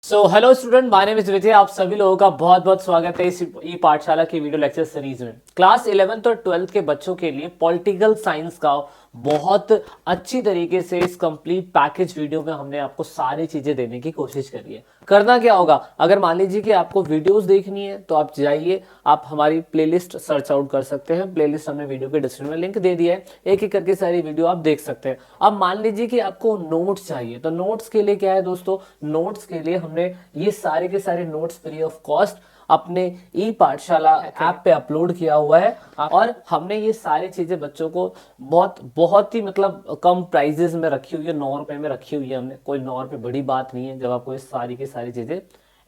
So hello student, my name is Vijay. आप सभी लोगों का बहुत बहुत स्वागत है इस ई पाठशाला की वीडियो लेक्चर सीरीज में। क्लास 11th और 12th के बच्चों के लिए पॉलिटिकल साइंस का बहुत अच्छी तरीके से इस कंप्लीट पैकेज वीडियो में हमने आपको सारी चीजें देने की कोशिश करी है। करना क्या होगा, अगर मान लीजिए कि आपको वीडियोस देखनी है तो आप जाइए, आप हमारी प्लेलिस्ट सर्च आउट कर सकते हैं। प्लेलिस्ट हमने वीडियो के डिस्क्रिप्शन में लिंक दे दिया है, एक एक करके सारी वीडियो आप देख सकते हैं। अब मान लीजिए कि आपको नोट्स चाहिए, तो नोट्स के लिए क्या है दोस्तों, नोट्स के लिए हमने ये सारे के सारे नोट्स फ्री ऑफ कॉस्ट अपने ई पाठशाला ऐप पे अपलोड किया हुआ है। और हमने ये सारी चीजें बच्चों को बहुत ही मतलब कम प्राइजेस में रखी हुई है, 9 रुपए में रखी हुई है हमने। कोई 9 रुपए बड़ी बात नहीं है जब आपको ये सारी की सारी चीजें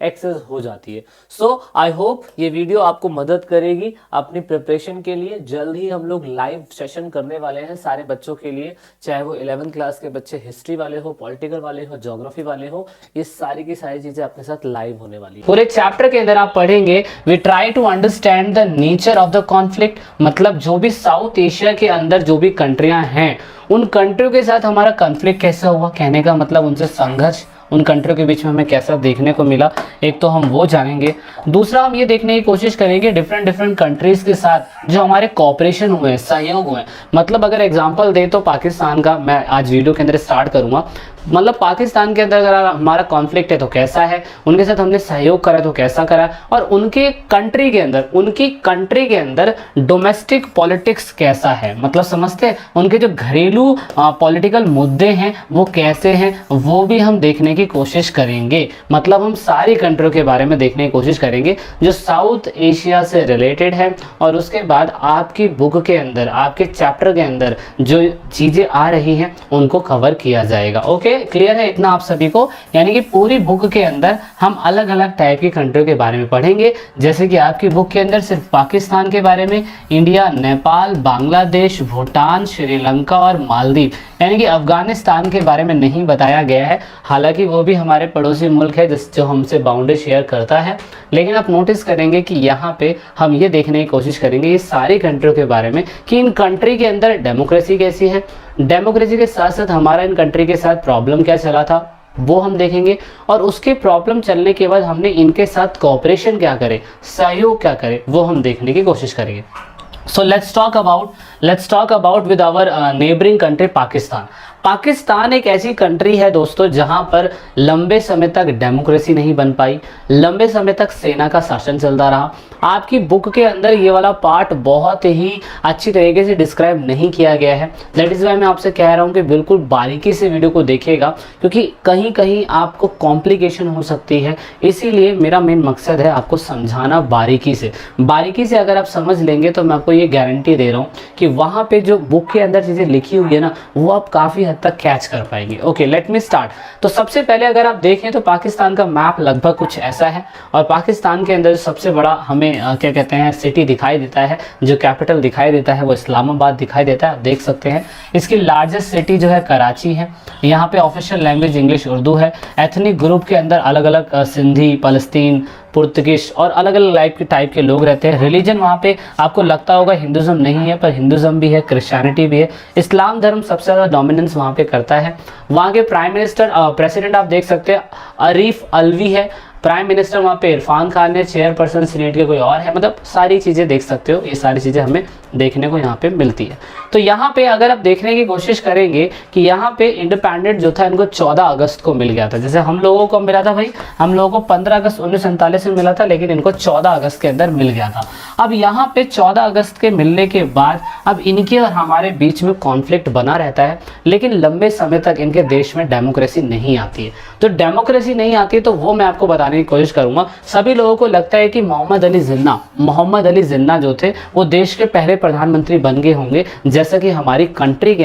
एक्सेस हो जाती है। सो आई होप ये वीडियो आपको मदद करेगी अपनी प्रिपरेशन के लिए। जल्द ही हम लोग लाइव सेशन करने वाले हैं सारे बच्चों के लिए, चाहे वो 11th क्लास के बच्चे हिस्ट्री वाले हो, पॉलिटिकल वाले हो, ज्योग्राफी वाले हो। ये सारी की सारी चीजें आपके साथ लाइव होने वाली है। पूरे चैप्टर के अंदर आप पढ़ेंगे we try to understand the nature of the conflict. मतलब जो भी साउथ एशिया के अंदर जो भी कंट्रियां हैं, उन कंट्रियों के साथ हमारा कॉन्फ्लिक्ट कैसा हुआ, कहने का मतलब उनसे संघर्ष उन कंट्रियों के बीच में हमें कैसा देखने को मिला, एक तो हम वो जानेंगे। दूसरा हम ये देखने की कोशिश करेंगे डिफरेंट कंट्रीज के साथ जो हमारे कॉपरेशन हुए, सहयोग हुए। मतलब अगर एग्जांपल दे तो पाकिस्तान का मैं आज वीडियो के अंदर स्टार्ट करूंगा। मतलब पाकिस्तान के अंदर अगर हमारा कॉन्फ्लिक्ट है तो कैसा है, उनके साथ हमने सहयोग करा तो कैसा करा, और उनकी कंट्री के अंदर डोमेस्टिक पॉलिटिक्स कैसा है। मतलब समझते हैं उनके जो घरेलू पॉलिटिकल मुद्दे हैं वो कैसे हैं, वो भी हम देखने की कोशिश करेंगे। मतलब हम सारी कंट्रियों के बारे में देखने की कोशिश करेंगे जो साउथ एशिया से रिलेटेड है। और उसके बाद आपकी बुक के अंदर, आपके चैप्टर के अंदर जो चीजें आ रही हैं उनको कवर किया जाएगा। ओके, क्लियर है इतना आप सभी को? यानी कि पूरी बुक के अंदर हम अलग अलग टाइप की कंट्रियों के बारे में पढ़ेंगे। जैसे कि आपकी बुक के अंदर सिर्फ पाकिस्तान के बारे में, इंडिया, नेपाल, बांग्लादेश, भूटान, श्रीलंका और मालदीव यानी कि अफगानिस्तान के बारे में नहीं बताया गया है। हालांकि वो भी हमारे पड़ोसी मुल्क है जो हमसे बाउंड्री शेयर करता है। लेकिन आप नोटिस करेंगे कि यहाँ पे हम ये देखने की कोशिश करेंगे ये सारी कंट्रियों के बारे में कि इन कंट्री के अंदर डेमोक्रेसी कैसी है, डेमोक्रेसी के साथ साथ हमारा इन कंट्री के साथ प्रॉब्लम क्या चला था वो हम देखेंगे। और उसके प्रॉब्लम चलने के बाद हमने इनके साथ कोऑपरेशन क्या करे, सहयोग क्या करे, वो हम देखने की कोशिश करेंगे। So let's talk about with our neighboring country Pakistan. Pakistan एक ऐसी कंट्री है दोस्तों जहां पर लंबे समय तक डेमोक्रेसी नहीं बन पाई, लंबे समय तक सेना का शासन चलता रहा। आपकी बुक के अंदर ये वाला पार्ट बहुत ही अच्छी तरीके से डिस्क्राइब नहीं किया गया है। दैट इज वाई मैं आपसे कह रहा हूं कि बिल्कुल बारीकी से वीडियो को देखिएगा, क्योंकि कहीं कहीं आपको कॉम्प्लिकेशन हो सकती है। इसीलिए मेरा मेन मकसद है आपको समझाना बारीकी से। अगर आप समझ लेंगे तो मैं आपको ये गारंटी दे रहा हूँ कि वहाँ पे जो बुक के अंदर चीज़ें लिखी हुई है ना, वो आप काफ़ी हद तक कैच कर पाएंगे। Okay, let me start. तो सबसे पहले अगर आप देखें तो पाकिस्तान का मैप लगभग कुछ ऐसा है। और पाकिस्तान के अंदर सबसे बड़ा हमें क्या कहते हैं सिटी दिखाई देता है, जो कैपिटल दिखाई देता है वो इस्लामाबाद दिखाई देता है, आप देख सकते हैं। इसकी लार्जेस्ट सिटी जो है कराची है। यहाँ पे ऑफिशियल लैंग्वेज इंग्लिश उर्दू है। एथनिक ग्रुप के अंदर अलग अलग सिंधी, फलस्तीन, पुर्तगिश और अलग अलग टाइप के लोग रहते हैं। रिलीजन वहाँ पे आपको लगता होगा हिंदुज़म नहीं है, पर हिंदुज़म भी है, क्रिश्चियनिटी भी है। इस्लाम धर्म सबसे ज़्यादा डोमिनेंस वहाँ पे करता है। वहाँ के प्राइम मिनिस्टर प्रेसिडेंट आप देख सकते हैं अरीफ अलवी है। प्राइम मिनिस्टर वहाँ पे इरफान खान है। चेयरपर्सन सीनेट के कोई और है। मतलब सारी चीज़ें देख सकते हो, ये सारी चीज़ें हमें देखने को यहाँ पे मिलती है। तो यहाँ पे अगर आप देखने की कोशिश करेंगे कि यहाँ पे इंडिपेंडेंट जो था इनको 14 अगस्त को मिल गया था। जैसे हम लोगों को मिला था भाई, हम लोगों को 15 अगस्त 1947 में मिला था, लेकिन इनको 14 अगस्त के अंदर मिल गया था। अब यहाँ पे 14 अगस्त के मिलने के बाद अब इनके और हमारे बीच में कॉन्फ्लिक्ट बना रहता है, लेकिन लंबे समय तक इनके देश में डेमोक्रेसी नहीं आती है। तो डेमोक्रेसी नहीं आती है तो वो मैं आपको बताने की कोशिश करूंगा। सभी लोगों को लगता है कि मोहम्मद अली जिन्ना जो थे वो देश के पहले प्रधानमंत्री बन गए होंगे, जैसे कि हमारी कंट्री के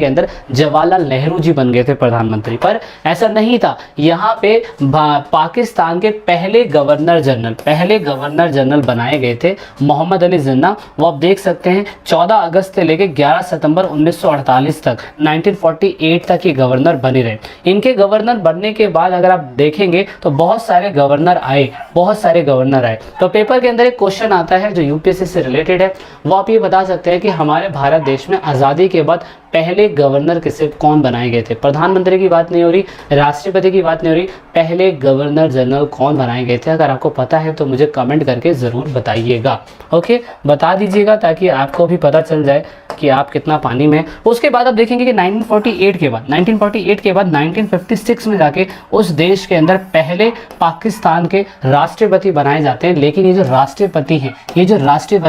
अंदर जवाहरलाल नेहरू जी बन गए थे प्रधानमंत्री। पर ऐसा नहीं था। यहाँ पे पाकिस्तान के पहले गवर्नर जनरल बनाए गए थे मोहम्मद अली जिन्ना। वो आप देख सकते हैं 14 अगस्त से लेकर 11 सितंबर 1948 तक 1948 तक ये गवर्नर बने रहे। इनके गवर्नर बनने बनने के बाद अगर आप देखेंगे तो बहुत सारे गवर्नर आए, बहुत सारे गवर्नर आए। तो पेपर के अंदर एक क्वेश्चन आता है जो यूपीएससी से रिलेटेड है, वो आप ये बता सकते हैं कि हमारे भारत देश में आज़ादी के बाद पहले गवर्नर किसे कौन बनाए गए थे। प्रधानमंत्री की बात नहीं हो रही, राष्ट्रपति की बात नहीं हो रही, पहले गवर्नर जनरल कौन बनाए गए थे। अगर आपको पता है तो मुझे कमेंट करके ज़रूर बताइएगा। ओके, बता दीजिएगा ताकि आपको भी पता चल जाए कि आप कितना पानी में। उसके बाद आप देखेंगे कि 1948 के बाद 1956 में जाके उस देश के अंदर पहले पाकिस्तान के राष्ट्रपति बनाए जाते हैं। लेकिन ये जो राष्ट्रपति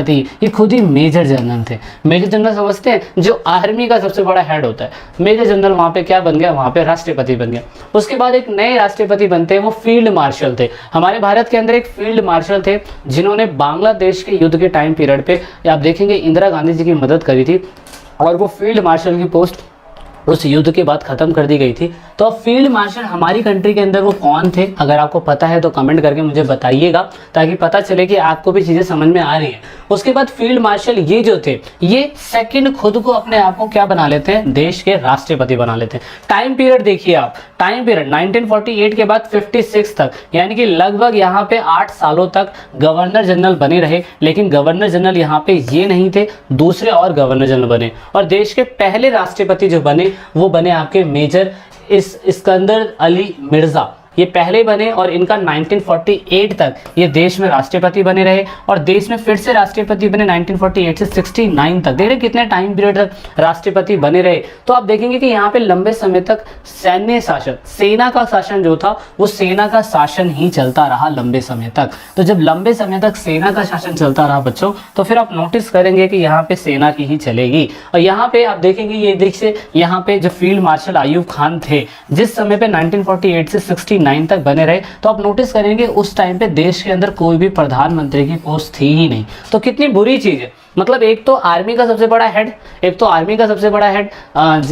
हैं, ये खुद ही मेजर जनरल थे। मेजर जनरल समझते हैं, जो आर्मी का सबसे बड़ा हेड होता है, मेजर जनरल वहाँ पे क्या बन गया, वहाँ पे राष्ट्रपति बन गया। उसके बाद एक नए राष्ट्रपति बनते हैं, वो फील्ड मार्शल थे। हमारे भारत के अंदर एक फील्ड मार्शल थे जिन्होंने बांग्लादेश के युद्ध के टाइम पीरियड पे आप देखेंगे इंदिरा गांधी जी की मदद करी थी, और वो फील्ड मार्शल की पोस्ट उस युद्ध के बाद खत्म कर दी गई थी। तो अब फील्ड मार्शल हमारी कंट्री के अंदर वो कौन थे, अगर आपको पता है तो कमेंट करके मुझे बताइएगा ताकि पता चले कि आपको भी चीज़ें समझ में आ रही है। उसके बाद फील्ड मार्शल ये जो थे, ये सेकंड खुद को अपने आप को क्या बना लेते हैं, देश के राष्ट्रपति बना लेते हैं। टाइम पीरियड देखिए आप, टाइम पीरियड 1948 के बाद 56 तक, यानी कि लगभग यहाँ पे 8 सालों तक गवर्नर जनरल बने रहे। लेकिन गवर्नर जनरल यहाँ पे ये नहीं थे, दूसरे और गवर्नर जनरल बने, और देश के पहले राष्ट्रपति जो बने वो बने आपके मेजर इस्कंदर अली मिर्जा। ये पहले बने और इनका 1948 तक ये देश में राष्ट्रपति बने रहे, और देश में फिर से राष्ट्रपति बने 1948 से 69 तक। देख रहे कितने टाइम पीरियड तक राष्ट्रपति बने रहे। तो आप देखेंगे कि यहाँ पे लंबे समय तक सैन्य शासन, सेना का शासन जो था वो सेना का शासन ही चलता रहा लंबे समय तक। तो जब लंबे समय तक सेना का शासन चलता रहा बच्चों, तो फिर आप नोटिस करेंगे कि यहाँ पे सेना की ही चलेगी। और यहाँ पे आप देखेंगे, ये देखिए यहाँ पे जो फील्ड मार्शल अयूब खान थे, जिस समय पे 1948 से 69 तक बने रहे, तो आप नोटिस करेंगे उस टाइम पे देश के अंदर कोई भी प्रधानमंत्री की पोस्ट थी ही नहीं। तो कितनी बुरी चीज है। मतलब एक तो आर्मी का सबसे बड़ा हेड, क्या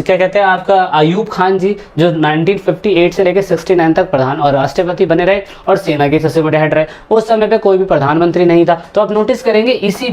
कहते हैं आपका अयूब खान जी, जो 1958 से लेकर 69 तक प्रधान और राष्ट्रपति बने रहे, और सेना के सबसे बड़े हेड रहे। उस समय पे कोई भी प्रधानमंत्री नहीं था। तो आप नोटिस करेंगे इसी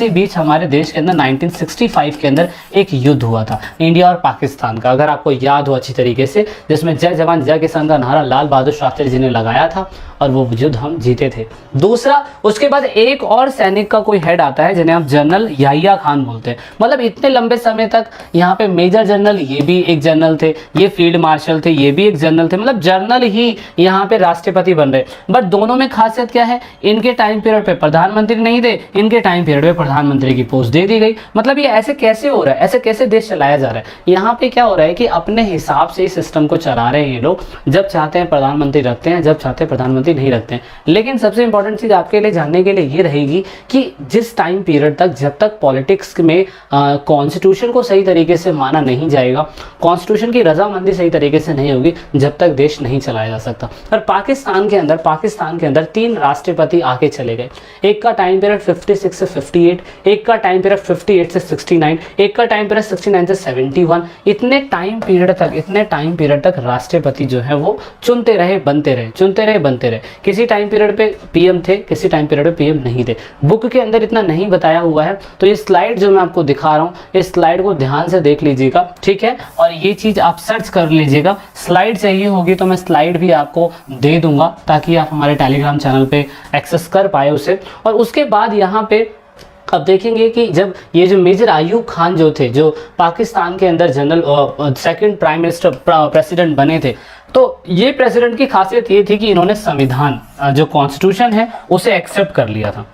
बीच हमारे देश के अंदर 1965 के अंदर एक युद्ध हुआ था, इंडिया और पाकिस्तान का, अगर आपको याद हो अच्छी तरीके से, जिसमें जय जवान जय किसान का नारा लाल बहादुर शास्त्री जी ने लगाया था, और वो युद्ध हम जीते थे। दूसरा, उसके बाद एक और सैनिक का कोई हेड आता है जिन्हें आप जनरल याहिया खान बोलते हैं। मतलब इतने लंबे समय तक यहाँ पे मेजर जनरल, ये भी एक जनरल थे, ये फील्ड मार्शल थे, ये भी एक जनरल थे, मतलब जनरल ही यहाँ पे राष्ट्रपति बन रहे। बट दोनों में खासियत क्या है, इनके टाइम पीरियड पे प्रधानमंत्री नहीं थे, इनके टाइम पीरियड पे प्रधानमंत्री की पोस्ट दे दी गई। मतलब ये ऐसे कैसे हो रहा है, ऐसे कैसे देश चलाया जा रहा है। यहाँ पे क्या हो रहा है कि अपने हिसाब से इस सिस्टम को चला रहे हैं ये लोग, जब चाहते हैं प्रधानमंत्री रखते हैं, जब चाहते हैं प्रधानमंत्री नहीं रखते हैं। लेकिन सबसे इंपॉर्टेंट चीज आपके लिए जानने के लिए ये रहेगी कि जिस टाइम पीरियड तक, जब तक पॉलिटिक्स में कॉन्स्टिट्यूशन को सही तरीके से माना नहीं जाएगा, कॉन्स्टिट्यूशन की रजामंदी सही तरीके से नहीं होगी, जब तक देश नहीं चलाया जा सकता। और पाकिस्तान के अंदर 3 राष्ट्रपति आके चले गए। एक का टाइम पीरियड 56 से 58, एक का टाइम पीरियड 58 से 69, एक का टाइम पीरियड 69 से 71। इतने टाइम पीरियड तक राष्ट्रपति जो है वो चुनते रहे, बनते रहे। किसी टाइम पीरियड पे पीएम थे, किसी टाइम पीरियड पे पीएम नहीं थे। बुक के अंदर इतना नहीं बताया हुआ है, तो ये स्लाइड जो मैं आपको दिखा रहा हूँ, इस स्लाइड को ध्यान से देख लीजिएगा, ठीक है। और ये चीज आप सर्च कर लीजिएगा, स्लाइड चाहिए होगी तो मैं स्लाइड भी आपको दे दूंगा ताकि आप हमारे टेलीग्राम चैनल पे एक्सेस कर पाए उसे। और उसके बाद यहाँ पे अब देखेंगे कि जब ये जो मेजर अयूब खान जो थे, जो पाकिस्तान के अंदर general second prime minister president बने थे, तो ये प्रेसिडेंट की खासियत ये थी कि इन्होंने संविधान, जो कॉन्स्टिट्यूशन है, उसे एक्सेप्ट कर लिया था।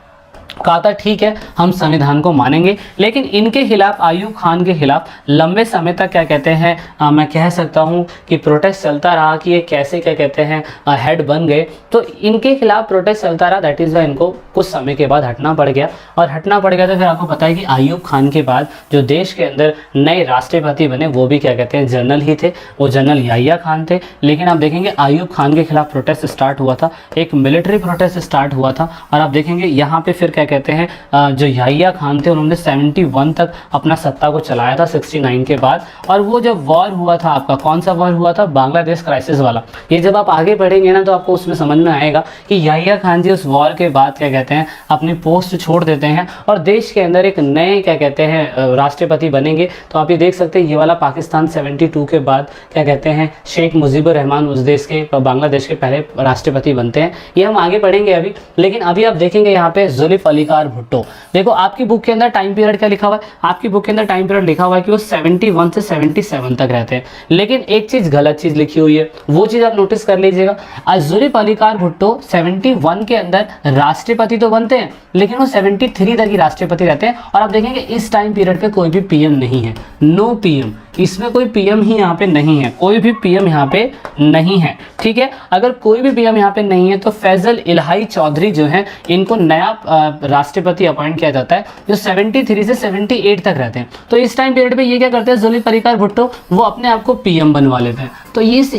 कहा था ठीक है हम संविधान को मानेंगे। लेकिन इनके खिलाफ, अयूब खान के खिलाफ लंबे समय तक क्या कहते हैं, मैं कह सकता हूं कि प्रोटेस्ट चलता रहा कि ये कैसे क्या कहते हैं हेड बन गए। तो इनके खिलाफ प्रोटेस्ट चलता रहा, दैट इज़ वाई इनको कुछ समय के बाद हटना पड़ गया। और हटना पड़ गया तो फिर आपको पता है कि अयूब खान के बाद जो देश के अंदर नए राष्ट्रपति बने वो भी क्या कहते हैं जनरल ही थे, वो जनरल याहिया खान थे। लेकिन आप देखेंगे अयूब खान के खिलाफ प्रोटेस्ट स्टार्ट हुआ था, एक मिलिट्री प्रोटेस्ट स्टार्ट हुआ था। और आप देखेंगे यहाँ पे फिर क्या कहते हैं जो याहिया खान थे उन्होंने 71 तक अपना सत्ता को चलाया था 69 के बाद। और वो जब वॉर हुआ था आपका, कौन सा वॉर हुआ था, बांग्लादेश क्राइसिस वाला, ये जब आप आगे बढ़ेंगे ना तो आपको उसमें समझ में आएगा कि याहिया खान जी उस वॉर के बाद क्या कहते हैं अपनी पोस्ट छोड़ देते हैं और देश के अंदर एक नए क्या कहते हैं राष्ट्रपति बनेंगे। तो आप ये देख सकते हैं ये वाला पाकिस्तान 72 के बाद क्या कहते हैं शेख मुजीबुर रहमान उस देश के बांग्लादेश के पहले राष्ट्रपति बनते हैं। ये हम आगे पढ़ेंगे अभी, लेकिन अभी आप देखेंगे यहाँ पे जुल्फ़िकार भुट्टो। देखो आपकी बुक के अंदर टाइम पीरियड क्या लिखा हुआ है, आपकी बुक के अंदर टाइम पीरियड लिखा हुआ है कि वो 71 से 77 तक रहते हैं, लेकिन एक चीज़ गलत चीज़ लिखी हुई है, वो चीज़ आप नोटिस कर लीजिएगा। जुल्फ़िकार भुट्टो 71 के अंदर राष्ट्रपति तो बनते हैं लेकिन वो 73 तक ही राष्ट्रपति रहते हैं। और आप देखेंगे इस टाइम पीरियड पे कोई भी पीएम नहीं है, नो पीएम, इसमें कोई पीएम ही यहाँ पे नहीं है, कोई भी पीएम यहाँ पे नहीं है, ठीक है। अगर कोई भी पीएम यहाँ पे नहीं है तो फैजल इलाही चौधरी जो है इनको नया राष्ट्रपति अपॉइंट किया जाता है जो 73 से 78 तक रहते हैं। तो इस टाइम पीरियड पे ये क्या करते हैं जुल्फ़िकार भुट्टो, वो अपने आप को पीएम बनवा लेते हैं। तो इस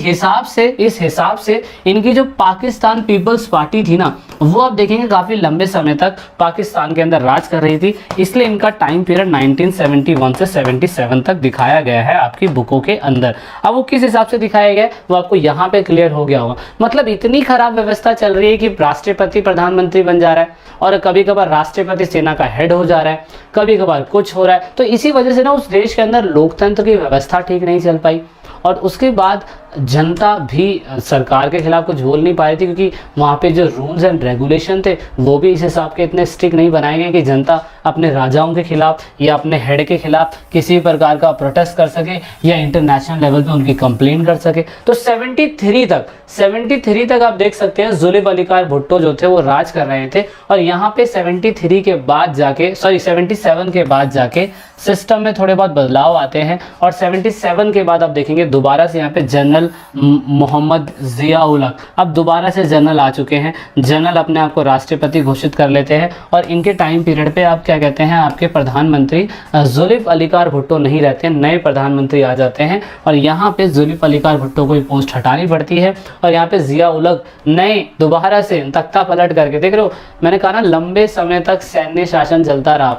हिसाब से इनकी जो पाकिस्तान पीपल्स पार्टी थी ना वो आप देखेंगे काफ़ी लंबे समय तक पाकिस्तान के अंदर राज कर रही थी, इसलिए इनका टाइम पीरियड 1971 से 77 तक दिखाया गया है आपकी बुकों के अंदर। अब वो किस हिसाब से दिखाया गया वो आपको यहाँ पे क्लियर हो गया होगा। मतलब इतनी खराब व्यवस्था चल रही है कि राष्ट्रपति प्रधानमंत्री बन जा रहा है और कभी कभार राष्ट्रपति सेना का हेड हो जा रहा है, कभी कभार कुछ हो रहा है। तो इसी वजह से ना उस देश के अंदर लोकतंत्र की व्यवस्था ठीक नहीं चल पाई और उसके बाद जनता भी सरकार के खिलाफ कुछ बोल नहीं पा रही थी, क्योंकि वहाँ पे जो रूल्स एंड रेगुलेशन थे वो भी इस हिसाब के इतने स्ट्रिक्ट नहीं बनाए गए कि जनता अपने राजाओं के खिलाफ या अपने हेड के खिलाफ किसी भी प्रकार का प्रोटेस्ट कर सके या इंटरनेशनल लेवल पे उनकी कंप्लेंट कर सके। तो 73 तक आप देख सकते हैं जुल्फ़िकार भुट्टो जो थे वो राज कर रहे थे। और यहाँ पे 73 के बाद जाके 77 के बाद जाके सिस्टम में थोड़े बहुत बदलाव आते हैं और 77 के बाद आप देखेंगे दोबारा से यहाँ पे जनरल मोहम्मद ज़िया-उल हक अब दोबारा से जनरल आ चुके हैं। जनरल अपने आप को राष्ट्रपति घोषित कर लेते हैं और इनके टाइम पीरियड पे आप क्या कहते हैं आपके प्रधानमंत्री जुल्फ़िकार भुट्टो नहीं रहते हैं, नए प्रधानमंत्री आ जाते हैं और यहाँ पे जुल्फ़िकार भुट्टो को पोस्ट हटानी पड़ती है और यहाँ पे ज़िया-उल हक नए दोबारा से तख्ता पलट करके, देख रहे हो मैंने कहा ना लंबे समय तक सैन्य शासन चलता रहा,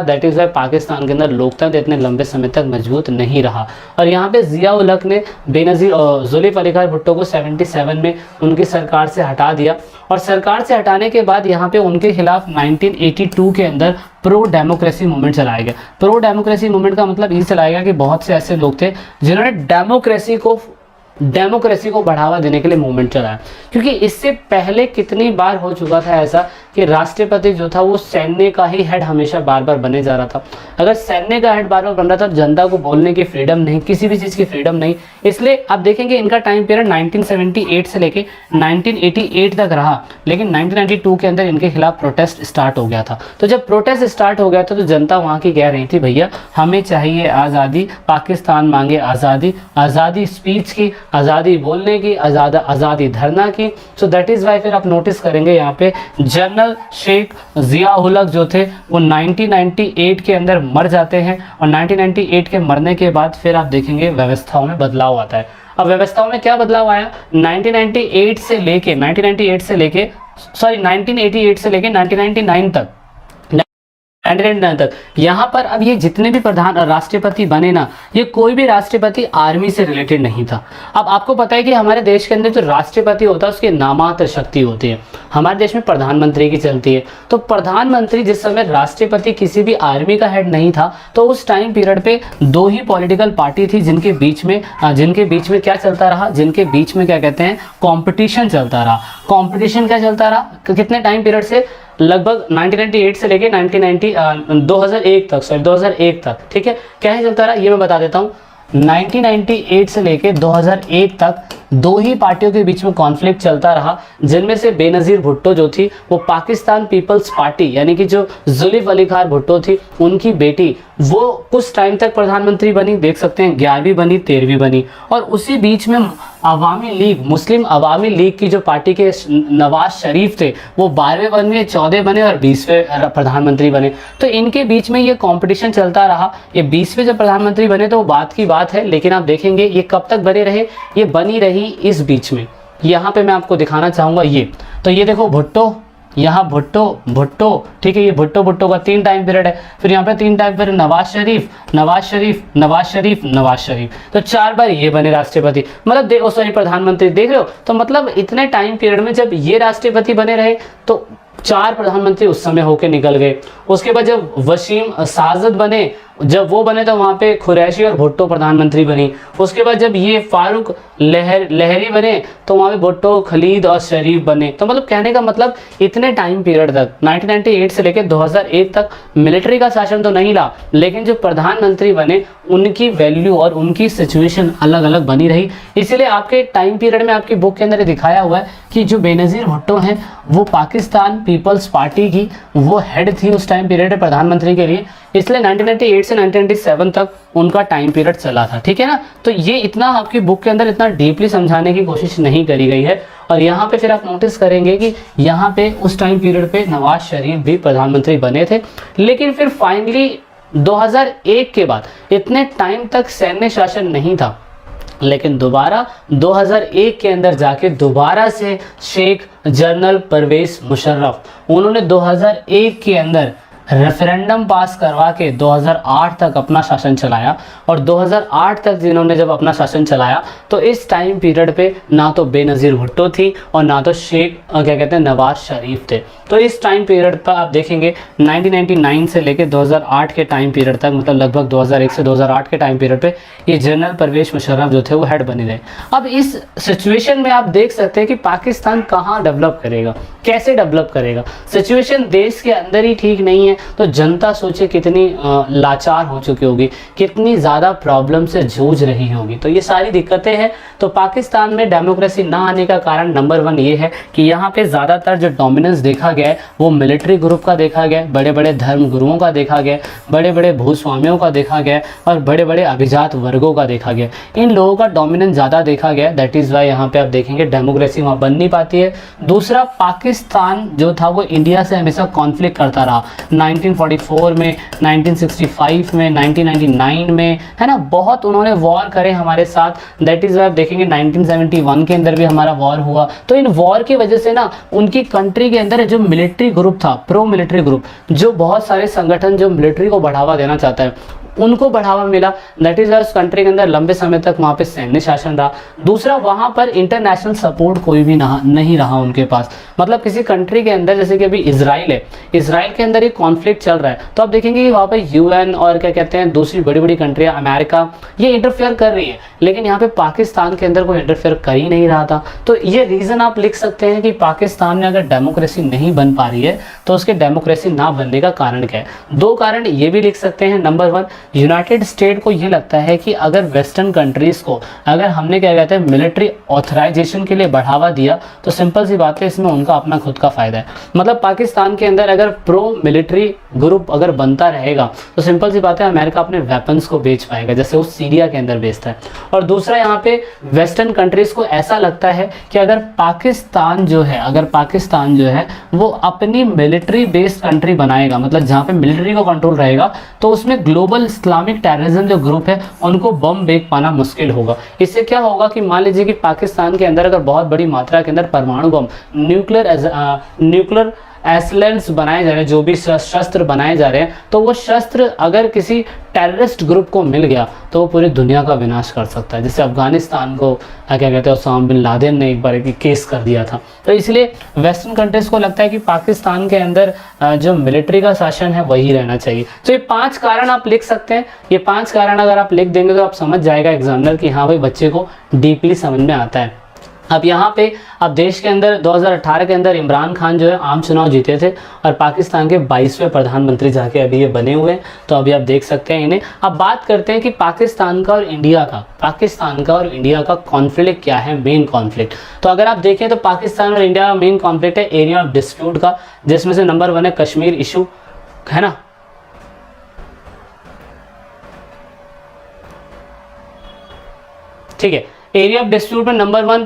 दैट इज वाई पाकिस्तान के अंदर लोकतंत्र इतने लंबे समय तक मजबूत नहीं रहा। और यहाँ पे ज़िया-उल हक ने बेनज़ीर जुल्फ़िकार भुट्टो को 77 में उनकी सरकार से हटा दिया और सरकार से हटाने के बाद यहाँ पे उनके खिलाफ 1982 के अंदर प्रो डेमोक्रेसी मूवमेंट चलाया गया। प्रो डेमोक्रेसी मूवमेंट का मतलब ये चलाया गया कि बहुत से ऐसे लोग थे जिन्होंने डेमोक्रेसी को बढ़ावा देने के लिए मूवमेंट चलाया, क्योंकि इससे पहले कितनी बार हो चुका था ऐसा कि राष्ट्रपति जो था वो सैन्य का ही हेड हमेशा बार बार बने जा रहा था। अगर सैन्य का हेड बार बार बन रहा था तो जनता को बोलने की फ्रीडम नहीं, किसी भी चीज़ की फ्रीडम नहीं। इसलिए आप देखेंगे इनका टाइम पीरियड 1978 से लेके 1988 तक रहा, लेकिन 1992 के अंदर इनके खिलाफ प्रोटेस्ट स्टार्ट हो गया था। तो जब प्रोटेस्ट स्टार्ट हो गया था तो जनता वहाँ की कह रही थी भैया हमें चाहिए आज़ादी, पाकिस्तान मांगे आज़ादी, आज़ादी स्पीच की, आज़ादी बोलने की, आज़ादी धरना की। सो दैट इज़ वाई फिर आप नोटिस करेंगे यहाँ पे जनरल शेख ज़िया-उल हक जो थे वो 1998 के अंदर मर जाते हैं और 1998 के मरने के बाद फिर आप देखेंगे व्यवस्थाओं में बदलाव आता है। अब व्यवस्थाओं में क्या बदलाव आया 1988 से लेके 1988 से लेके 1999 तक 1999 तक यहाँ पर अब ये जितने भी प्रधान राष्ट्रपति बने ना, ये कोई भी राष्ट्रपति आर्मी से रिलेटेड नहीं था। अब आपको पता है कि हमारे देश के अंदर जो राष्ट्रपति होता है उसकी नामात्र शक्ति होती है। हमारे देश में प्रधानमंत्री की चलती है, तो प्रधानमंत्री जिस समय राष्ट्रपति किसी भी आर्मी का हेड नहीं था तो उस टाइम पीरियड पे दो ही पॉलिटिकल पार्टी थी जिनके बीच में क्या चलता रहा, जिनके बीच में क्या कहते हैं कॉम्पिटिशन चलता रहा। कॉम्पिटिशन क्या चलता रहा कितने टाइम पीरियड से, लगभग 1998 से लेके 2001 तक, ठीक है। क्या है चलता रहा ये मैं बता देता हूँ। 1998 से लेके 2001 तक दो ही पार्टियों के बीच में कॉन्फ्लिक्ट चलता रहा, जिनमें से बेनज़ीर भुट्टो जो थी वो पाकिस्तान पीपल्स पार्टी यानी कि जो जुल्फ़िकार भुट्टो थी उनकी बेटी, वो कुछ टाइम तक प्रधानमंत्री बनी, देख सकते हैं 11वीं बनी, 13वीं बनी। और उसी बीच में अवामी लीग, मुस्लिम अवामी लीग की जो पार्टी के नवाज शरीफ थे वो 12वें बने, 14 बने और 20वें प्रधानमंत्री बने। तो इनके बीच में ये कंपटीशन चलता रहा। ये 20वें जब प्रधानमंत्री बने तो वो बात की बात है, लेकिन आप देखेंगे ये कब तक बने रहे, ये बनी रही इस बीच में। यहाँ पे मैं आपको दिखाना चाहूँगा ये, तो ये देखो भुट्टो यहाँ भुट्टो भुट्टो, ठीक है, ये भुट्टो भुट्टो का 3 टाइम पीरियड है। फिर यहाँ पे 3 टाइम पीरियड नवाज शरीफ नवाज शरीफ नवाज शरीफ नवाज शरीफ, तो 4 बार ये बने राष्ट्रपति, मतलब देखो सॉरी प्रधानमंत्री, देख रहे हो। तो मतलब इतने टाइम पीरियड में जब ये राष्ट्रपति बने रहे तो 4 प्रधानमंत्री उस समय होके निकल गए। उसके बाद जब वसीम साजद बने, जब वो बने तो वहाँ पे कुरैशी और भुट्टो प्रधानमंत्री बनी। उसके बाद जब ये फारूक लहरी बने तो वहाँ पे भुट्टो, खलीद और शरीफ बने। तो मतलब कहने का मतलब इतने टाइम पीरियड तक 1998 से लेकर 2001 तक मिलिट्री का शासन तो नहीं रहा, लेकिन जो प्रधानमंत्री बने उनकी वैल्यू और उनकी सिचुएशन अलग अलग बनी रही। इसीलिए आपके टाइम पीरियड में आपकी बुक के अंदर दिखाया हुआ है कि जो बेनज़ीर भुट्टो हैं वो पाकिस्तान पीपल्स पार्टी की वो हेड थी उस टाइम पीरियड में प्रधानमंत्री के लिए। इसलिए 1998 से 1997 तक उनका टाइम पीरियड चला था, ठीक है ना। तो ये इतना आपकी बुक के अंदर इतना डीपली समझाने की कोशिश नहीं करी गई है। और यहाँ पे फिर आप नोटिस करेंगे कि यहाँ पे उस टाइम पीरियड पे नवाज शरीफ भी प्रधानमंत्री बने थे, लेकिन फिर फाइनली 2001 के बाद इतने टाइम तक सैन्य शासन नहीं था, लेकिन दोबारा 2001 के अंदर जाके दोबारा से शेख जनरल परवेज मुशर्रफ उन्होंने 2001 के अंदर रेफरेंडम पास करवा के 2008 तक अपना शासन चलाया। और 2008 तक जिन्होंने जब अपना शासन चलाया तो इस टाइम पीरियड पे ना तो बेनज़ीर भुट्टो थी और ना तो शेख क्या कहते हैं नवाज शरीफ थे। तो इस टाइम पीरियड पर आप देखेंगे 1999 से लेकर 2008 के टाइम पीरियड तक, मतलब लगभग 2001 से 2008 के टाइम पीरियड पे ये जनरल परवेज मुशर्रफ जो थे वो हेड बने रहे। अब इस सिचुएशन में आप देख सकते हैं कि पाकिस्तान कहाँ डेवलप करेगा, कैसे डेवलप करेगा। सिचुएशन देश के अंदर ही ठीक नहीं है तो जनता सोचे कितनी लाचार हो चुकी होगी, कितनी ज़्यादा प्रॉब्लम से जूझ रही होगी। तो ये सारी दिक्कतें हैं। तो पाकिस्तान में डेमोक्रेसी ना आने का कारण नंबर 1 ये है कि यहाँ पे ज़्यादातर जो डोमिनेंस देखा गया है वो मिलिट्री ग्रुप का देखा गया, बड़े बड़े धर्म गुरुओं का देखा गया, बड़े बड़े भूस्वामियों का देखा गया और बड़े बड़े अभिजात वर्गों का देखा गया। इन लोगों का डोमिनेंस ज़्यादा देखा गया, दैट इज़ वाई यहाँ पे आप देखेंगे डेमोक्रेसी वहाँ बन नहीं पाती है। दूसरा, पाकिस्तान जो था वो इंडिया से हमेशा कॉन्फ्लिक्ट करता रहा, 1944 में, 1965 में, 1999 में, है ना, बहुत उन्होंने वॉर करे हमारे साथ। दैट इज़ वाई आप देखेंगे 1971 के अंदर भी हमारा वॉर हुआ। तो इन वॉर की वजह से ना उनकी कंट्री के अंदर जो मिलिट्री ग्रुप था, प्रो मिलिट्री ग्रुप, जो बहुत सारे संगठन जो मिलिट्री को बढ़ावा देना चाहता है उनको बढ़ावा मिला। दैट इज उस कंट्री के अंदर लंबे समय तक वहाँ पे सैन्य शासन रहा। दूसरा, वहाँ पर इंटरनेशनल सपोर्ट कोई भी नहीं रहा उनके पास। मतलब किसी कंट्री के अंदर, जैसे कि अभी इजराइल है, इजराइल के अंदर एक कॉन्फ्लिक्ट चल रहा है तो आप देखेंगे कि वहाँ पे यूएन और क्या कहते हैं दूसरी बड़ी बड़ी कंट्रियाँ, अमेरिका, ये इंटरफेयर कर रही है, लेकिन यहाँ पे पाकिस्तान के अंदर कोई इंटरफेयर कर ही नहीं रहा था। तो ये रीज़न आप लिख सकते हैं कि पाकिस्तान में अगर डेमोक्रेसी नहीं बन पा रही है तो उसके डेमोक्रेसी ना बनने का कारण क्या है। 2 कारण ये भी लिख सकते हैं। नंबर 1, यूनाइटेड स्टेट को ये लगता है कि अगर वेस्टर्न कंट्रीज को अगर हमने क्या कहते हैं मिलिट्री ऑथराइजेशन के लिए बढ़ावा दिया तो सिंपल सी बात है इसमें उनका अपना खुद का फायदा है। मतलब पाकिस्तान के अंदर अगर प्रो मिलिट्री ग्रुप अगर बनता रहेगा तो सिंपल सी बात है अमेरिका अपने वेपन्स को बेच पाएगा, जैसे वो सीरिया के अंदर बेचता है। और दूसरा, यहाँ पे वेस्टर्न कंट्रीज को ऐसा लगता है कि अगर पाकिस्तान जो है वो अपनी मिलिट्री बेस्ड कंट्री बनाएगा, मतलब जहाँ पे मिलिट्री को कंट्रोल रहेगा, तो उसमें ग्लोबल इस्लामिक टेररिज्म जो ग्रुप है उनको बम बेच पाना मुश्किल होगा। इससे क्या होगा कि मान लीजिए कि पाकिस्तान के अंदर अगर बहुत बड़ी मात्रा के अंदर परमाणु बम, न्यूक्लियर एसलेंस बनाए जा रहे हैं, जो भी शस्त्र बनाए जा रहे हैं, तो वो शस्त्र अगर किसी टेररिस्ट ग्रुप को मिल गया तो वो पूरी दुनिया का विनाश कर सकता है। जैसे अफगानिस्तान को क्या कहते हैं ओसामा बिन लादेन ने एक बार एक केस कर दिया था। तो इसलिए वेस्टर्न कंट्रीज को लगता है कि पाकिस्तान के अंदर जो मिलिट्री का शासन है वही रहना चाहिए। तो ये 5 कारण आप लिख सकते हैं। ये 5 कारण अगर आप लिख देंगे तो आप समझ जाएगा एग्जामिनर कि हाँ भाई बच्चे को डीपली समझ में आता है। अब यहाँ पे अब देश के अंदर 2018 के अंदर इमरान खान जो है आम चुनाव जीते थे और पाकिस्तान के 22वें प्रधानमंत्री जाके अभी ये बने हुए हैं। तो अभी आप देख सकते हैं इन्हें। अब बात करते हैं कि पाकिस्तान का और इंडिया का कॉन्फ्लिक्ट क्या है, मेन कॉन्फ्लिक्ट। तो अगर आप देखें तो पाकिस्तान और इंडिया का मेन कॉन्फ्लिक्ट है एरिया ऑफ डिस्प्यूट का, जिसमें से नंबर 1 है कश्मीर इशू, है ना। ठीक है, एरिया ऑफ डिस्प्यूट में नंबर 1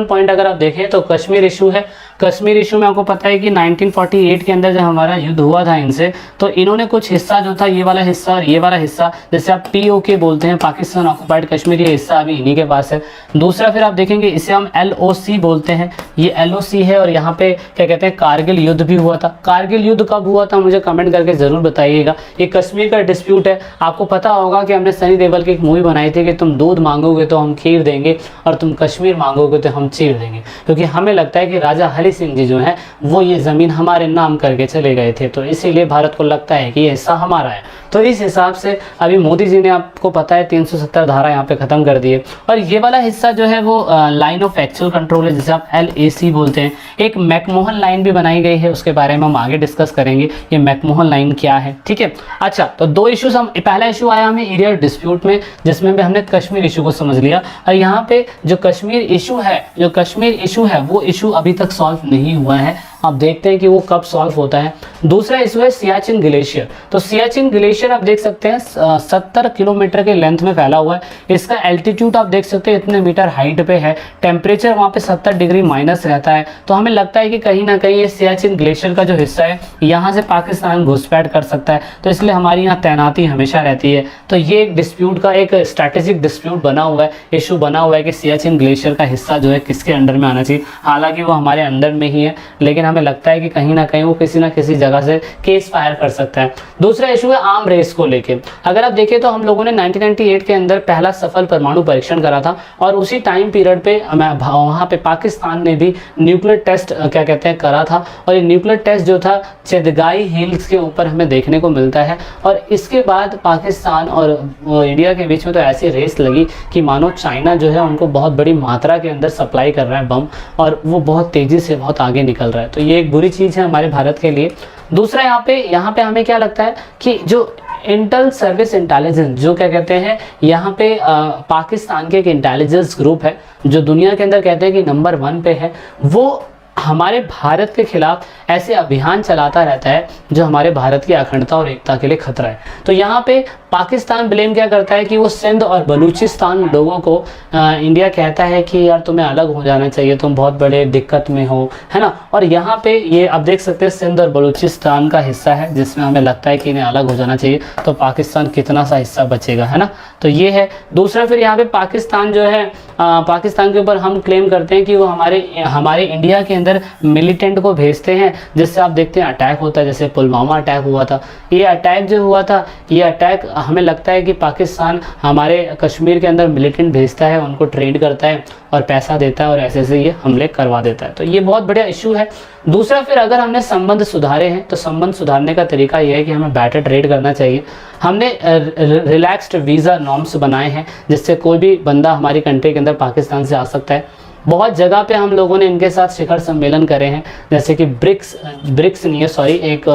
पॉइंट अगर आप देखें तो कश्मीर इशू है। कश्मीर इशू में आपको पता है कि 1948 के अंदर जब हमारा युद्ध हुआ था इनसे, तो इन्होंने कुछ हिस्सा जो था, ये वाला हिस्सा और ये वाला हिस्सा, जैसे आप POK बोलते हैं, पाकिस्तान ऑक्युपाइड कश्मीर, ये हिस्सा अभी इन्हीं के पास है। दूसरा फिर आप देखेंगे इसे हम LOC बोलते हैं, ये LOC है। और यहाँ पे क्या कहते हैं, कारगिल युद्ध भी हुआ था। कारगिल युद्ध कब हुआ था मुझे कमेंट करके जरूर बताइएगा। ये कश्मीर का डिस्प्यूट है। आपको पता होगा कि हमने सनी देओल की एक मूवी बनाई थी कि तुम दूध मांगोगे तो हम खीर देंगे और तुम कश्मीर मांगोगे तो हम चीर देंगे, क्योंकि हमें लगता है कि राजा हरि सिंह जी जो है वो ये ज़मीन हमारे नाम करके चले गए थे, तो इसीलिए भारत को लगता है कि ये हिस्सा हमारा है। तो इस हिसाब से अभी मोदी जी ने, आपको पता है, 370 धारा यहाँ पे ख़त्म कर दिए। और ये वाला हिस्सा जो है वो लाइन ऑफ एक्चुअल कंट्रोल है, जिसे आप LAC बोलते हैं। एक मैकमोहन लाइन भी बनाई गई है, उसके बारे में हम आगे डिस्कस करेंगे, ये मैकमोहन लाइन क्या है, ठीक है। अच्छा, तो दो इश्यूज हम, पहला इशू आया हमें एरिया डिस्प्यूट में, जिसमें भी हमने कश्मीर इशू को समझ लिया। और यहाँ पे जो कश्मीर इशू है वो इशू अभी तक सॉल्व नहीं हुआ है। आप देखते हैं कि वो कब सॉल्व होता है। दूसरा इशू है सियाचिन ग्लेशियर। तो सियाचिन ग्लेशियर आप देख सकते हैं 70 किलोमीटर के लेंथ में फैला हुआ है। इसका एल्टीट्यूड आप देख सकते हैं इतने मीटर हाइट पे है। टेम्परेचर वहाँ पे 70 डिग्री माइनस रहता है। तो हमें लगता है कि कहीं ना कहीं ये सियाचिन ग्लेशियर का जो हिस्सा है, यहाँ से पाकिस्तान घुसपैठ कर सकता है, तो इसलिए हमारी यहाँ तैनाती हमेशा रहती है। तो ये एक डिस्प्यूट का एक स्ट्रैटेजिक डिस्प्यूट बना हुआ है, इशू बना हुआ है कि सियाचिन ग्लेशियर का हिस्सा जो है किसके अंडर में आना चाहिए। हालांकि वो हमारे अंडर में ही है, लेकिन हमें लगता है कि कहीं ना कहीं वो किसी ना किसी जगह से केस फायर कर सकता है। दूसरा इशू है आर्म रेस को लेके। अगर आप देखें तो हम लोगों ने 1998 के अंदर पहला सफल परमाणु परीक्षण करा था, और उसी टाइम पीरियड पे वहाँ पे पाकिस्तान ने भी न्यूक्लियर टेस्ट क्या कहते हैं करा था। और ये न्यूक्लियर टेस्ट जो था चिदगाई हिल्स के ऊपर हमें देखने को मिलता है। और इसके बाद पाकिस्तान और इंडिया के बीच में तो ऐसी रेस लगी कि मानो चाइना जो है उनको बहुत बड़ी मात्रा के अंदर सप्लाई कर रहा है बम, और वो बहुत तेज़ी से बहुत आगे निकल रहा है। तो ये एक बुरी चीज़ है हमारे भारत के लिए। दूसरा यहाँ पे हमें क्या लगता है कि जो इंटेल सर्विस इंटेलिजेंस जो क्या कहते हैं, यहाँ पे पाकिस्तान के एक इंटेलिजेंस ग्रुप है जो दुनिया के अंदर कहते हैं कि नंबर 1 पे है। वो हमारे भारत के खिलाफ ऐसे अभियान चलाता रहता है जो हमारे भारत की अखंडता और एकता के लिए खतरा है। तो यहाँ पे पाकिस्तान ब्लेम क्या करता है कि वो सिंध और बलूचिस्तान लोगों को इंडिया कहता है कि यार तुम्हें अलग हो जाना चाहिए, तुम बहुत बड़े दिक्कत में हो, है ना। और यहाँ पे ये आप देख सकते हैं सिंध और बलूचिस्तान का हिस्सा है जिसमें हमें लगता है कि इन्हें अलग हो जाना चाहिए। तो पाकिस्तान कितना सा हिस्सा बचेगा, है ना। तो ये है। दूसरा फिर यहाँ पे पाकिस्तान जो है, पाकिस्तान के ऊपर हम क्लेम करते हैं कि वो हमारे इंडिया के अंदर मिलिटेंट को भेजते हैं, जिससे आप देखते हैं अटैक होता है। जैसे पुलवामा अटैक हुआ था, ये अटैक जो हुआ था, ये अटैक हमें लगता है कि पाकिस्तान हमारे कश्मीर के अंदर मिलिटेंट भेजता है, उनको ट्रेन करता है और पैसा देता है, और ऐसे ऐसे ये हमले करवा देता है। तो ये बहुत बढ़िया इशू है। दूसरा फिर अगर हमने संबंध सुधारे हैं तो संबंध सुधारने का तरीका ये है कि हमें बेटर ट्रेड करना चाहिए। हमने रिलैक्स्ड वीज़ा नॉर्म्स बनाए हैं जिससे कोई भी बंदा हमारी कंट्री के अंदर पाकिस्तान से आ सकता है। बहुत जगह पे हम लोगों ने इनके साथ शिखर सम्मेलन करे हैं, जैसे कि ब्रिक्स नहीं है, सॉरी, एक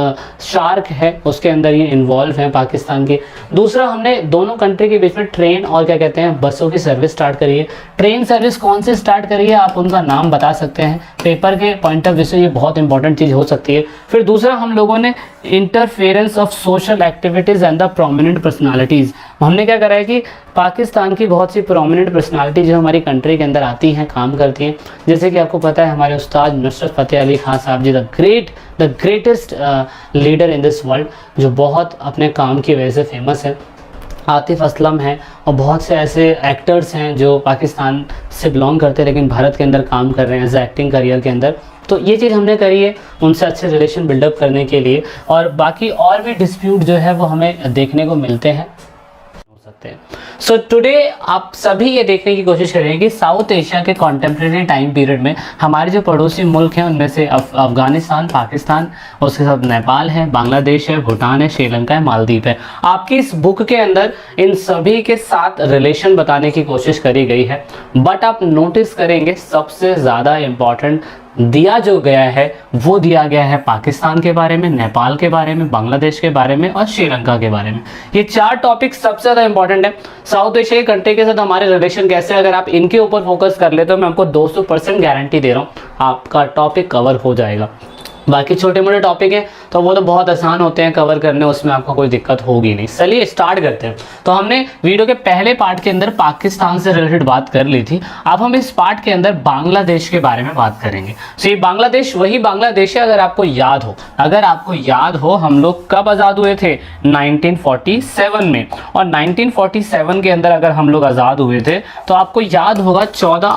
शार्क है, उसके अंदर ये इन्वॉल्व हैं पाकिस्तान के। दूसरा, हमने दोनों कंट्री के बीच में ट्रेन और क्या कहते हैं बसों की सर्विस स्टार्ट करी है। ट्रेन सर्विस कौन से स्टार्ट करी है, आप उनका नाम बता सकते हैं, पेपर के पॉइंट ऑफ व्यू से ये बहुत इंपॉर्टेंट चीज़ हो सकती है। फिर दूसरा, हम लोगों ने interference of social activities and the prominent personalities, हमने क्या करा है कि पाकिस्तान की बहुत सी प्रोमिनेंट पर्सनालिटी जो हमारी कंट्री के अंदर आती हैं, काम करती हैं, जैसे कि आपको पता है हमारे उस्ताद नुसरत फ़तेह अली खान साहब ji, the greatest leader in this world, जो बहुत अपने काम की वजह से फेमस है। आतिफ असलम हैं, और बहुत से ऐसे एक्टर्स हैं जो पाकिस्तान से बिलोंग करते हैं लेकिन भारत के अंदर काम कर रहे हैं एज एक्टिंग करियर के अंदर। तो ये चीज़ हमने करी है उनसे अच्छे रिलेशन बिल्डअप करने के लिए। और बाकी और भी डिस्प्यूट जो है वो हमें देखने को मिलते हैं, हो सकते हैं। सो टुडे आप सभी ये देखने की कोशिश करेंगे कि साउथ एशिया के कॉन्टेम्प्रेरी टाइम पीरियड में हमारे जो पड़ोसी मुल्क हैं उनमें से अफगानिस्तान, पाकिस्तान, उसके साथ नेपाल है, बांग्लादेश है, भूटान है, श्रीलंका है, मालदीव है। आपकी इस बुक के अंदर इन सभी के साथ रिलेशन बताने की कोशिश करी गई है, बट आप नोटिस करेंगे सबसे ज़्यादा इम्पॉर्टेंट दिया जो गया है वो दिया गया है पाकिस्तान के बारे में, नेपाल के बारे में, बांग्लादेश के बारे में और श्रीलंका के बारे में। ये 4 टॉपिक सबसे ज़्यादा इंपॉर्टेंट है। साउथ एशिया कंट्री के साथ हमारे रिलेशन कैसे, अगर आप इनके ऊपर फोकस कर ले तो मैं आपको 200% गारंटी दे रहा हूँ आपका टॉपिक कवर हो जाएगा। बाकी छोटे मोटे टॉपिक हैं तो वो तो बहुत आसान होते हैं कवर करने, उसमें आपको कोई दिक्कत होगी नहीं। चलिए स्टार्ट करते हैं। तो हमने वीडियो के पहले पार्ट के अंदर पाकिस्तान से रिलेटेड बात कर ली थी। अब हम इस पार्ट के अंदर बांग्लादेश के बारे में बात करेंगे। तो ये बांग्लादेश वही बांग्लादेश है, अगर आपको याद हो हम लोग कब आज़ाद हुए थे, 1947 में। और 1947 के अंदर अगर हम लोग आज़ाद हुए थे तो आपको याद होगा 14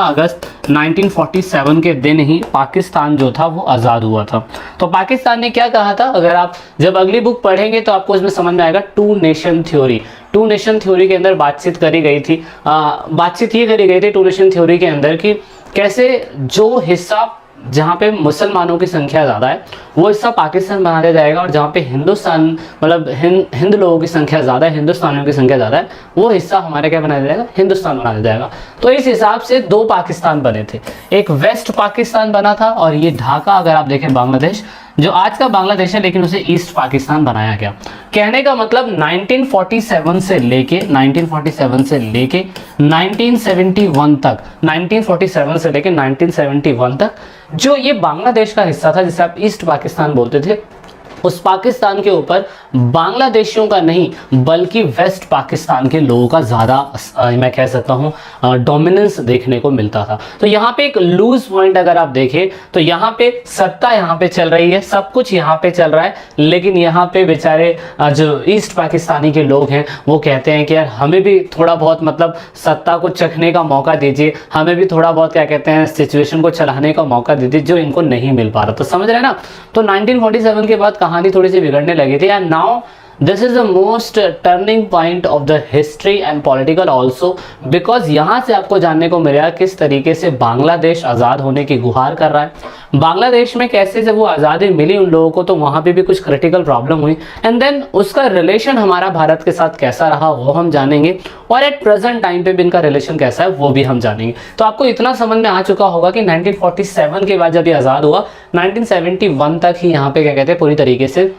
अगस्त 1947 के दिन ही पाकिस्तान जो था वो आज़ाद हुआ था। तो पाकिस्तान ने क्या कहा था, अगर आप जब अगली बुक पढ़ेंगे तो आपको इसमें समझ में आएगा। टू नेशन थ्योरी के अंदर बातचीत करी गई थी, टू नेशन थ्योरी के अंदर कि कैसे जो हिस्सा जहाँ पे मुसलमानों की संख्या ज़्यादा है वो हिस्सा पाकिस्तान बना दिया जाएगा, और जहाँ पे हिंदुस्तान मतलब हिंद लोगों की संख्या ज़्यादा है, हिंदुस्तानियों की संख्या ज़्यादा है, वो हिस्सा हमारे क्या बना दिया जाएगा, हिंदुस्तान बना दिया जाएगा। तो इस हिसाब से दो पाकिस्तान बने थे, एक वेस्ट पाकिस्तान बना था और ये ढाका, अगर आप देखें बांग्लादेश जो आज का बांग्लादेश है, लेकिन उसे ईस्ट पाकिस्तान बनाया गया। कहने का मतलब 1947 से लेके 1971 तक जो ये बांग्लादेश का हिस्सा था, जिसे आप ईस्ट पाकिस्तान बोलते थे, उस पाकिस्तान के ऊपर बांग्लादेशियों का नहीं बल्कि वेस्ट पाकिस्तान के लोगों का ज़्यादा मैं कह सकता हूँ डोमिनेंस देखने को मिलता था। तो यहाँ पे एक लूज पॉइंट अगर आप देखें तो यहाँ पे सत्ता यहाँ पे चल रही है, सब कुछ यहाँ पे चल रहा है, लेकिन यहाँ पे बेचारे जो ईस्ट पाकिस्तानी के लोग हैं वो कहते हैं कि यार हमें भी थोड़ा बहुत मतलब सत्ता को चखने का मौका दीजिए, हमें भी थोड़ा बहुत क्या कहते हैं सिचुएशन को चलाने का मौका दीजिए, जो इनको नहीं मिल पा रहा। तो समझ रहे हैं ना। तो 1947 के बाद कहानी थोड़ी सी बिगड़ने लगी थी, and now this is the most turning point of the history and political also, because यहाँ से आपको जानने को मिलेगा किस तरीके से बांग्लादेश आज़ाद होने की गुहार कर रहा है। बांग्लादेश में कैसे जब वो आज़ादी मिली उन लोगों को तो वहाँ पे भी कुछ क्रिटिकल प्रॉब्लम हुई, एंड देन उसका रिलेशन हमारा भारत के साथ कैसा रहा वो हम जानेंगे, और एट प्रेजेंट टाइम पे भी इनका रिलेशन कैसा है वो भी हम जानेंगे। तो आपको इतना समझ में आ चुका होगा कि 1947 के बाद जब ये आज़ाद हुआ 1971 तक ही यहाँ पे क्या कहते हैं पूरी तरीके से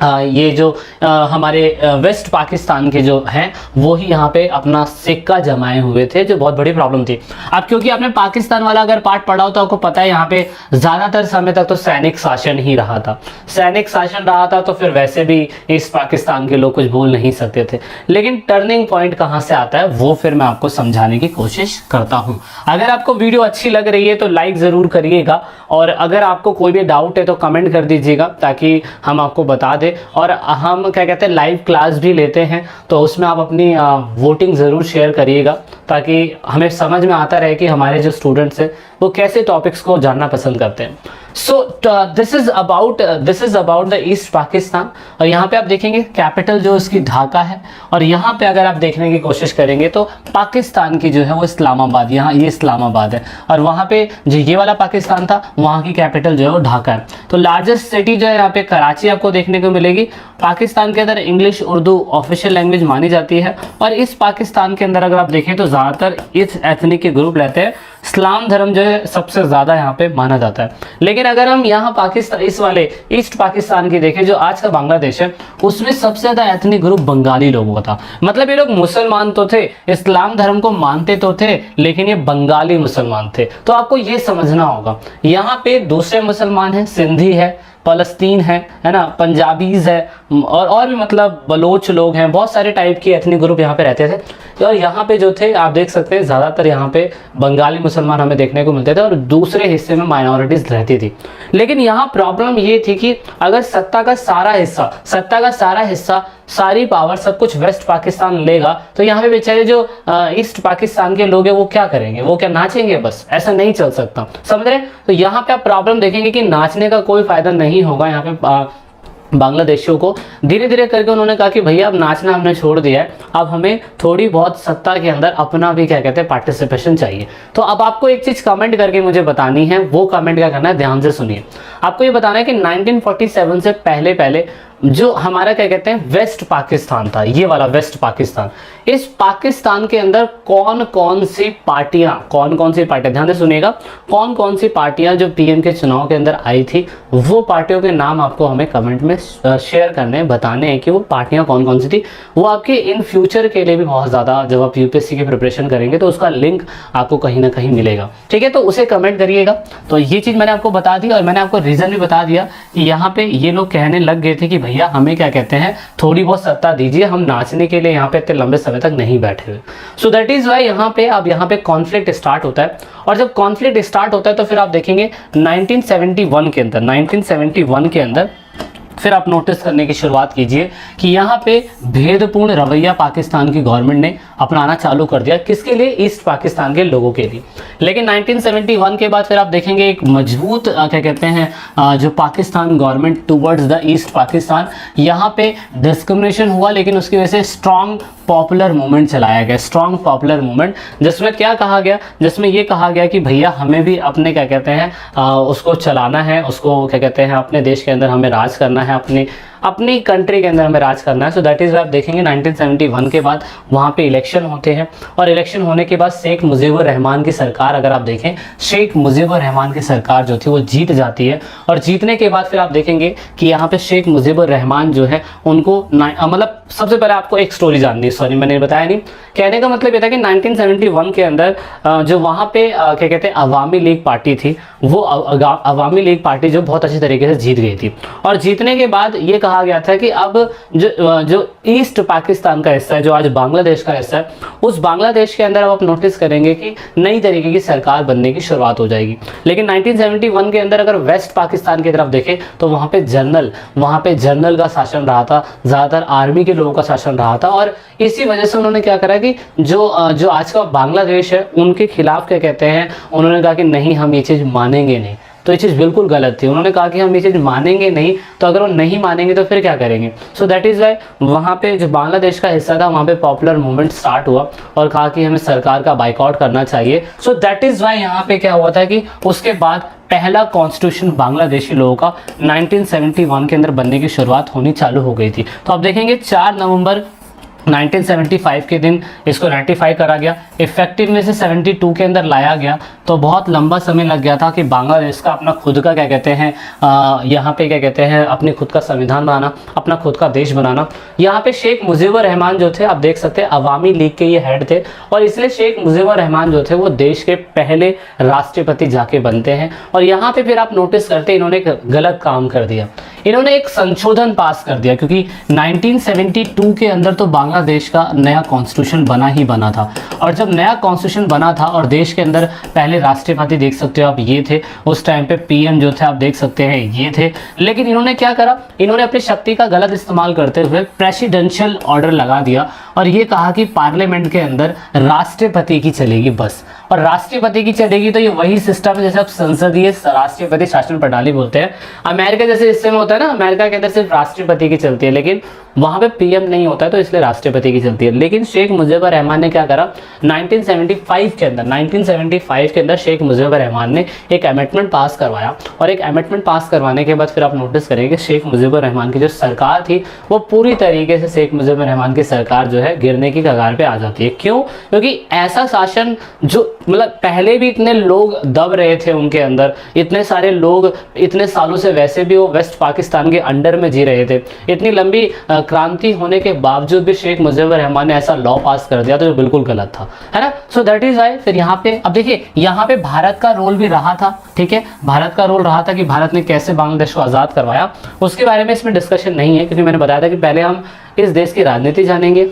ये जो हमारे वेस्ट पाकिस्तान के जो हैं वो ही यहाँ पे अपना सिक्का जमाए हुए थे, जो बहुत बड़ी प्रॉब्लम थी। अब क्योंकि आपने पाकिस्तान वाला अगर पार्ट पढ़ा हो तो आपको पता है यहाँ पे ज़्यादातर समय तक तो सैनिक शासन ही रहा था, तो फिर वैसे भी इस पाकिस्तान के लोग कुछ बोल नहीं सकते थे। लेकिन टर्निंग पॉइंट कहाँ से आता है वो फिर मैं आपको समझाने की कोशिश करता हूँ। अगर आपको वीडियो अच्छी लग रही है तो लाइक ज़रूर करिएगा, और अगर आपको कोई भी डाउट है तो कमेंट कर दीजिएगा ताकि हम आपको बता दें। और हम क्या कहते हैं लाइव क्लास भी लेते हैं, तो उसमें आप अपनी वोटिंग ज़रूर शेयर करिएगा ताकि हमें समझ में आता रहे कि हमारे जो स्टूडेंट्स हैं वो कैसे टॉपिक्स को जानना पसंद करते हैं। So this is about the east Pakistan. और यहाँ पे आप देखेंगे कैपिटल जो इसकी ढाका है, और यहाँ पे अगर आप देखने की कोशिश करेंगे तो पाकिस्तान की जो है वो इस्लामाबाद, यहाँ ये इस्लामाबाद है, और वहाँ पे जो ये वाला पाकिस्तान था वहाँ की कैपिटल जो है वो ढाका है। तो लार्जेस्ट सिटी जो है यहाँ पे कराची आपको देखने को मिलेगी। पाकिस्तान के अंदर इंग्लिश उर्दू ऑफिशियल लैंग्वेज मानी जाती है, और इस पाकिस्तान के अंदर अगर आप देखें तो ज़्यादातर इस एथनिक के ग्रुप रहते हैं। इस्लाम धर्म जो है सबसे ज़्यादा यहाँ पे माना जाता है। लेकिन अगर हम यहाँ पाकिस्तान इस वाले ईस्ट पाकिस्तान की देखें जो आज का बांग्लादेश है, उसमें सबसे ज़्यादा एथनिक ग्रुप बंगाली लोगों का था। मतलब ये लोग मुसलमान तो थे, इस्लाम धर्म को मानते तो थे, लेकिन ये बंगाली मुसलमान थे। तो आपको ये समझना होगा यहाँ पे दूसरे मुसलमान हैं, सिंधी है, फ़लस्तीन है ना, पंजाबीज़ है, और भी मतलब बलोच लोग हैं, बहुत सारे टाइप के एथनिक ग्रुप यहाँ पे रहते थे। और यहाँ पे जो थे आप देख सकते हैं ज़्यादातर यहाँ पे बंगाली मुसलमान हमें देखने को मिलते थे, और दूसरे हिस्से में माइनॉरिटीज़ रहती थी। लेकिन यहाँ प्रॉब्लम ये थी कि अगर सत्ता का सारा हिस्सा सारी पावर सब कुछ वेस्ट पाकिस्तान लेगा तो यहाँ पे बेचारे जो ईस्ट पाकिस्तान के लोग हैं वो क्या करेंगे, वो क्या नाचेंगे? बस ऐसा नहीं चल सकता, समझ रहे? तो यहाँ पे आप प्रॉब्लम देखेंगे कि नाचने का कोई फायदा नहीं होगा। यहाँ पे बांग्लादेशियों को धीरे धीरे करके उन्होंने कहा कि भैया अब नाचना हमने छोड़ दिया है, अब हमें थोड़ी बहुत सत्ता के अंदर अपना भी क्या कहते हैं पार्टिसिपेशन चाहिए। तो अब आपको एक चीज़ कमेंट करके मुझे बतानी है, वो कमेंट क्या करना है ध्यान से सुनिए। आपको ये बताना है कि 1947 से पहले जो हमारा क्या कहते हैं वेस्ट पाकिस्तान था, ये वाला वेस्ट पाकिस्तान, इस पाकिस्तान के अंदर कौन कौन सी पार्टियां ध्यान से सुनिएगा, कौन कौन सी पार्टियां जो पीएम के चुनाव के अंदर आई थी, वो पार्टियों के नाम आपको हमें कमेंट में शेयर करने हैं, बताने हैं कि वो पार्टियां कौन कौन सी थी। वो आपके इन फ्यूचर के लिए भी बहुत ज़्यादा, जब आप यूपीएससी की प्रिपरेशन करेंगे तो उसका लिंक आपको कहीं ना कहीं मिलेगा, ठीक है, तो उसे कमेंट करिएगा। तो ये चीज़ मैंने आपको बता दी और मैंने आपको रीज़न भी बता दिया कि यहाँ पे ये लोग कहने लग गए थे कि भैया हमें क्या कहते हैं थोड़ी बहुत सत्ता दीजिए, हम नाचने के लिए यहाँ पे इतने लंबे समय तक नहीं बैठे हुए। सो दैट इज़ वाई यहाँ पे अब यहाँ पे कॉन्फ्लिक्ट स्टार्ट होता है। और जब कॉन्फ्लिक्ट स्टार्ट होता है तो फिर आप देखेंगे 1971 के अंदर फिर आप नोटिस करने की शुरुआत कीजिए कि यहाँ पे भेदपूर्ण रवैया पाकिस्तान की गवर्नमेंट ने अपनाना चालू कर दिया, किसके लिए, ईस्ट पाकिस्तान के लोगों के लिए। लेकिन 1971 के बाद फिर आप देखेंगे एक मजबूत क्या कहते हैं जो Pakistan government towards the east Pakistan, यहाँ पे डिस्क्रिमिनेशन हुआ, लेकिन उसकी वजह से स्ट्रॉन्ग पॉपुलर मूवमेंट चलाया गया, स्ट्रॉन्ग पॉपुलर मूवमेंट, जिसमें क्या कहा गया, जिसमें ये कहा गया कि भैया हमें भी अपने क्या कहते हैं उसको चलाना है, उसको क्या कहते हैं अपने देश के अंदर हमें राज करना है, अपनी कंट्री के अंदर हमें राज करना है। सो दैट इज़ आप देखेंगे 1971 के बाद वहाँ पे इलेक्शन होते हैं और इलेक्शन होने के बाद शेख मुजीबुर रहमान की सरकार, अगर आप देखें शेख मुजीबुर रहमान की सरकार जो थी वो जीत जाती है। और जीतने के बाद फिर आप देखेंगे कि यहाँ पे शेख मुजीबुर रहमान जो है उनको मतलब सबसे पहले आपको एक स्टोरी जाननी है, सॉरी मैंने बताया नहीं, कहने का मतलब ये था कि 1971 के अंदर जो वहाँ पे क्या कहते हैं अवामी लीग पार्टी थी, वो अवामी लीग पार्टी जो बहुत अच्छी तरीके से जीत गई थी। और जीतने के बाद ये कहा गया था कि अब जो ईस्ट पाकिस्तान का हिस्सा है, जो आज बांग्लादेश का हिस्सा है, उस बांग्लादेश के अंदर अब आप नोटिस करेंगे कि नई तरीके की सरकार बनने की शुरुआत हो जाएगी। लेकिन 1971 के अंदर अगर वेस्ट पाकिस्तान की तरफ देखें तो वहाँ पे जनरल का शासन रहा था, ज़्यादातर आर्मी के लोगों का शासन रहा था। और इसी वजह से उन्होंने क्या करा कि जो आज का बांग्लादेश है उनके खिलाफ क्या कहते हैं, उन्होंने कहा कि नहीं हम ये चीज़ मानेंगे नहीं। तो ये चीज़ बिल्कुल गलत थी। उन्होंने कहा कि हम ये चीज़ मानेंगे नहीं, तो अगर वो नहीं मानेंगे तो फिर क्या करेंगे। सो दैट इज़ वाई वहाँ पे जो बांग्लादेश का हिस्सा था वहाँ पे पॉपुलर मूवमेंट स्टार्ट हुआ और कहा कि हमें सरकार का बाइकआउट करना चाहिए। सो दैट इज़ वाई यहाँ पे क्या हुआ था कि उसके बाद पहला कॉन्स्टिट्यूशन बांग्लादेशी लोगों का 1971 के अंदर बनने की शुरुआत होनी चालू हो गई थी। तो आप देखेंगे 4 नवंबर 1975 के दिन इसको रेटिफाई करा गया, इफेक्टिव में से 72 के अंदर लाया गया। तो बहुत लंबा समय लग गया था कि बांग्लादेश का अपना खुद का क्या कहते हैं यहाँ पे क्या कहते हैं अपने खुद का संविधान बनाना, अपना खुद का देश बनाना। यहाँ पे शेख मुजीबुर रहमान जो थे आप देख सकते हैं अवामी लीग के ये हेड थे और इसलिए शेख मुजीबुर रहमान जो थे वो देश के पहले राष्ट्रपति जाके बनते हैं। और यहाँ पे फिर आप नोटिस करते हैं इन्होंने एक गलत काम कर दिया, इन्होंने एक संशोधन पास कर दिया, क्योंकि 1972 के अंदर तो बांग्लादेश का नया कॉन्स्टिट्यूशन बना ही बना था। और जब नया कॉन्स्टिट्यूशन बना था और देश के अंदर पहले राष्ट्रपति देख सकते हो आप ये थे, उस टाइम पे पीएम जो थे आप देख सकते हैं ये थे। लेकिन इन्होंने क्या करा, इन्होंने अपनी शक्ति का गलत इस्तेमाल करते हुए प्रेसिडेंशियल ऑर्डर लगा दिया और ये कहा कि पार्लियामेंट के अंदर राष्ट्रपति की चलेगी बस। और राष्ट्रपति की चलेगी तो ये वही सिस्टम है जैसे आप संसदीय राष्ट्रपति शासन प्रणाली बोलते हैं। अमेरिका जैसे हिस्से में होता है ना, अमेरिका के अंदर सिर्फ राष्ट्रपति की चलती है लेकिन वहां पे पीएम नहीं होता है, तो इसलिए राष्ट्रपति की चलती है। लेकिन शेख मुजीबुर रहमान ने क्या करा 1975 के अंदर शेख मुजीबुर रहमान ने एक अमेंडमेंट पास करवाया। और एक अमेंडमेंट पास करवाने के बाद फिर आप नोटिस करेंगे शेख मुजीबुर रहमान की जो सरकार थी वो पूरी तरीके से शेख मुजीबुर रहमान की सरकार जो है गिरने की कगार पे आ जाती है। क्यों? क्योंकि ऐसा शासन जो मतलब पहले भी इतने लोग दब रहे थे उनके अंदर, इतने सारे लोग इतने सालों से वैसे भी वो वेस्ट पाकिस्तान के अंडर में जी रहे थे, इतनी लंबी क्रांति होने के बावजूद भी शेख मुजीबुर रहमान ने ऐसा लॉ पास कर दिया तो जो बिल्कुल गलत था, है ना। सो दैट इज वाई फिर यहाँ पे अब देखिए यहाँ पे भारत का रोल भी रहा था, ठीक है, भारत का रोल रहा था कि भारत ने कैसे बांग्लादेश को आज़ाद करवाया। उसके बारे में इसमें डिस्कशन नहीं है क्योंकि मैंने बताया था कि पहले हम इस देश की राजनीति जानेंगे,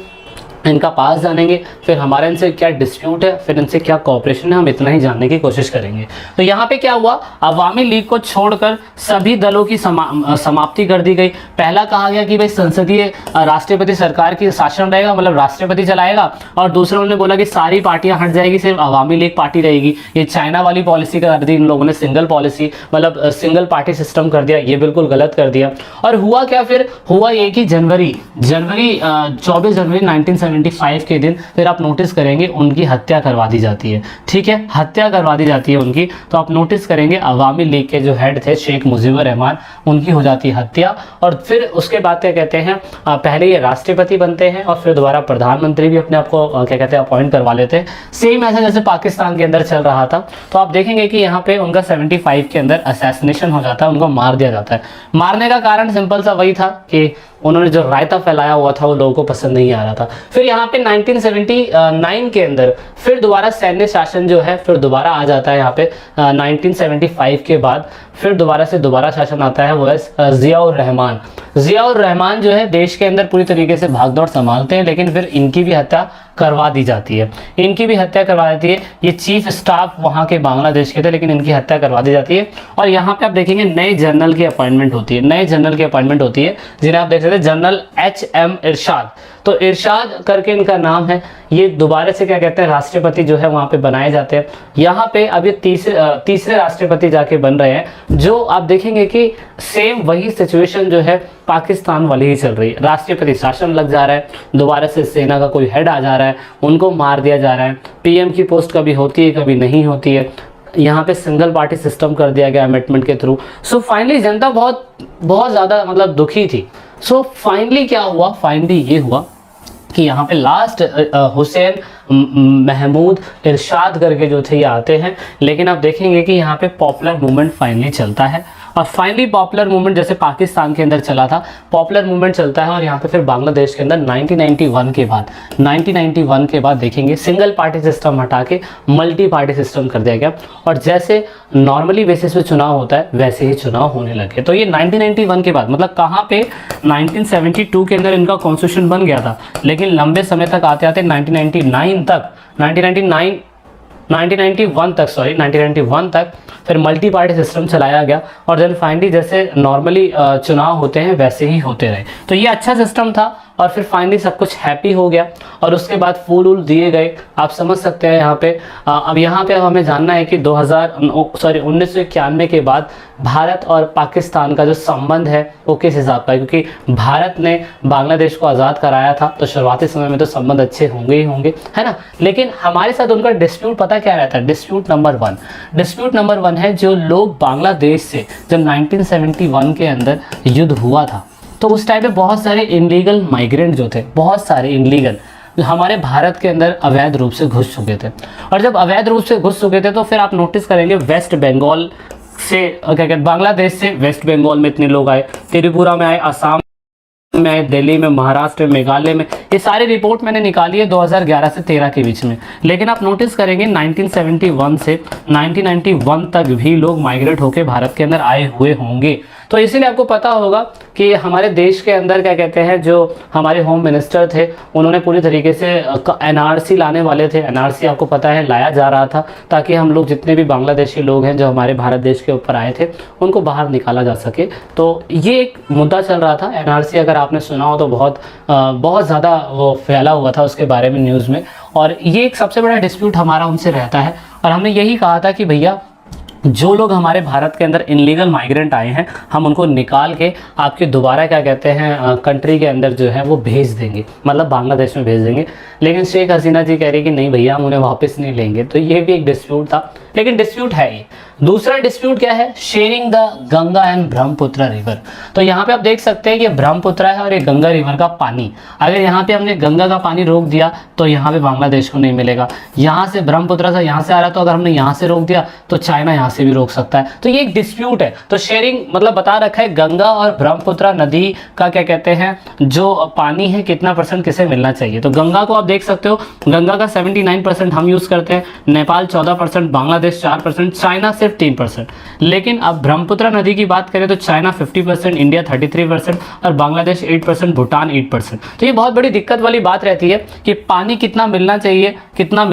इनका पास जानेंगे, फिर हमारे इनसे क्या डिस्प्यूट है, फिर इनसे क्या कोऑपरेशन है, हम इतना ही जानने की कोशिश करेंगे। तो यहाँ पे क्या हुआ, अवामी लीग को छोड़कर सभी दलों की समाप्ति कर दी गई। पहला कहा गया कि भाई संसदीय राष्ट्रपति सरकार की शासन रहेगा, मतलब राष्ट्रपति चलाएगा। और दूसरा उन्होंने बोला कि सारी पार्टियां हट जाएगी, सिर्फ अवामी लीग पार्टी रहेगी। ये चाइना वाली पॉलिसी कर दी इन लोगों ने, सिंगल पॉलिसी मतलब सिंगल पार्टी सिस्टम कर दिया, ये बिल्कुल गलत कर दिया। और हुआ क्या, फिर हुआ ये कि जनवरी 24 जनवरी 1975 के दिन फिर आप नोटिस करेंगे उनकी हत्या करवा दी जाती है। ठीक है, हत्या करवा दी जाती है उनकी। तो आप नोटिस करेंगे अवामी लीग के जो हेड थे शेख मुजीबुर रहमान, उनकी हो जाती है हत्या। और फिर उसके बाद क्या कहते हैं, पहले ये राष्ट्रपति बनते हैं और फिर दोबारा प्रधानमंत्री भी अपने आप को क्या कहते हैं अपॉइंट करवा लेते हैं। सेम ऐसा जैसे पाकिस्तान के अंदर चल रहा था। तो आप देखेंगे कि यहाँ पे उनका 75 के अंदर असैसिनेशन हो जाता है, उनको मार दिया जाता है। मारने का कारण सिंपल सा वही था कि उन्होंने जो रायता फैलाया हुआ था वो लोगों को पसंद नहीं आ रहा था। फिर यहाँ पे 1979 के अंदर फिर दोबारा सैन्य शासन जो है फिर दोबारा आ जाता है। यहाँ पे 1975 के बाद फिर दोबारा शासन आता है, वो है जियाउर रहमान। जियाउर रहमान जो है देश के अंदर पूरी तरीके से भागदौड़ संभालते हैं, लेकिन फिर इनकी भी हत्या करवा दी जाती है। इनकी भी हत्या करवा देती है। ये चीफ स्टाफ वहाँ के बांग्लादेश के थे, लेकिन इनकी हत्या करवा दी जाती है। और यहाँ पे आप देखेंगे नए जनरल की अपॉइंटमेंट होती है, नए जनरल की अपॉइंटमेंट होती है, जिन्हें आप देख सकते हैं जनरल HM इरशाद। तो इरशाद करके इनका नाम है। ये दोबारा से क्या कहते हैं राष्ट्रपति जो है वहाँ पे बनाए जाते हैं। यहाँ पे अब ये तीसरे राष्ट्रपति जाके बन रहे हैं, जो आप देखेंगे कि सेम वही सिचुएशन जो है पाकिस्तान वाली ही चल रही है। राष्ट्रपति शासन लग जा रहा है, दोबारा से सेना का कोई हेड आ जा रहा है, उनको मार दिया जा रहा है। PM की पोस्ट कभी होती है कभी नहीं होती है। यहाँ पे सिंगल पार्टी सिस्टम कर दिया गया अमेंडमेंट के थ्रू। सो फाइनली जनता बहुत ज़्यादा मतलब दुखी थी। सो फाइनली क्या हुआ, फाइनली ये हुआ कि यहाँ पे लास्ट हुसैन महमूद इरशाद करके जो थे ये आते हैं। लेकिन आप देखेंगे कि यहाँ पे पॉपुलर मूवमेंट फाइनली चलता है। और फाइनली पॉपुलर मूवमेंट जैसे पाकिस्तान के अंदर चला था, पॉपुलर मूवमेंट चलता है। और यहाँ पे फिर बांग्लादेश के अंदर 1991 के बाद देखेंगे सिंगल पार्टी सिस्टम हटा के मल्टी पार्टी सिस्टम कर दिया गया। और जैसे नॉर्मली बेसिस पे चुनाव होता है वैसे ही चुनाव होने लगे। तो ये 1991 के बाद मतलब कहाँ पे 1972 के अंदर इनका कॉन्स्टिट्यूशन बन गया था, लेकिन लंबे समय तक आते आते 1991 तक फिर मल्टी पार्टी सिस्टम चलाया गया। और देन फाइनली जैसे नॉर्मली चुनाव होते हैं वैसे ही होते रहे। तो ये अच्छा सिस्टम था। और फिर फाइनली सब कुछ हैप्पी हो गया। और उसके बाद फूल वूल दिए गए, आप समझ सकते हैं यहाँ पे। अब यहाँ पे हमें जानना है कि 1991 के बाद भारत और पाकिस्तान का जो संबंध है वो किस हिसाब का है, क्योंकि भारत ने बांग्लादेश को आज़ाद कराया था। तो शुरुआती समय में तो संबंध अच्छे होंगे ही होंगे, है ना। लेकिन हमारे साथ उनका डिस्प्यूट पता क्या रहता है, डिस्प्यूट नंबर वन है जो लोग बांग्लादेश से जब 1971 के अंदर युद्ध हुआ था तो उस टाइम पे बहुत सारे इनलीगल माइग्रेंट जो थे, बहुत सारे इनलीगल हमारे भारत के अंदर अवैध रूप से घुस चुके थे। और जब अवैध रूप से घुस चुके थे तो फिर आप नोटिस करेंगे वेस्ट बंगाल से क्या कहते हैं बांग्लादेश से वेस्ट बंगाल में इतने लोग आए, त्रिपुरा में आए, असम में आए, दिल्ली में, महाराष्ट्र में, मेघालय में। ये सारी रिपोर्ट मैंने निकाली है 2011 से 13 के बीच में। लेकिन आप नोटिस करेंगे 1971 से 1991 तक भी लोग माइग्रेट होकर भारत के अंदर आए हुए होंगे। तो इसीलिए आपको पता होगा कि हमारे देश के अंदर क्या कहते हैं जो हमारे होम मिनिस्टर थे उन्होंने पूरी तरीके से NRC लाने वाले थे। NRC आपको पता है लाया जा रहा था ताकि हम लोग जितने भी बांग्लादेशी लोग हैं जो हमारे भारत देश के ऊपर आए थे उनको बाहर निकाला जा सके। तो ये एक मुद्दा चल रहा था। NRC अगर आपने सुना हो तो बहुत ज़्यादा वो फैला हुआ था उसके बारे में न्यूज़ में। और ये एक सबसे बड़ा डिस्प्यूट हमारा उनसे रहता है। और हमने यही कहा था कि भैया जो लोग हमारे भारत के अंदर इनलीगल माइग्रेंट आए हैं हम उनको निकाल के आपके दोबारा क्या कहते हैं कंट्री के अंदर जो है वो भेज देंगे, मतलब बांग्लादेश में भेज देंगे। लेकिन शेख हसीना जी कह रही कि नहीं भैया हम उन्हें वापस नहीं लेंगे। तो ये भी एक डिस्प्यूट था, लेकिन डिस्प्यूट है ये। दूसरा डिस्प्यूट क्या है, sharing the Ganga and Brahmaputra river. तो यहाँ पे आप देख सकते हैं कि ब्रह्मपुत्र है और ये गंगा रिवर का पानी, अगर यहाँ पे हमने गंगा का पानी रोक दिया तो यहाँ पे बांग्लादेश को नहीं मिलेगा। यहाँ से ब्रह्मपुत्र से यहाँ से आ रहा तो अगर हमने यहाँ से रोक दिया तो चाइना यहाँ से भी रोक सकता है। तो ये एक डिस्प्यूट है। तो शेयरिंग मतलब बता रखा है गंगा और ब्रह्मपुत्र नदी का क्या कहते हैं जो पानी है कितना % किसे मिलना चाहिए। तो गंगा को आप देख सकते हो, गंगा का 79% हम यूज़ करते हैं, नेपाल 14%, बांग्लादेश 4%, चाइना सिर्फ 3%। लेकिन अब ब्रह्मपुत्र नदी की बात करें तो चाइना 50%, इंडिया 33% और बांग्लादेश 8%, भूटान 8%। तो ये बहुत बड़ी दिक्कत वाली बात रहती है कि पानी कितना मिलना चाहिए कितना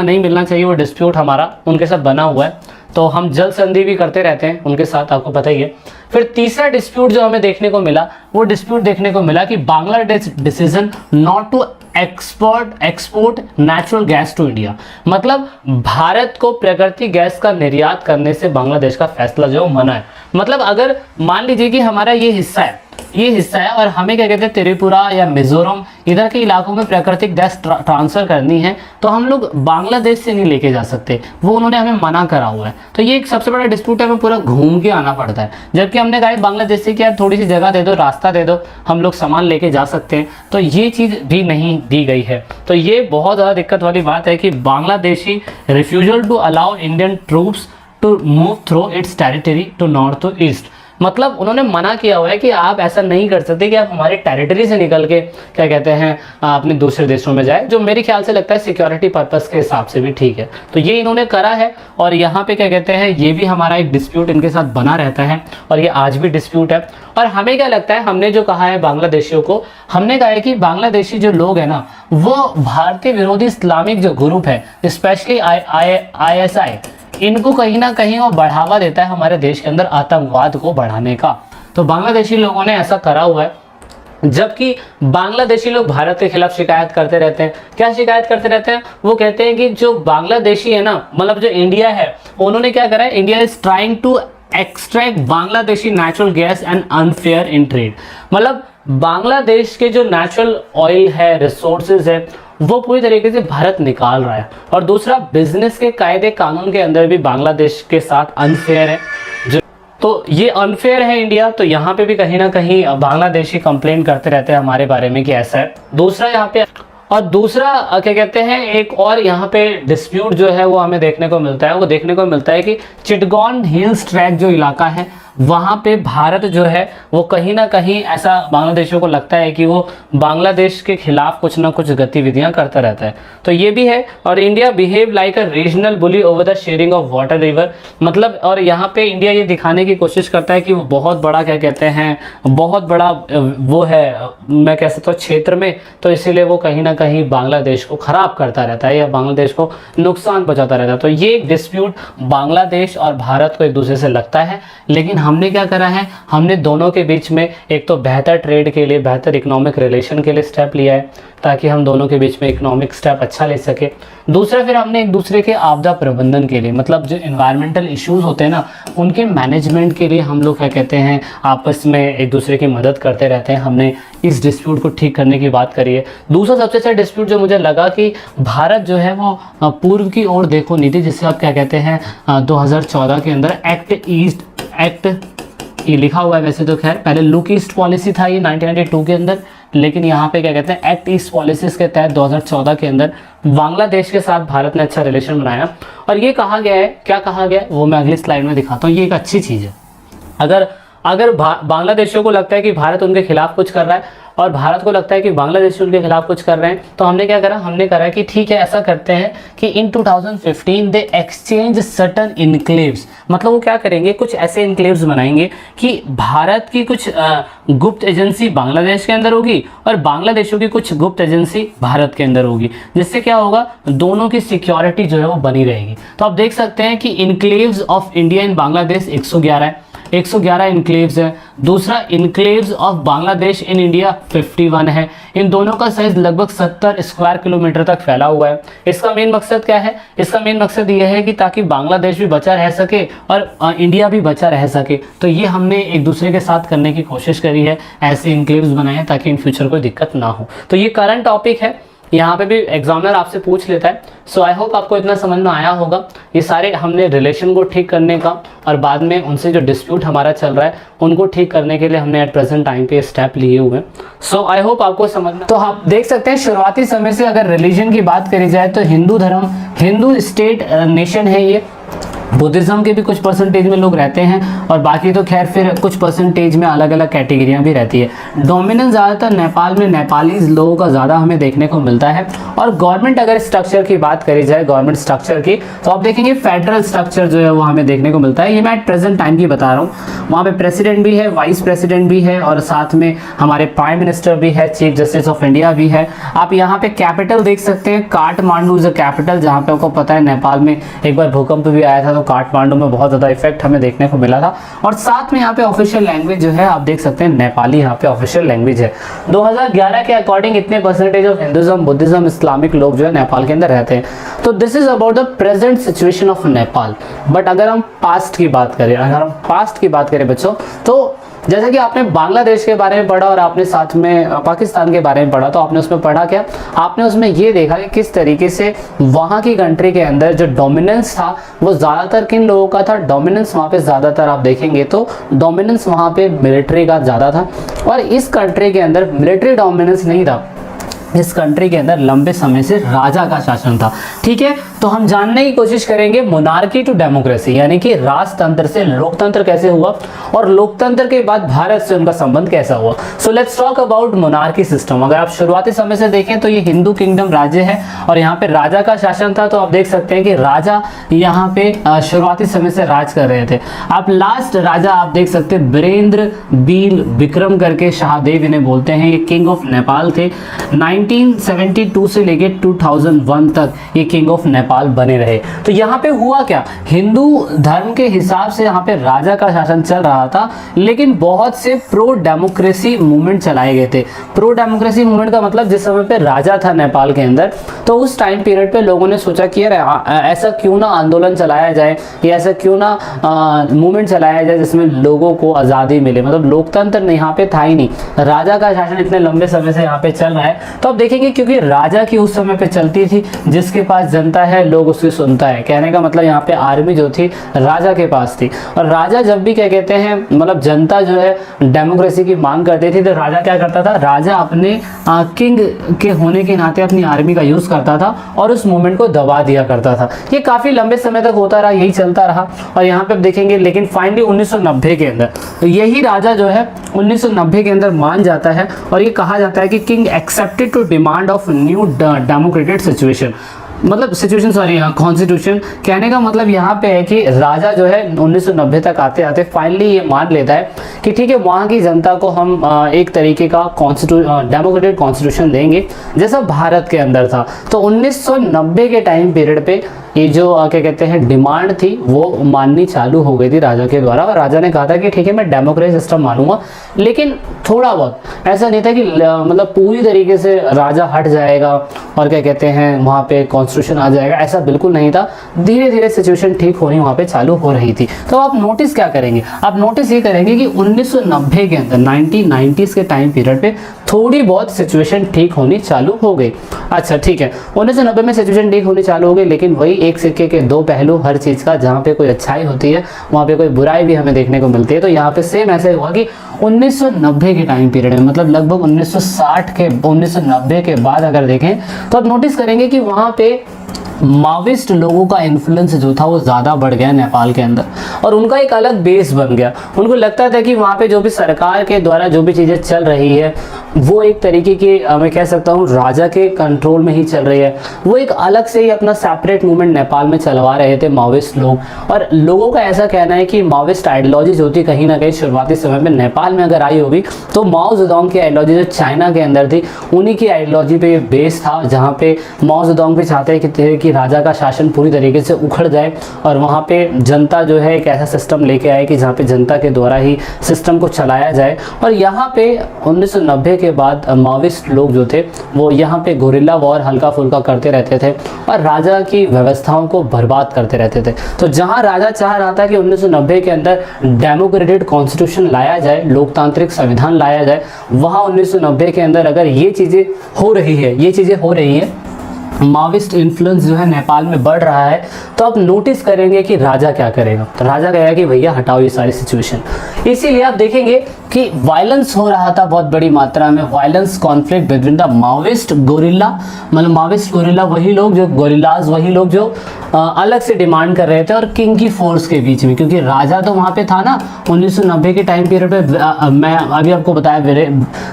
नहीं मिलना चाहिए, वो डिस्प्यूट हमारा उनके साथ बना हुआ है। तो हम जल संधि भी करते रहते हैं उनके साथ, आपको पता ही है। फिर तीसरा डिस्प्यूट जो हमें देखने को मिला वो डिस्प्यूट देखने को मिला कि Bangladesh decision not to export natural gas to India, मतलब भारत को प्राकृतिक गैस का निर्यात करने से बांग्लादेश का फैसला जो मना है। मतलब अगर मान लीजिए कि हमारा ये हिस्सा है ये हिस्सा है और हमें क्या कहते हैं त्रिपुरा या मिजोरम इधर के इलाकों में प्राकृतिक गैस ट्रांसफर करनी है तो हम लोग बांग्लादेश से नहीं लेके जा सकते, वो उन्होंने हमें मना करा हुआ है। तो ये एक सबसे बड़ा डिस्प्यूट है, हमें पूरा घूम के आना पड़ता है। जबकि हमने कहा बांग्लादेश से क्या थोड़ी सी जगह दे दो, रास्ता दे दो, हम लोग सामान लेके जा सकते हैं, तो ये चीज़ भी नहीं दी गई है। तो ये बहुत ज़्यादा दिक्कत वाली बात है कि Bangladeshi refusal to allow Indian troops to move through its territory to north to east. मतलब उन्होंने मना किया हुआ है कि आप ऐसा नहीं कर सकते कि आप हमारे टेरिटरी से निकल के क्या कहते हैं अपने दूसरे देशों में जाए, जो मेरे ख्याल से लगता है सिक्योरिटी पर्पस के हिसाब से भी ठीक है। तो ये इन्होंने करा है और यहाँ पे क्या कहते हैं ये भी हमारा एक डिस्प्यूट इनके साथ बना रहता है और ये आज भी डिस्प्यूट है। और हमें क्या लगता है, हमने जो कहा है बांग्लादेशियों को, हमने कहा है कि बांग्लादेशी जो लोग हैं ना वो भारतीय विरोधी इस्लामिक जो ग्रुप है स्पेशली ISI इनको कहीं ना कहीं वो बढ़ावा देता है हमारे देश के अंदर आतंकवाद को बढ़ाने का। तो बांग्लादेशी लोगों ने ऐसा करा हुआ है, जबकि बांग्लादेशी लोग भारत के खिलाफ शिकायत करते रहते हैं। क्या शिकायत करते रहते हैं? वो कहते हैं कि जो बांग्लादेशी है ना, मतलब जो इंडिया है, उन्होंने क्या करा है, India is trying to extract Bangladeshi natural gas and unfair in trade. मतलब बांग्लादेश के जो नेचुरल ऑयल है, रिसोर्सेज है, वो पूरी तरीके से भारत निकाल रहा है। और दूसरा, बिजनेस के कायदे कानून के अंदर भी बांग्लादेश के साथ अनफेयर है। तो ये अनफेयर है इंडिया, तो यहाँ पे भी कहीं ना कहीं बांग्लादेशी कंप्लेन करते रहते हैं हमारे बारे में कि ऐसा है। दूसरा यहाँ पे, और दूसरा क्या कहते हैं, एक और यहाँ पे डिस्प्यूट जो है वो हमें देखने को मिलता है, वो देखने को मिलता है कि चिटगॉन हिल्स ट्रैक जो इलाका है वहाँ पे भारत जो है वो कहीं ना कहीं ऐसा बांग्लादेशियों को लगता है कि वो बांग्लादेश के खिलाफ कुछ ना कुछ गतिविधियां करता रहता है। तो ये भी है। और India behave like a regional bully over the sharing of water river, मतलब और यहाँ पे इंडिया ये दिखाने की कोशिश करता है कि वो बहुत बड़ा क्या कहते हैं, बहुत बड़ा वो है, मैं कह सकता हूँ क्षेत्र में, तो इसीलिए वो कहीं ना कहीं बांग्लादेश को खराब करता रहता है या बांग्लादेश को नुकसान पहुँचाता रहता है। तो ये एक डिस्प्यूट बांग्लादेश और भारत को एक दूसरे से लगता है, लेकिन हमने क्या करा है, हमने दोनों के बीच में एक तो बेहतर ट्रेड के लिए, बेहतर इकोनॉमिक रिलेशन के लिए स्टेप लिया है ताकि हम दोनों के बीच में इकोनॉमिक स्टेप अच्छा ले सके। दूसरा, फिर हमने एक दूसरे के आपदा प्रबंधन के लिए, मतलब जो एनवायरमेंटल इश्यूज होते हैं ना, उनके मैनेजमेंट के लिए हम लोग क्या कहते हैं आपस में एक दूसरे की मदद करते रहते हैं। हमने इस डिस्प्यूट को ठीक करने की बात करी है। दूसरा सबसे अच्छा डिस्प्यूट जो मुझे लगा कि भारत जो है वो पूर्व की ओर देखो नीति, जिससे आप क्या कहते हैं 2014 के अंदर एक्ट ये लिखा हुआ है, वैसे तो खैर पहले लुक ईस्ट पॉलिसी था ये 1992 के अंदर, लेकिन यहाँ पे क्या कहते हैं एक्ट ईस्ट पॉलिसीज के तहत 2014 के अंदर बांग्लादेश के साथ भारत ने अच्छा रिलेशन बनाया। और ये कहा गया है, क्या कहा गया है वो मैं अगली स्लाइड में दिखाता हूँ। ये एक अच्छी चीज़ है। अगर बांग्लादेशियों को लगता है कि भारत उनके खिलाफ कुछ कर रहा है और भारत को लगता है कि बांग्लादेश उनके खिलाफ कुछ कर रहे हैं, तो हमने क्या करा, हमने करा कि ठीक है ऐसा करते हैं कि इन 2015 दे एक्सचेंज सर्टन इनक्लेव्स। मतलब वो क्या करेंगे, कुछ ऐसे इनक्लेव्स बनाएंगे कि भारत की कुछ गुप्त एजेंसी बांग्लादेश के अंदर होगी और बांग्लादेशों की कुछ गुप्त एजेंसी भारत के अंदर होगी, जिससे क्या होगा, दोनों की सिक्योरिटी जो है वो बनी रहेगी। तो आप देख सकते हैं कि enclaves of India in Bangladesh 111 है, 111 इनक्लेव्स है। दूसरा, enclaves of Bangladesh in India 51 है। इन दोनों का साइज लगभग 70 स्क्वायर किलोमीटर तक फैला हुआ है। इसका मेन मकसद क्या है, इसका मेन मकसद यह है कि ताकि बांग्लादेश भी बचा रह सके और इंडिया भी बचा रह सके। तो ये हमने एक दूसरे के साथ करने की कोशिश करी है, ऐसे इनक्लेव्स बनाए हैं ताकि इन फ्यूचर कोई दिक्कत ना हो। तो ये करंट टॉपिक है, यहाँ पे भी एग्जामिनर आपसे पूछ लेता है। सो आई होप आपको इतना समझ में आया होगा। ये सारे हमने रिलेशन को ठीक करने का और बाद में उनसे जो डिस्प्यूट हमारा चल रहा है उनको ठीक करने के लिए हमने एट प्रेजेंट टाइम पे स्टेप लिए हुए हैं। सो आई होप आपको समझ में। तो आप देख सकते हैं शुरुआती समय से अगर रिलीजन की बात करी जाए तो हिंदू धर्म, हिंदू स्टेट नेशन है ये। बुद्धिज़्म के भी कुछ परसेंटेज में लोग रहते हैं और बाकी तो खैर फिर कुछ परसेंटेज में अलग अलग कैटेगरियां भी रहती है। डोमिनेंस ज़्यादातर नेपाल में नेपालीज लोगों का ज़्यादा हमें देखने को मिलता है। और गवर्नमेंट अगर स्ट्रक्चर की बात करी जाए, गवर्नमेंट स्ट्रक्चर की, तो आप देखेंगे फेडरल स्ट्रक्चर जो है वो हमें देखने को मिलता है। ये मैं एट प्रेजेंट टाइम की बता रहा हूँ। वहाँ पे प्रेसिडेंट भी है, वाइस प्रेसिडेंट भी है और साथ में हमारे प्राइम मिनिस्टर भी है, चीफ जस्टिस ऑफ इंडिया भी है। आप यहाँ पे कैपिटल देख सकते हैं, काठमांडू इज द कैपिटल, जहाँ पे आपको पता है नेपाल में एक बार भूकंप भी आया था तो काठमांडू में बहुत ज़्यादा इफेक्ट हमें देखने को मिला था। और साथ में यहाँ पे ऑफिशियल लैंग्वेज जो है आप देख सकते हैं नेपाली यहाँ पे ऑफिशियल लैंग्वेज है। 2011 के अकॉर्डिंग इतने percentage of Hinduism, Buddhism, Islamic लोग जो है नेपाल के अंदर रहते हैं। तो this is about the present situation of Nepal. But अगर हम पास्ट की बात करें, बच्चों, तो जैसे कि आपने बांग्लादेश के बारे में पढ़ा और आपने साथ में पाकिस्तान के बारे में पढ़ा, तो आपने उसमें पढ़ा क्या, आपने उसमें ये देखा कि किस तरीके से वहाँ की कंट्री के अंदर जो डोमिनेंस था वो ज़्यादातर किन लोगों का था, डोमिनेंस वहाँ पे ज़्यादातर आप देखेंगे तो डोमिनेंस वहाँ पे मिलिट्री का ज़्यादा था। और इस कंट्री के अंदर मिलिट्री डोमिनेंस नहीं था, इस कंट्री के अंदर लंबे समय से राजा का शासन था। ठीक है, तो हम जानने की कोशिश करेंगे मोनार्की टू डेमोक्रेसी, यानी कि राजतंत्र से लोकतंत्र कैसे हुआ और लोकतंत्र के बाद भारत से उनका संबंध कैसा हुआ। So let's talk about monarchy system. अगर आप शुरुआती समय से देखें तो ये हिंदू किंगडम राज्य है और यहाँ पे राजा का शासन था। तो आप देख सकते हैं कि राजा यहाँ पे शुरुआती समय से राज कर रहे थे। आप लास्ट राजा आप देख सकते हैं बीरेंद्र बील विक्रम करके शाहदेव इन्हें बोलते हैं, ये किंग ऑफ नेपाल थे। 1972 से लेके 2001 तक ये किंग ऑफ नेपाल बने रहे। तो यहाँ पे हुआ क्या, हिंदू धर्म के हिसाब से यहाँ पे राजा का शासन चल रहा था, लेकिन बहुत से प्रो डेमोक्रेसी मूवमेंट चलाए गए थे। प्रो डेमोक्रेसी मूवमेंट का मतलब जिस समय पे राजा था नेपाल के अंदर, तो उस टाइम पीरियड पे लोगों ने सोचा कि यार ऐसा क्यों ना आंदोलन चलाया जाए या ऐसा क्यों ना मूवमेंट चलाया जाए जिसमें लोगों को आज़ादी मिले। मतलब लोकतंत्र यहाँ पे था ही नहीं, राजा का शासन इतने लंबे समय से यहाँ पे चल रहा है। तो आप देखेंगे क्योंकि राजा की उस समय पे चलती थी, जिसके पास जनता है लोग उसकी सुनता है। कहने का मतलब यहाँ पे आर्मी जो थी राजा के पास थी, और राजा जब भी क्या कहते हैं मतलब जनता जो है डेमोक्रेसी की मांग करती थी, तो राजा क्या करता था, राजा अपने किंग के होने के नाते अपनी आर्मी का यूज करता था और उस मूवमेंट को दबा दिया करता था। ये काफी लंबे समय तक होता रहा, यही चलता रहा। और यहाँ पे आप देखेंगे लेकिन फाइनली 1990 के अंदर यही राजा जो है 1990 के अंदर मान जाता है और ये कहा जाता है कि king accepted to demand of new democratic situation, मतलब सिचुएशन सॉरी कॉन्स्टिट्यूशन। कहने का मतलब यहाँ पे है कि राजा जो है 1990 तक आते आते फाइनली ये मान लेता है कि ठीक है, वहाँ की जनता को हम एक तरीके का डेमोक्रेटिक कॉन्स्टिट्यूशन देंगे जैसा भारत के अंदर था। तो 1990 के टाइम पीरियड पे ये जो क्या कहते हैं डिमांड थी वो माननी चालू हो गई थी राजा के द्वारा, और राजा ने कहा था कि ठीक है मैं डेमोक्रेसी सिस्टम मानूंगा, लेकिन थोड़ा बहुत, ऐसा नहीं था कि मतलब पूरी तरीके से राजा हट जाएगा और क्या कहते हैं वहाँ पे कॉन्स्टिट्यूशन आ जाएगा, ऐसा बिल्कुल नहीं था। धीरे धीरे सिचुएशन ठीक होनी वहाँ पे चालू हो रही थी। तो आप नोटिस क्या करेंगे, आप नोटिस ये करेंगे कि 1990 के अंदर 1990s के टाइम पीरियड पे थोड़ी बहुत सिचुएशन ठीक होनी चालू हो गई। अच्छा ठीक है, 1990 में सिचुएशन ठीक होनी चालू हो गई, लेकिन वही एक सिक्के के दो पहलू हर चीज़ का, जहाँ पे कोई अच्छाई होती है वहाँ पे कोई बुराई भी हमें देखने को मिलती है। तो यहाँ पे सेम ऐसे हुआ कि 1990 के टाइम पीरियड में, मतलब लगभग 1990 के बाद अगर देखें तो आप नोटिस करेंगे कि वहाँ पे माओविस्ट लोगों का इन्फ्लुएंस जो था वो ज़्यादा बढ़ गया नेपाल के अंदर, और उनका एक अलग बेस बन गया। उनको लगता था कि वहाँ पे जो भी सरकार के द्वारा जो भी चीज़ें चल रही है वो एक तरीके की मैं कह सकता हूँ राजा के कंट्रोल में ही चल रही है। वो एक अलग से ही अपना सेपरेट मूवमेंट नेपाल में चलवा रहे थे माओविस्ट लोग, और लोगों का ऐसा कहना है कि माओविस्ट आइडियोलॉजी जो थी कहीं ना कहीं शुरुआती समय में नेपाल में अगर आई होगी तो माओ जेडोंग की आइडियोलॉजी जो चाइना के अंदर थी उन्हीं की आइडियोलॉजी पे बेस था, जहाँ पे माओ जेडोंग भी चाहते हैं कि राजा का शासन पूरी तरीके से उखड़ जाए और वहाँ पे जनता जो है एक ऐसा सिस्टम लेके आए कि जहाँ पे जनता के द्वारा ही सिस्टम को चलाया जाए। और यहाँ पे 1990 के बाद माओविस्ट लोग जो थे वो यहाँ पे गोरिल्ला वॉर हल्का फुल्का करते रहते थे और राजा की व्यवस्थाओं को बर्बाद करते रहते थे। तो जहाँ राजा चाह रहा था कि 1990 के अंदर डेमोक्रेटिक कॉन्स्टिट्यूशन लाया जाए, लोकतांत्रिक संविधान लाया जाए, वहाँ 1990 के अंदर अगर ये चीज़ें हो रही है माओविस्ट इन्फ्लुएंस जो है नेपाल में बढ़ रहा है, तो आप नोटिस करेंगे कि राजा क्या करेगा। तो राजा कहेगा कि भैया हटाओ ये सारी सिचुएशन। इसीलिए आप देखेंगे कि वायलेंस हो रहा था बहुत बड़ी मात्रा में, violence conflict between the Maoist gorilla, मतलब माओविस्ट गोरिल्ला वही लोग जो गोरिल्लाज, वही लोग जो अलग से डिमांड कर रहे थे, और किंग की फोर्स के बीच में, क्योंकि राजा तो वहाँ पे था ना 1990 के टाइम पीरियड पे। मैं अभी आपको बताया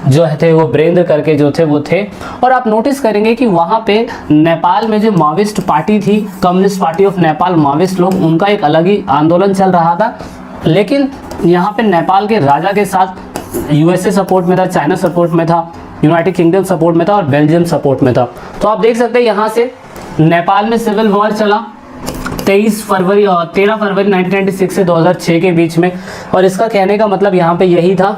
जो थे वो वीरेंद्र करके जो थे वो थे। और आप नोटिस करेंगे कि वहाँ पे नेपाल में जो माओविस्ट पार्टी थी, communist party of Nepal, Maoist लोग, उनका एक अलग ही आंदोलन चल रहा था। लेकिन यहाँ पे नेपाल के राजा के साथ यूएसए सपोर्ट में था, चाइना सपोर्ट में था, यूनाइटेड किंगडम सपोर्ट में था और बेल्जियम सपोर्ट में था। तो आप देख सकते हैं यहाँ से नेपाल में सिविल वॉर चला 13 फरवरी 1996 से 2006 के बीच में। और इसका कहने का मतलब यहाँ पे यही था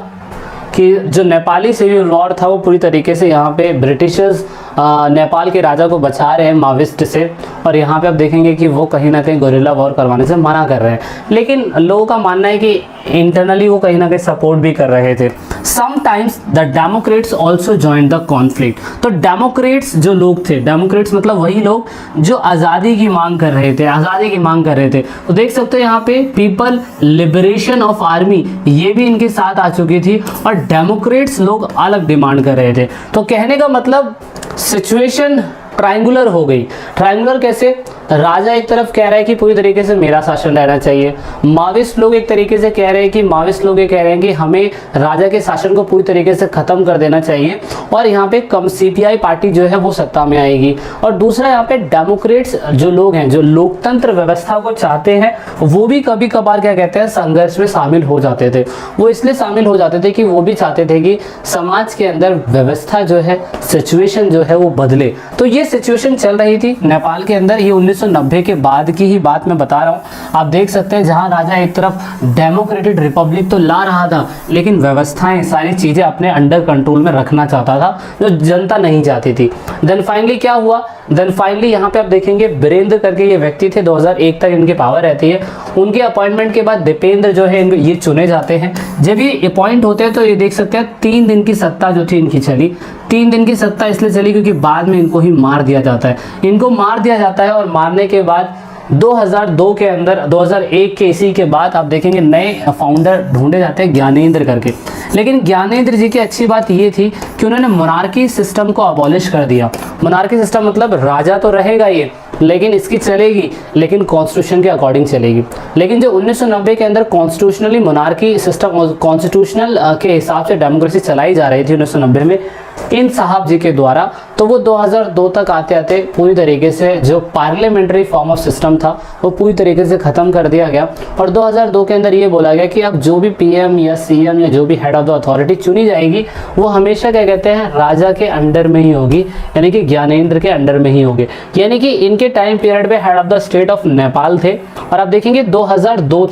कि जो नेपाली सिविल वॉर था वो पूरी तरीके से यहाँ पे ब्रिटिशर्स नेपाल के राजा को बचा रहे हैं माविस्ट से, और यहाँ पे आप देखेंगे कि वो कहीं ना कहीं गोरिल्ला वॉर करवाने से मना कर रहे हैं, लेकिन लोगों का मानना है कि इंटरनली वो कहीं ना कहीं सपोर्ट भी कर रहे थे। Sometimes the Democrats also join the conflict. तो डेमोक्रेट्स जो लोग थे, डेमोक्रेट्स मतलब वही लोग जो आज़ादी की मांग कर रहे थे, आज़ादी की मांग कर रहे थे। तो देख सकते हो यहाँ पे पीपल लिबरेशन ऑफ आर्मी ये भी इनके साथ आ चुकी थी, और डेमोक्रेट्स लोग अलग डिमांड कर रहे थे। तो कहने का मतलब सिचुएशन ट्रायंगुलर हो गई। ट्रायंगुलर कैसे? राजा एक तरफ कह रहा है कि पूरी तरीके से मेरा शासन रहना चाहिए, माविस्ट लोग एक तरीके से कह रहे हैं कि माविस्ट लोग ये कह रहे हैं कि हमें राजा के शासन को पूरी तरीके से खत्म कर देना चाहिए, और यहाँ पे कम सीपीआई पार्टी जो है वो सत्ता में आएगी। और दूसरा यहाँ पे डेमोक्रेट्स जो लोग हैं, जो लोकतंत्र व्यवस्था को चाहते हैं, वो भी कभी कभार क्या कहते हैं संघर्ष में शामिल हो जाते थे। वो इसलिए शामिल हो जाते थे कि वो भी चाहते थे कि समाज के अंदर व्यवस्था जो है, सिचुएशन जो है वो बदले। तो ये सिचुएशन चल रही थी नेपाल के अंदर। ये 1990 के बाद की ही बात मैं बता रहा हूँ। आप देख सकते हैं जहाँ राजा एक तरफ डेमोक्रेटिक रिपब्लिक तो ला रहा था, लेकिन व्यवस्थाएं सारी चीज़ें अपने अंडर कंट्रोल में रखना चाहता था, जो जनता नहीं चाहती थी। देन फाइनली क्या हुआ? देन फाइनली यहाँ पे आप देखेंगे वीरेंद्र करके ये व्यक्ति थे, 2001 तक इनकी पावर रहती है। उनके अपॉइंटमेंट के बाद दीपेंद्र जो है ये चुने जाते हैं। जब ये अपॉइंट होते हैं तो ये देख सकते हैं 3 दिन की सत्ता जो थी इनकी चली। 3 दिन की सत्ता इसलिए चली क्योंकि बाद में इनको ही मार दिया जाता है। इनको मार दिया जाता है, और मारने के बाद 2002 के अंदर, 2001 के इसी के बाद आप देखेंगे नए फाउंडर ढूंढे जाते हैं ज्ञानेंद्र करके। लेकिन ज्ञानेंद्र जी की अच्छी बात ये थी कि उन्होंने मोनार्की सिस्टम को अबॉलिश कर दिया। मोनार्की सिस्टम मतलब राजा तो रहेगा ये, लेकिन इसकी चलेगी, लेकिन कॉन्स्टिट्यूशन के अकॉर्डिंग चलेगी। लेकिन जो 1990 के अंदर कॉन्स्टिट्यूशनली मोनार्की सिस्टम, कॉन्स्टिट्यूशनल के हिसाब से डेमोक्रेसी चलाई जा रही थी 1990 में इन साहब जी के द्वारा, तो वो 2002 तक आते आते पूरी तरीके से जो पार्लियामेंट्री फॉर्म ऑफ सिस्टम था वो पूरी तरीके से ख़त्म कर दिया गया। और 2002 के अंदर ये बोला गया कि अब जो भी पीएम या सीएम या जो भी हेड ऑफ द अथॉरिटी चुनी जाएगी वो हमेशा क्या कहते हैं राजा के अंडर में ही होगी, यानी कि ज्ञानेंद्र के अंडर में ही होगी। यानी कि इनके टाइम पीरियड में head of the state of Nepal थे। और आप देखेंगे 2002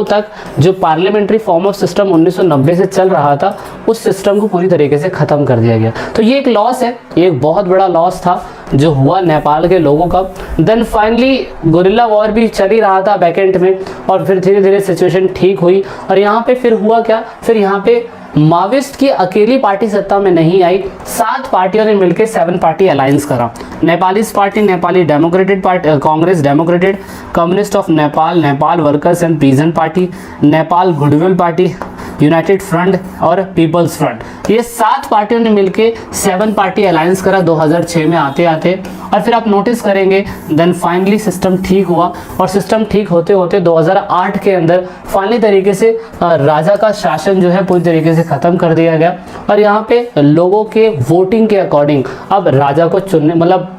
तक जो पार्लियामेंट्री फॉर्म ऑफ सिस्टम 1990 से चल रहा था उस सिस्टम को पूरी तरीके से ख़त्म कर दिया गया। तो ये एक लॉस है, ये एक बहुत बड़ा लॉस था जो हुआ नेपाल के लोगों का। देन फाइनली गोरिल्ला वॉर भी चल ही रहा था बैकेंड में, और फिर धीरे धीरे सिचुएशन ठीक हुई। और यहाँ पे फिर हुआ क्या? फिर यहाँ पे माविस्ट की अकेली पार्टी सत्ता में नहीं आई, 7 पार्टियों ने मिलकर 7 पार्टी अलायंस करा। नेपालीस party, Nepali democratic party, Congress democratic, communist of Nepal, Nepal workers and peasant party, Nepal goodwill party, united front और पीपल्स फ्रंट। ये 7 पार्टियों ने मिलकर 7 पार्टी अलायंस करा 2006 में आते आते। और फिर आप नोटिस करेंगे देन फाइनली सिस्टम ठीक हुआ, और सिस्टम ठीक होते होते 2008 के अंदर फाइनली तरीके से राजा का शासन जो है पूरी तरीके से ख़त्म कर दिया गया। और यहाँ पे लोगों के वोटिंग के अकॉर्डिंग अब राजा को चुनने, मतलब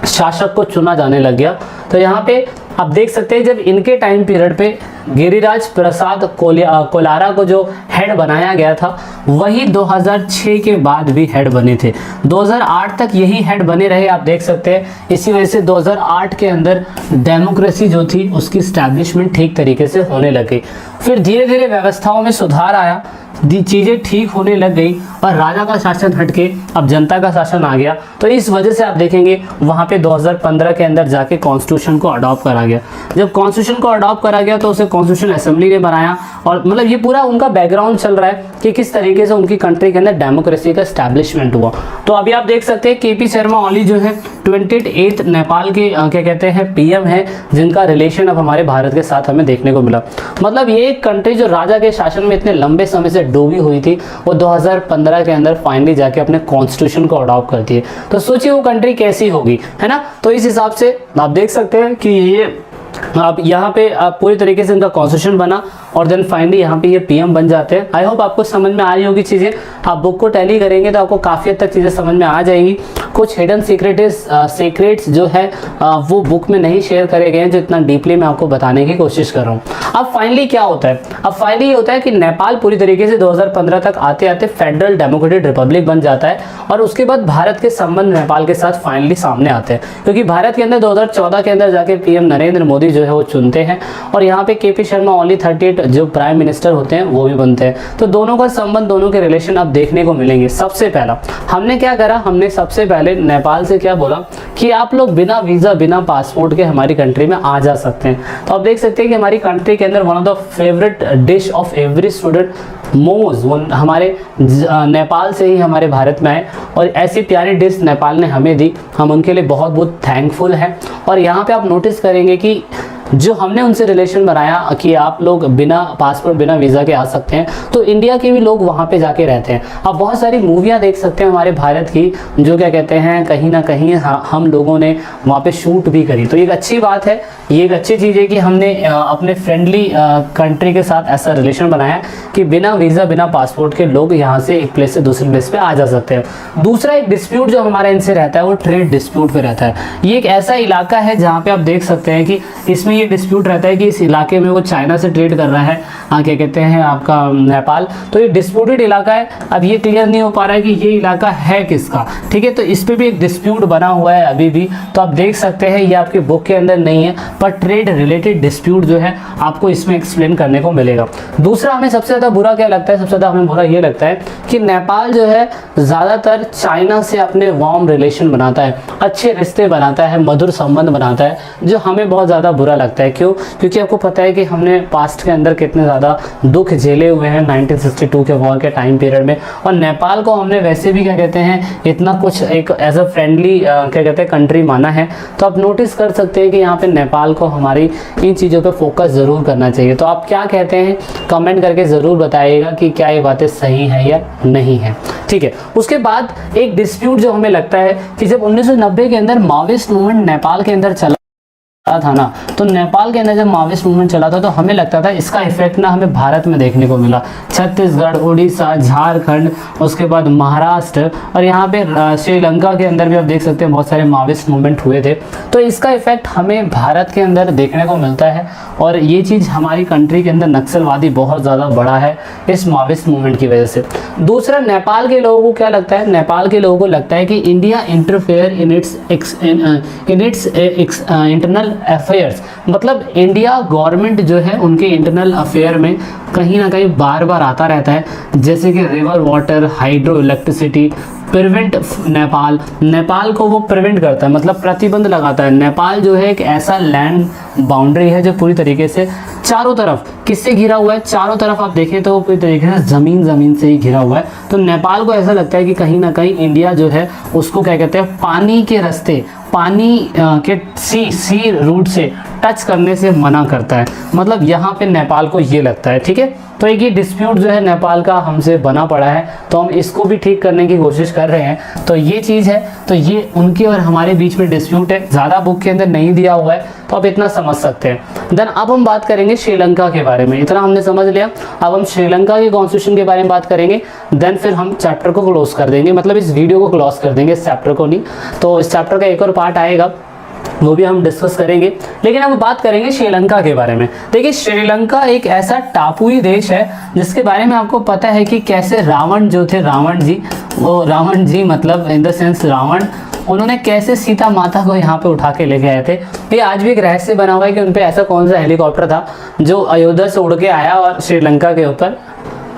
शासक को चुना जाने लग गया। तो यहाँ पे आप देख सकते हैं जब इनके टाइम पीरियड पे गिरिराज प्रसाद कोलारा को जो हेड बनाया गया था वही 2006 के बाद भी हेड बने थे। 2008 तक यही हेड बने रहे, आप देख सकते हैं। इसी वजह से 2008 के अंदर डेमोक्रेसी जो थी उसकी स्टैब्लिशमेंट ठीक तरीके से होने लगी। फिर धीरे धीरे व्यवस्थाओं में सुधार आया, चीज़ें ठीक होने लग गई, और राजा का शासन हटके अब जनता का शासन आ गया। तो इस वजह से आप देखेंगे वहाँ पे 2015 के अंदर जाके कॉन्स्टिट्यूशन को अडॉप्ट करा गया। जब कॉन्स्टिट्यूशन को अडॉप्ट करा गया तो उसे कॉन्स्टिट्यूशन असेंबली ने बनाया, और मतलब ये पूरा उनका बैकग्राउंड चल रहा है कि किस तरीके से उनकी कंट्री के अंदर डेमोक्रेसी का स्टैब्लिशमेंट हुआ। तो अभी आप देख सकते हैं केपी शर्मा ओली जो है 28th नेपाल के क्या कहते हैं पीएम है, जिनका रिलेशन अब हमारे भारत के साथ हमें देखने को मिला। मतलब ये एक कंट्री जो राजा के शासन में इतने लंबे समय से डूबी हुई थी वो 2015 के अंदर फाइनली जाके अपने कॉन्स्टिट्यूशन को अडॉप्ट करती है। तो सोचिए वो कंट्री कैसी होगी, है ना। तो इस हिसाब से आप देख सकते हैं कि ये आप यहाँ पे आप पूरी तरीके से इनका कॉन्स्टिट्यूशन बना, और देन फाइनली यहाँ पे ये पीएम बन जाते हैं। आई होप आपको समझ में आ रही होगी चीज़ें। आप बुक को टैली करेंगे तो आपको काफ़ी हद तक चीज़ें समझ में आ जाएगी। कुछ हिडन सीक्रेट्स जो है वो बुक में नहीं शेयर करे गए हैं, जो इतना डीपली मैं आपको बताने की कोशिश कर रहा हूँ। अब फाइनली क्या होता है? अब फाइनली ये होता है कि नेपाल पूरी तरीके से 2015 तक आते आते फेडरल डेमोक्रेटिक रिपब्लिक बन जाता है, और उसके बाद भारत के संबंध नेपाल के साथ फाइनली सामने आते हैं, क्योंकि भारत के अंदर 2014 के अंदर जाके पीएम नरेंद्र मोदी जो है वो चुनते हैं। और यहाँ पे केपी शर्मा ओली 38 कैंडिडेट जो प्राइम मिनिस्टर होते हैं वो भी बनते हैं। तो दोनों का संबंध, दोनों के रिलेशन अब देखने को मिलेंगे। सबसे पहला हमने क्या करा, हमने सबसे पहले नेपाल से क्या बोला कि आप लोग बिना वीज़ा बिना पासपोर्ट के हमारी कंट्री में आ जा सकते हैं। तो आप देख सकते हैं कि हमारी कंट्री के अंदर one of the favourite dish of every student momos वो हमारे नेपाल से ही हमारे भारत में आए, और ऐसी प्यारी डिश नेपाल ने हमें दी, हम उनके लिए बहुत बहुत थैंकफुल हैं। और यहाँ पे आप नोटिस करेंगे कि जो हमने उनसे रिलेशन बनाया कि आप लोग बिना पासपोर्ट बिना वीज़ा के आ सकते हैं, तो इंडिया के भी लोग वहाँ पे जाके रहते हैं। आप बहुत सारी मूवियाँ देख सकते हैं हमारे भारत की, जो क्या कहते हैं कहीं ना कहीं हम लोगों ने वहाँ पे शूट भी करी। तो ये एक अच्छी बात है, ये एक अच्छी चीज़ है कि हमने अपने फ्रेंडली कंट्री के साथ ऐसा रिलेशन बनाया कि बिना वीज़ा बिना पासपोर्ट के लोग यहाँ से एक प्लेस से दूसरे प्लेस पे आ जा सकते हैं। दूसरा एक डिस्प्यूट जो हमारा इनसे रहता है वो ट्रेड डिस्प्यूट पे रहता है। ये एक ऐसा इलाका है जहाँ पे आप देख सकते हैं कि इसमें ये डिस्प्यूट रहता है कि इस इलाके में वो चाइना से ट्रेड कर रहा है, क्या कहते हैं आपका नेपाल। तो ये डिस्प्यूटेड इलाका है। अब ये क्लियर नहीं हो पा रहा है कि ये इलाका है किसका, ठीक है। तो इस पर भी एक डिस्प्यूट बना हुआ है अभी भी। तो आप देख सकते हैं ये आपकी बुक के अंदर नहीं है, पर ट्रेड रिलेटेड डिस्प्यूट जो है आपको इसमें एक्सप्लेन करने को मिलेगा। दूसरा हमें सबसे ज़्यादा बुरा क्या लगता है, सबसे ज़्यादा हमें बुरा ये लगता है कि नेपाल जो है ज़्यादातर चाइना से अपने वार्म रिलेशन बनाता है, अच्छे रिश्ते बनाता है, मधुर संबंध बनाता है, जो हमें बहुत ज़्यादा बुरा लगता है। क्यों? क्योंकि आपको पता है कि हमने पास्ट के अंदर कितने ज़्यादा दुख झेले हुए हैं 1962 के वॉर के टाइम पीरियड में, और नेपाल को हमने वैसे भी क्या कहते हैं इतना कुछ एक एज अ फ्रेंडली क्या कहते हैं कंट्री माना है। तो आप नोटिस कर सकते हैं कि यहाँ पे नेपाल को हमारी इन चीज़ों पे फोकस ज़रूर करना चाहिए। तो आप क्या कहते हैं कमेंट करके ज़रूर बताइएगा कि क्या ये बातें सही है या नहीं है, ठीक है। उसके बाद एक डिस्प्यूट जो हमें लगता है कि जब 1990 के अंदर माओइस्ट मूवमेंट नेपाल के अंदर चला था ना, तो नेपाल के अंदर जब माओइस्ट मूवमेंट चला था तो हमें लगता था इसका इफेक्ट ना हमें भारत में देखने को मिला। छत्तीसगढ़, उड़ीसा, झारखंड, उसके बाद महाराष्ट्र और यहाँ पे श्रीलंका के अंदर भी आप देख सकते हैं बहुत सारे माओइस्ट मूवमेंट हुए थे। तो इसका इफेक्ट हमें भारत के अंदर देखने को मिलता है, और ये चीज़ हमारी कंट्री के अंदर नक्सलवादी बहुत ज़्यादा बढ़ा है इस माओइस्ट मूवमेंट की वजह से। दूसरा, नेपाल के लोगों को क्या लगता है, नेपाल के लोगों को लगता है कि India interfere in its internal affairs, मतलब इंडिया गवर्नमेंट जो है उनके इंटरनल अफेयर में कहीं ना कहीं बार बार आता रहता है, जैसे कि river water, hydro electricity, prevent Nepal को वो प्रिवेंट करता है, मतलब प्रतिबंध लगाता है। नेपाल जो है एक ऐसा लैंड बाउंड्री है जो पूरी तरीके से चारों तरफ किससे घिरा हुआ है, चारों तरफ आप देखें तो पूरी तरीके से ज़मीन से ही घिरा हुआ है। तो नेपाल को ऐसा लगता है कि कहीं ना कहीं इंडिया जो है उसको क्या कहते हैं पानी के रास्ते, पानी के सी रूट से टच करने से मना करता है, मतलब यहाँ पे नेपाल को ये लगता है, ठीक है। तो एक ये डिस्प्यूट जो है नेपाल का हमसे बना पड़ा है, तो हम इसको भी ठीक करने की कोशिश कर रहे हैं। तो ये चीज़ है, तो ये उनके और हमारे बीच में डिस्प्यूट है, ज़्यादा बुक के अंदर नहीं दिया हुआ है, तो आप इतना समझ सकते हैं। देन अब हम बात करेंगे श्रीलंका के बारे में, इतना हमने समझ लिया। अब हम श्रीलंका के कॉन्स्टिट्यूशन के बारे में बात करेंगे, देन फिर हम चैप्टर को क्लोज कर देंगे, मतलब इस वीडियो को क्लोज कर देंगे, इस चैप्टर को नहीं। तो इस चैप्टर का एक और पार्ट आएगा, वो भी हम डिस्कस करेंगे, लेकिन अब बात करेंगे श्रीलंका के बारे में। देखिए, श्रीलंका एक ऐसा टापुई देश है जिसके बारे में आपको पता है कि कैसे रावण जो थे, रावण जी मतलब इन द सेंस रावण, उन्होंने कैसे सीता माता को यहाँ पे उठा के लेके आए थे। ये आज भी एक रहस्य बना हुआ है कि उन पे ऐसा कौन सा हेलीकॉप्टर था जो अयोध्या से उड़ के आया और श्रीलंका के ऊपर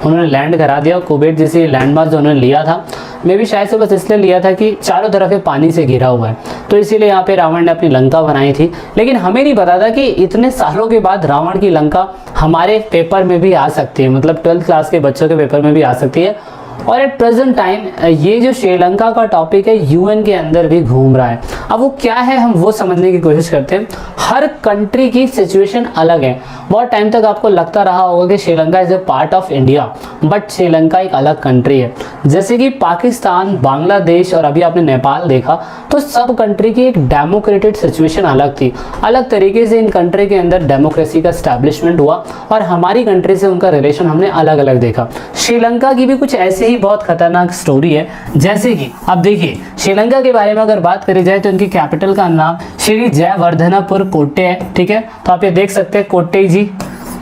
उन्होंने लैंड करा दिया। कुवैत जैसी लैंडमार्क जो उन्होंने लिया था, मे भी शायद से बस इसलिए लिया था कि चारों तरफ पानी से घिरा हुआ है, तो इसीलिए यहाँ पे रावण ने अपनी लंका बनाई थी। लेकिन हमें नहीं पता था कि इतने सालों के बाद रावण की लंका हमारे पेपर में भी आ सकती है, मतलब 12th क्लास के बच्चों के पेपर में भी आ सकती है। और एट प्रेजेंट टाइम ये जो श्रीलंका का टॉपिक है यूएन के अंदर भी घूम रहा है। अब वो क्या है हम वो समझने की कोशिश करते हैं। हर कंट्री की सिचुएशन अलग है। बहुत टाइम तक आपको लगता रहा होगा कि Sri Lanka is a part of India, but Sri Lanka एक अलग कंट्री है। जैसे कि पाकिस्तान, बांग्लादेश और अभी आपने नेपाल देखा, तो सब कंट्री की एक डेमोक्रेटिक सिचुएशन अलग थी। अलग तरीके से इन कंट्री के अंदर डेमोक्रेसी का एस्टैब्लिशमेंट हुआ और हमारी कंट्री से उनका रिलेशन हमने अलग अलग देखा। श्रीलंका की भी कुछ ऐसे ही बहुत खतरनाक स्टोरी है। जैसे कि अब देखिए, श्रीलंका के बारे में अगर बात करी जाए तो उनकी कैपिटल का नाम श्री जयवर्धनपुर कोट्टे है, ठीक है। तो आप ये देख सकते हैं कोट्टे जी,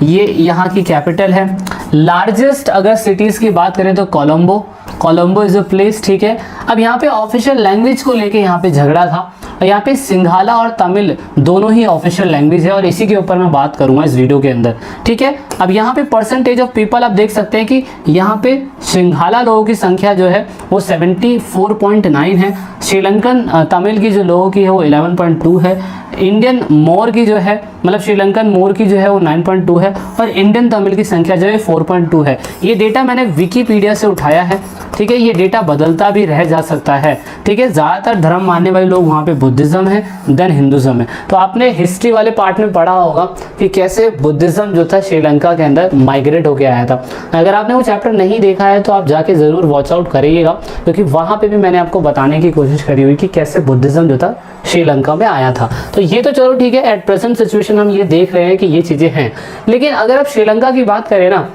ये यहाँ की कैपिटल है। लार्जेस्ट अगर सिटीज़ की बात करें तो कोलंबो इज अ प्लेस, ठीक है। अब यहाँ पे ऑफिशियल लैंग्वेज को लेके यहाँ पे झगड़ा था। यहाँ पे सिंघाला और तमिल दोनों ही ऑफिशियल लैंग्वेज है और इसी के ऊपर मैं बात करूंगा इस वीडियो के अंदर, ठीक है। अब यहाँ पे परसेंटेज ऑफ पीपल आप देख सकते हैं कि यहाँ पे सिंघाला लोगों की संख्या जो है वो 74.9 है, श्रीलंकन तमिल की जो लोगों की है वो 11.2 है, इंडियन मोर की जो है मतलब श्रीलंकन मोर की जो है वो 9.2 है और इंडियन तमिल की संख्या जो है 4.2 है। ये डेटा मैंने विकिपीडिया से उठाया है, ठीक है। ये डेटा बदलता भी रह जा सकता है, ठीक है। ज़्यादातर धर्म मानने वाले लोग वहाँ पे बुद्धिज़्म है देन हिंदुज़्म है। तो आपने हिस्ट्री वाले पार्ट में पढ़ा होगा कि कैसे बुद्धिज़्म जो था श्रीलंका के अंदर माइग्रेट होकर आया था। अगर आपने वो चैप्टर नहीं देखा है तो आप जाके ज़रूर वॉच आउट करिएगा, क्योंकि वहाँ पर भी मैंने आपको बताने की कोशिश करी हुई कि कैसे बुद्धिज़्म जो था श्रीलंका में आया था। तो ये तो चलो ठीक है, एट प्रेजेंट सिचुएशन हम ये देख रहे हैं कि ये चीज़ें हैं। लेकिन अगर आप श्रीलंका की बात करें ना,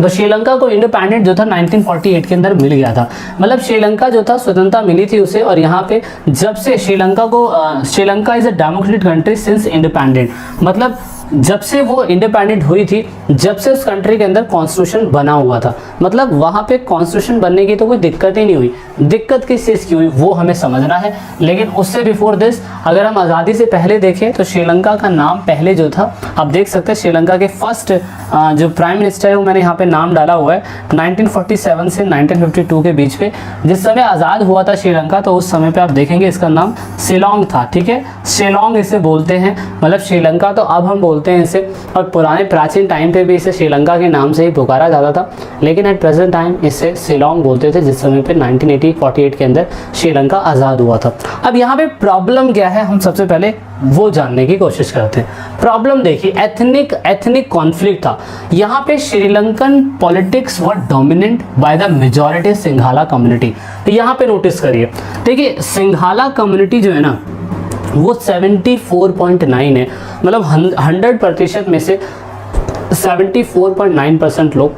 तो श्रीलंका को इंडिपेंडेंट जो था 1948 के अंदर मिल गया था। मतलब श्रीलंका जो था स्वतंत्रता मिली थी उसे, और यहाँ पे जब से Sri Lanka is a democratic country since independent, मतलब जब से वो इंडिपेंडेंट हुई थी, जब से उस कंट्री के अंदर कॉन्स्टिट्यूशन बना हुआ था। मतलब वहाँ पे कॉन्स्टिट्यूशन बनने की तो कोई दिक्कत ही नहीं हुई। दिक्कत किस चीज़ की हुई वो हमें समझना है। लेकिन उससे बिफोर दिस अगर हम आज़ादी से पहले देखें तो श्रीलंका का नाम पहले जो था, आप देख सकते हैं श्रीलंका के फर्स्ट जो प्राइम मिनिस्टर है वो मैंने यहाँ पे नाम डाला हुआ है 1947 से 1952 के बीच पे, जिस समय आज़ाद हुआ था श्रीलंका, तो उस समय पे आप देखेंगे इसका नाम शिलोंग था, ठीक है। शिलोंग इसे बोलते हैं, मतलब श्रीलंका तो अब हम बोलते हैं इसे, और पुराने प्राचीन टाइम पे भी इसे श्रीलंका के नाम से ही पुकारा जाता था, लेकिन एट प्रेजेंट टाइम इसे शिलोंग बोलते थे, जिस समय पे 1948 के अंदर श्रीलंका आज़ाद हुआ था। अब यहाँ पे प्रॉब्लम क्या है हम सबसे पहले वो जानने की कोशिश करते हैं। प्रॉब्लम देखिए, एथनिक कॉन्फ्लिक्ट था यहाँ पे। Sri Lankan politics were dominant by the majority Sinhala community. यहाँ पे नोटिस करिए, देखिए सिंघाला कम्युनिटी जो है ना वो 74.9 है, मतलब 100% में से 74.9% लोग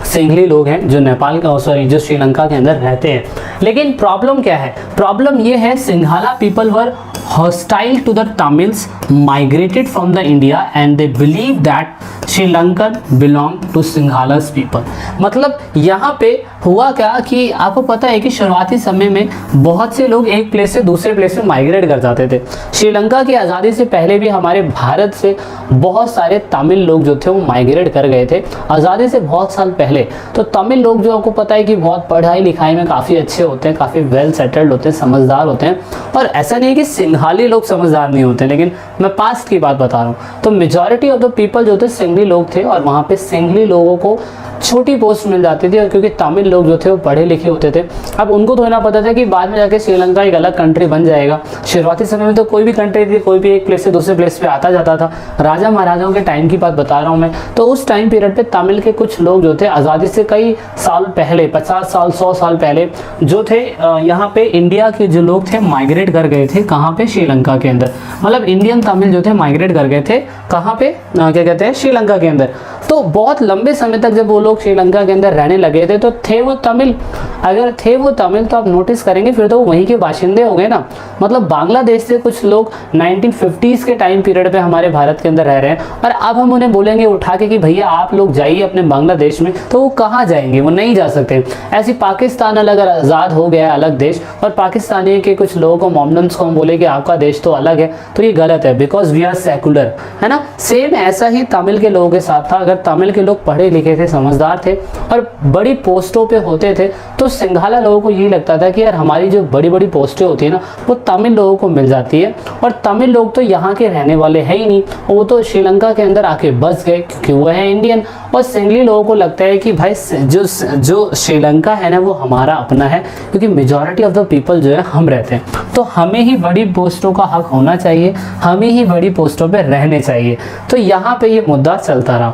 सिंघली लोग हैं जो नेपाल का जो श्रीलंका के अंदर रहते हैं। लेकिन प्रॉब्लम क्या है? प्रॉब्लम ये है Sinhala people were hostile to the Tamils, migrated from the India and they believe that Sri Lankan belong to Singhala's people। मतलब यहाँ पे हुआ क्या कि आपको पता है कि शुरुआती समय में बहुत से लोग एक प्लेस से दूसरे प्लेस में माइग्रेट कर जाते थे। श्रीलंका की आज़ादी से पहले भी हमारे भारत से बहुत सारे तमिल लोग जो थे वो माइग्रेट कर गए थे आज़ादी से बहुत साल पहले। तो तमिल लोग जो आपको पता है कि बहुत पढ़ाई लिखाई में काफ़ी अच्छे होते हैं, काफ़ी वेल सेटल्ड होते हैं, समझदार होते हैं। और ऐसा नहीं कि सिंघाली लोग समझदार नहीं होते, लेकिन मैं पास्ट की बात बता रहा हूँ। तो मेजॉरिटी ऑफ द पीपल जो थे सिंघली लोग थे, और वहाँ पे सिंघली लोगों को छोटी पोस्ट मिल जाती थी, और क्योंकि तमिल लोग जो थे वो पढ़े लिखे होते थे। अब उनको तो ना पता था कि बाद में जाके श्रीलंका एक अलग कंट्री बन जाएगा। शुरुआती समय में तो कोई भी कंट्री थी, कोई भी एक प्लेस से दूसरे प्लेस पे आता जाता था। राजा महाराजाओं के टाइम की बात बता रहा हूँ मैं। तो उस टाइम पीरियड पे तमिल के कुछ लोग जो थे आज़ादी से कई साल पहले, 50 साल 100 साल पहले जो थे यहाँ पे इंडिया के जो लोग थे माइग्रेट कर गए थे। कहाँ पे? श्रीलंका के अंदर। मतलब इंडियन तमिल जो थे माइग्रेट कर गए थे कहाँ पे? क्या कहते हैं? श्रीलंका के अंदर। तो बहुत लंबे समय तक जब वो लोग श्रीलंका के अंदर रहने लगे थे तो थे वो तमिल। अगर थे वो तमिल तो आप नोटिस करेंगे फिर तो वहीं के बाशिंदे हो गए ना। मतलब बांग्लादेश से कुछ लोग 1950s के टाइम पीरियड पे हमारे भारत के अंदर रह रहे हैं, और अब हम उन्हें बोलेंगे उठा के कि भैया आप लोग जाइए अपने बांग्लादेश में, तो वो कहाँ जाएंगे? वो नहीं जा सकते। ऐसी पाकिस्तान अगर आज़ाद हो गया अलग देश, और पाकिस्तानी के कुछ लोगों को मोमडन्स को हम बोले कि आपका देश तो अलग है, तो ये गलत है, बिकॉज वी आर सेकुलर, है ना। सेम ऐसा ही तमिल के लोगों के साथ था। अगर तमिल के लोग पढ़े लिखे थे, समझदार थे और बड़ी पोस्टों पे होते थे, तो सिंघाला लोगों को यही लगता था कि यार हमारी जो बड़ी बड़ी पोस्टें होती है ना वो तमिल लोगों को मिल जाती है, और तमिल लोग तो यहाँ के रहने वाले हैं ही नहीं, वो तो श्रीलंका के अंदर आके बस गए क्योंकि वो है इंडियन। और सिंघली लोगों को लगता है कि भाई जो श्रीलंका है ना वो हमारा अपना है, क्योंकि मेजॉरिटी ऑफ द पीपल जो है हम रहते हैं, तो हमें ही बड़ी पोस्टों का हक होना चाहिए, हमें ही बड़ी पोस्टों पे रहने चाहिए। तो यहाँ पे ये मुद्दा चलता रहा।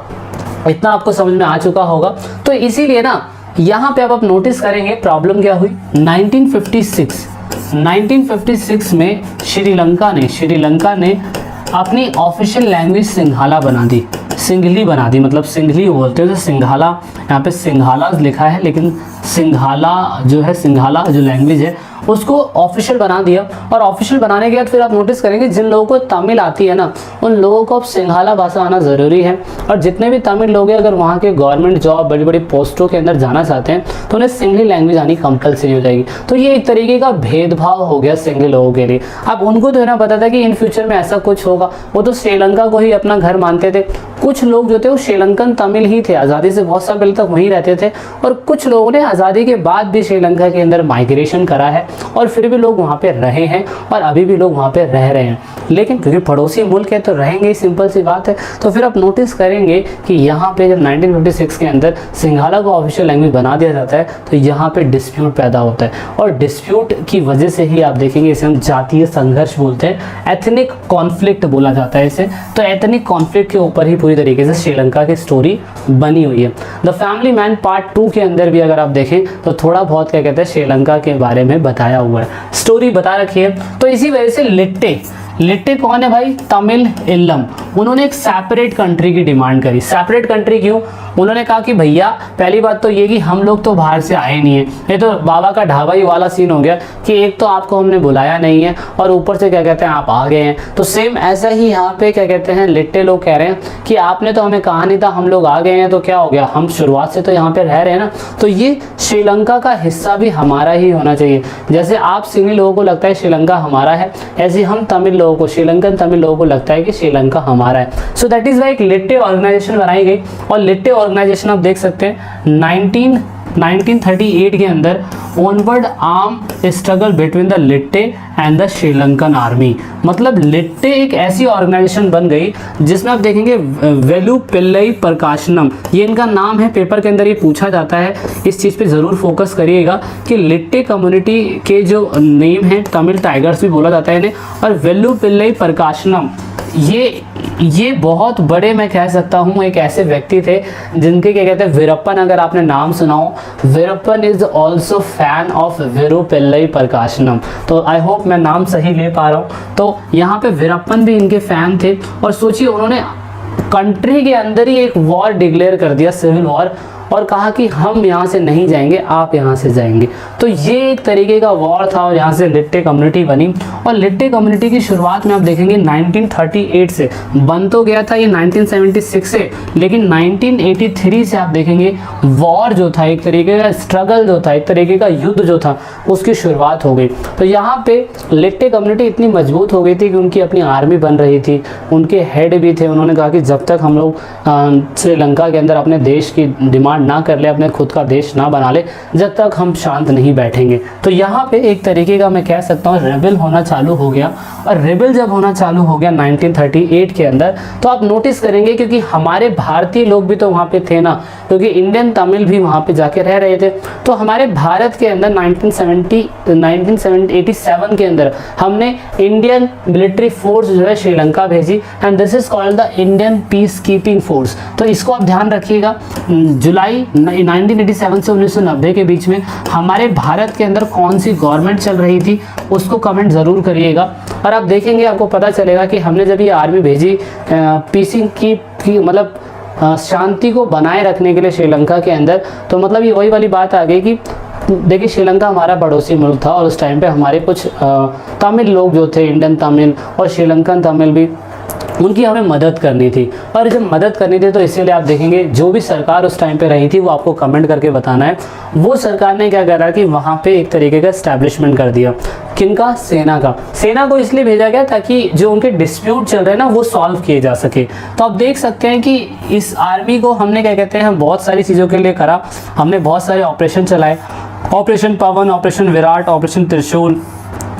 इतना आपको समझ में आ चुका होगा। तो इसीलिए ना यहाँ पे अब आप नोटिस करेंगे प्रॉब्लम क्या हुई। 1956 में श्रीलंका ने अपनी ऑफिशियल लैंग्वेज सिंघाला बना दी, सिंघली बना दी। मतलब सिंघली बोलते हैं तो सिंघाला, यहाँ पे सिंघाला लिखा है, लेकिन सिंघाला जो है, सिंघाला जो लैंग्वेज है उसको ऑफिशियल बना दिया। और ऑफिशियल बनाने के बाद फिर आप नोटिस करेंगे जिन लोगों को तमिल आती है ना, उन लोगों को अब सिंघाला भाषा आना ज़रूरी है। और जितने भी तमिल लोग हैं, अगर वहाँ के गवर्नमेंट जॉब बड़ी बड़ी पोस्टों के अंदर जाना चाहते हैं तो उन्हें सिंघली लैंग्वेज आनी कंपलसरी हो जाएगी। तो ये एक तरीके का भेदभाव हो गया सिंघली लोगों के लिए। अब उनको तो है ना पता था कि इन फ्यूचर में ऐसा कुछ होगा, वो तो श्रीलंका को ही अपना घर मानते थे। कुछ लोग जो थे वो श्रीलंकन तमिल ही थे, आज़ादी से बहुत साल पहले तक वहीं रहते थे। और कुछ लोगों ने आज़ादी के बाद भी श्रीलंका के अंदर माइग्रेशन करा है और फिर भी लोग वहाँ पे रहे हैं और अभी भी लोग वहाँ पे रह रहे हैं। लेकिन क्योंकि पड़ोसी मुल्क है तो रहेंगे, सिंपल सी बात है। तो फिर आप नोटिस करेंगे कि यहाँ पे जब 1956 के अंदर सिंघाला को ऑफिशियल लैंग्वेज बना दिया जाता है तो यहाँ पे डिस्प्यूट पैदा होता है। और डिस्प्यूट की वजह से ही आप देखेंगे इसे हम जातीय संघर्ष बोलते हैं, एथनिक कॉन्फ्लिक्ट बोला जाता है इसे। तो एथनिक कॉन्फ्लिक्ट के ऊपर ही पूरी तरीके से श्रीलंका की स्टोरी बनी हुई है। द फैमिली मैन पार्ट 2 के अंदर भी अगर आप देखें तो थोड़ा बहुत क्या कहते हैं श्रीलंका के बारे में बताया हुआ है, स्टोरी बता रखी है। तो इसी वजह से लिट्टे कौन है भाई? तमिल इल्लम। उन्होंने एक सेपरेट कंट्री की डिमांड करी। सेपरेट कंट्री क्यों? उन्होंने कहा कि भैया पहली बात तो ये कि हम लोग तो बाहर से आए नहीं है, ये तो बाबा का ढाबा ही वाला सीन हो गया कि एक तो आपको हमने बुलाया नहीं है और ऊपर से क्या कहते हैं आप आ गए हैं। तो सेम ऐसा ही यहाँ पे क्या कहते हैं लिट्टे लोग कह रहे हैं कि आपने तो हमें कहा नहीं था, हम लोग आ गए हैं तो क्या हो गया, हम शुरुआत से तो यहाँ पे रह रहे हैं ना, तो ये श्रीलंका का हिस्सा भी हमारा ही होना चाहिए। जैसे आप सिंघली लोगों को लगता है श्रीलंका हमारा है, ऐसे हम तमिल लोगों को, श्रीलंकन तमिल लोगों को लगता है कि श्रीलंका हमारा है। सो दैट इज वाई एक लिट्टे ऑर्गेनाइजेशन बनाई गई। और लिट्टे ऑर्गेनाइजेशन आप देख सकते हैं 1938 के अंदर onward arm struggle between the LTTE and the Sri Lankan army. मतलब लिट्टे एक ऐसी ऑर्गेनाइजेशन बन गई जिसमें आप देखेंगे वेलु पिल्लई प्रकाशनम, ये इनका नाम है, पेपर के अंदर ये पूछा जाता है। इस चीज़ पे ज़रूर फोकस करिएगा कि लिट्टे कम्युनिटी के जो नेम है तमिल टाइगर्स भी बोला जाता है इन्हें। और वेलु पिल्लई प्रकाशनम ये बहुत बड़े, मैं कह सकता हूँ, एक ऐसे व्यक्ति थे जिनके क्या कहते हैं वीरप्पन, अगर आपने नाम सुना हो, Veerappan is also fan of Velupillai Prabhakaran. तो आई होप मैं नाम सही ले पा रहा हूँ। तो यहाँ पे वीरप्पन भी इनके फैन थे। और सोचिए उन्होंने कंट्री के अंदर ही एक वॉर डिक्लेयर कर दिया, सिविल वॉर, और कहा कि हम यहाँ से नहीं जाएंगे, आप यहाँ से जाएंगे। तो ये एक तरीके का वॉर था और यहाँ से लिट्टे कम्युनिटी बनी। और लिट्टे कम्युनिटी की शुरुआत में आप देखेंगे 1938 से, बन तो गया था ये 1976 से, लेकिन 1983 से आप देखेंगे वॉर जो था, एक तरीके का स्ट्रगल जो था, एक तरीके का युद्ध जो था, उसकी शुरुआत हो गई। तो यहाँ पे लिट्टे कम्युनिटी इतनी मजबूत हो गई थी कि उनकी अपनी आर्मी बन रही थी, उनके हेड भी थे। उन्होंने कहा कि जब तक हम लोग श्रीलंका के अंदर अपने देश की डिमांड ना कर ले, अपने खुद का देश ना बना ले, जब तक हम शांत नहीं बैठेंगे। तो यहाँ पे एक तरीके का मैं कह सकता हूँ रेबल होना चालू हो गया। और रेबल जब होना चालू हो गया 1938 के अंदर, तो आप नोटिस करेंगे क्योंकि हमारे भारतीय लोग भी तो वहाँ पे थे ना, क्योंकि इंडियन तमिल भी वहाँ पे जाके रह रहे थे। तो हमारे भारत के अंदर 1987 के अंदर हमने इंडियन मिलिट्री फोर्स जो है श्रीलंका भेजी, and this is called the Indian peace keeping force. तो इसको आप ध्यान रखिएगा। जुलाई 1987 से 1990 के बीच में हमारे भारत के अंदर कौन सी गवर्नमेंट चल रही थी, उसको कमेंट ज़रूर करिएगा। और आप देखेंगे, आपको पता चलेगा कि हमने जब ये आर्मी भेजी पीसिंग की मतलब शांति को बनाए रखने के लिए श्रीलंका के अंदर, तो मतलब ये वही वाली बात आ गई कि देखिए श्रीलंका हमारा पड़ोसी मुल्क था और उस टाइम पे हमारे कुछ तमिल लोग जो थे, इंडियन तमिल और श्रीलंकन तमिल भी, उनकी हमें मदद करनी थी। और जब मदद करनी थी तो इसीलिए आप देखेंगे जो भी सरकार उस टाइम पे रही थी वो आपको कमेंट करके बताना है। वो सरकार ने क्या करा कि वहाँ पे एक तरीके का एस्टैब्लिशमेंट कर दिया। किनका? सेना का। सेना को इसलिए भेजा गया ताकि जो उनके डिस्प्यूट चल रहे हैं ना वो सॉल्व किए जा सके। तो आप देख सकते हैं कि इस आर्मी को हमने क्या कहते हैं, हम बहुत सारी चीज़ों के लिए करा। हमने बहुत सारे ऑपरेशन चलाए, ऑपरेशन पवन, ऑपरेशन विराट, ऑपरेशन त्रिशूल,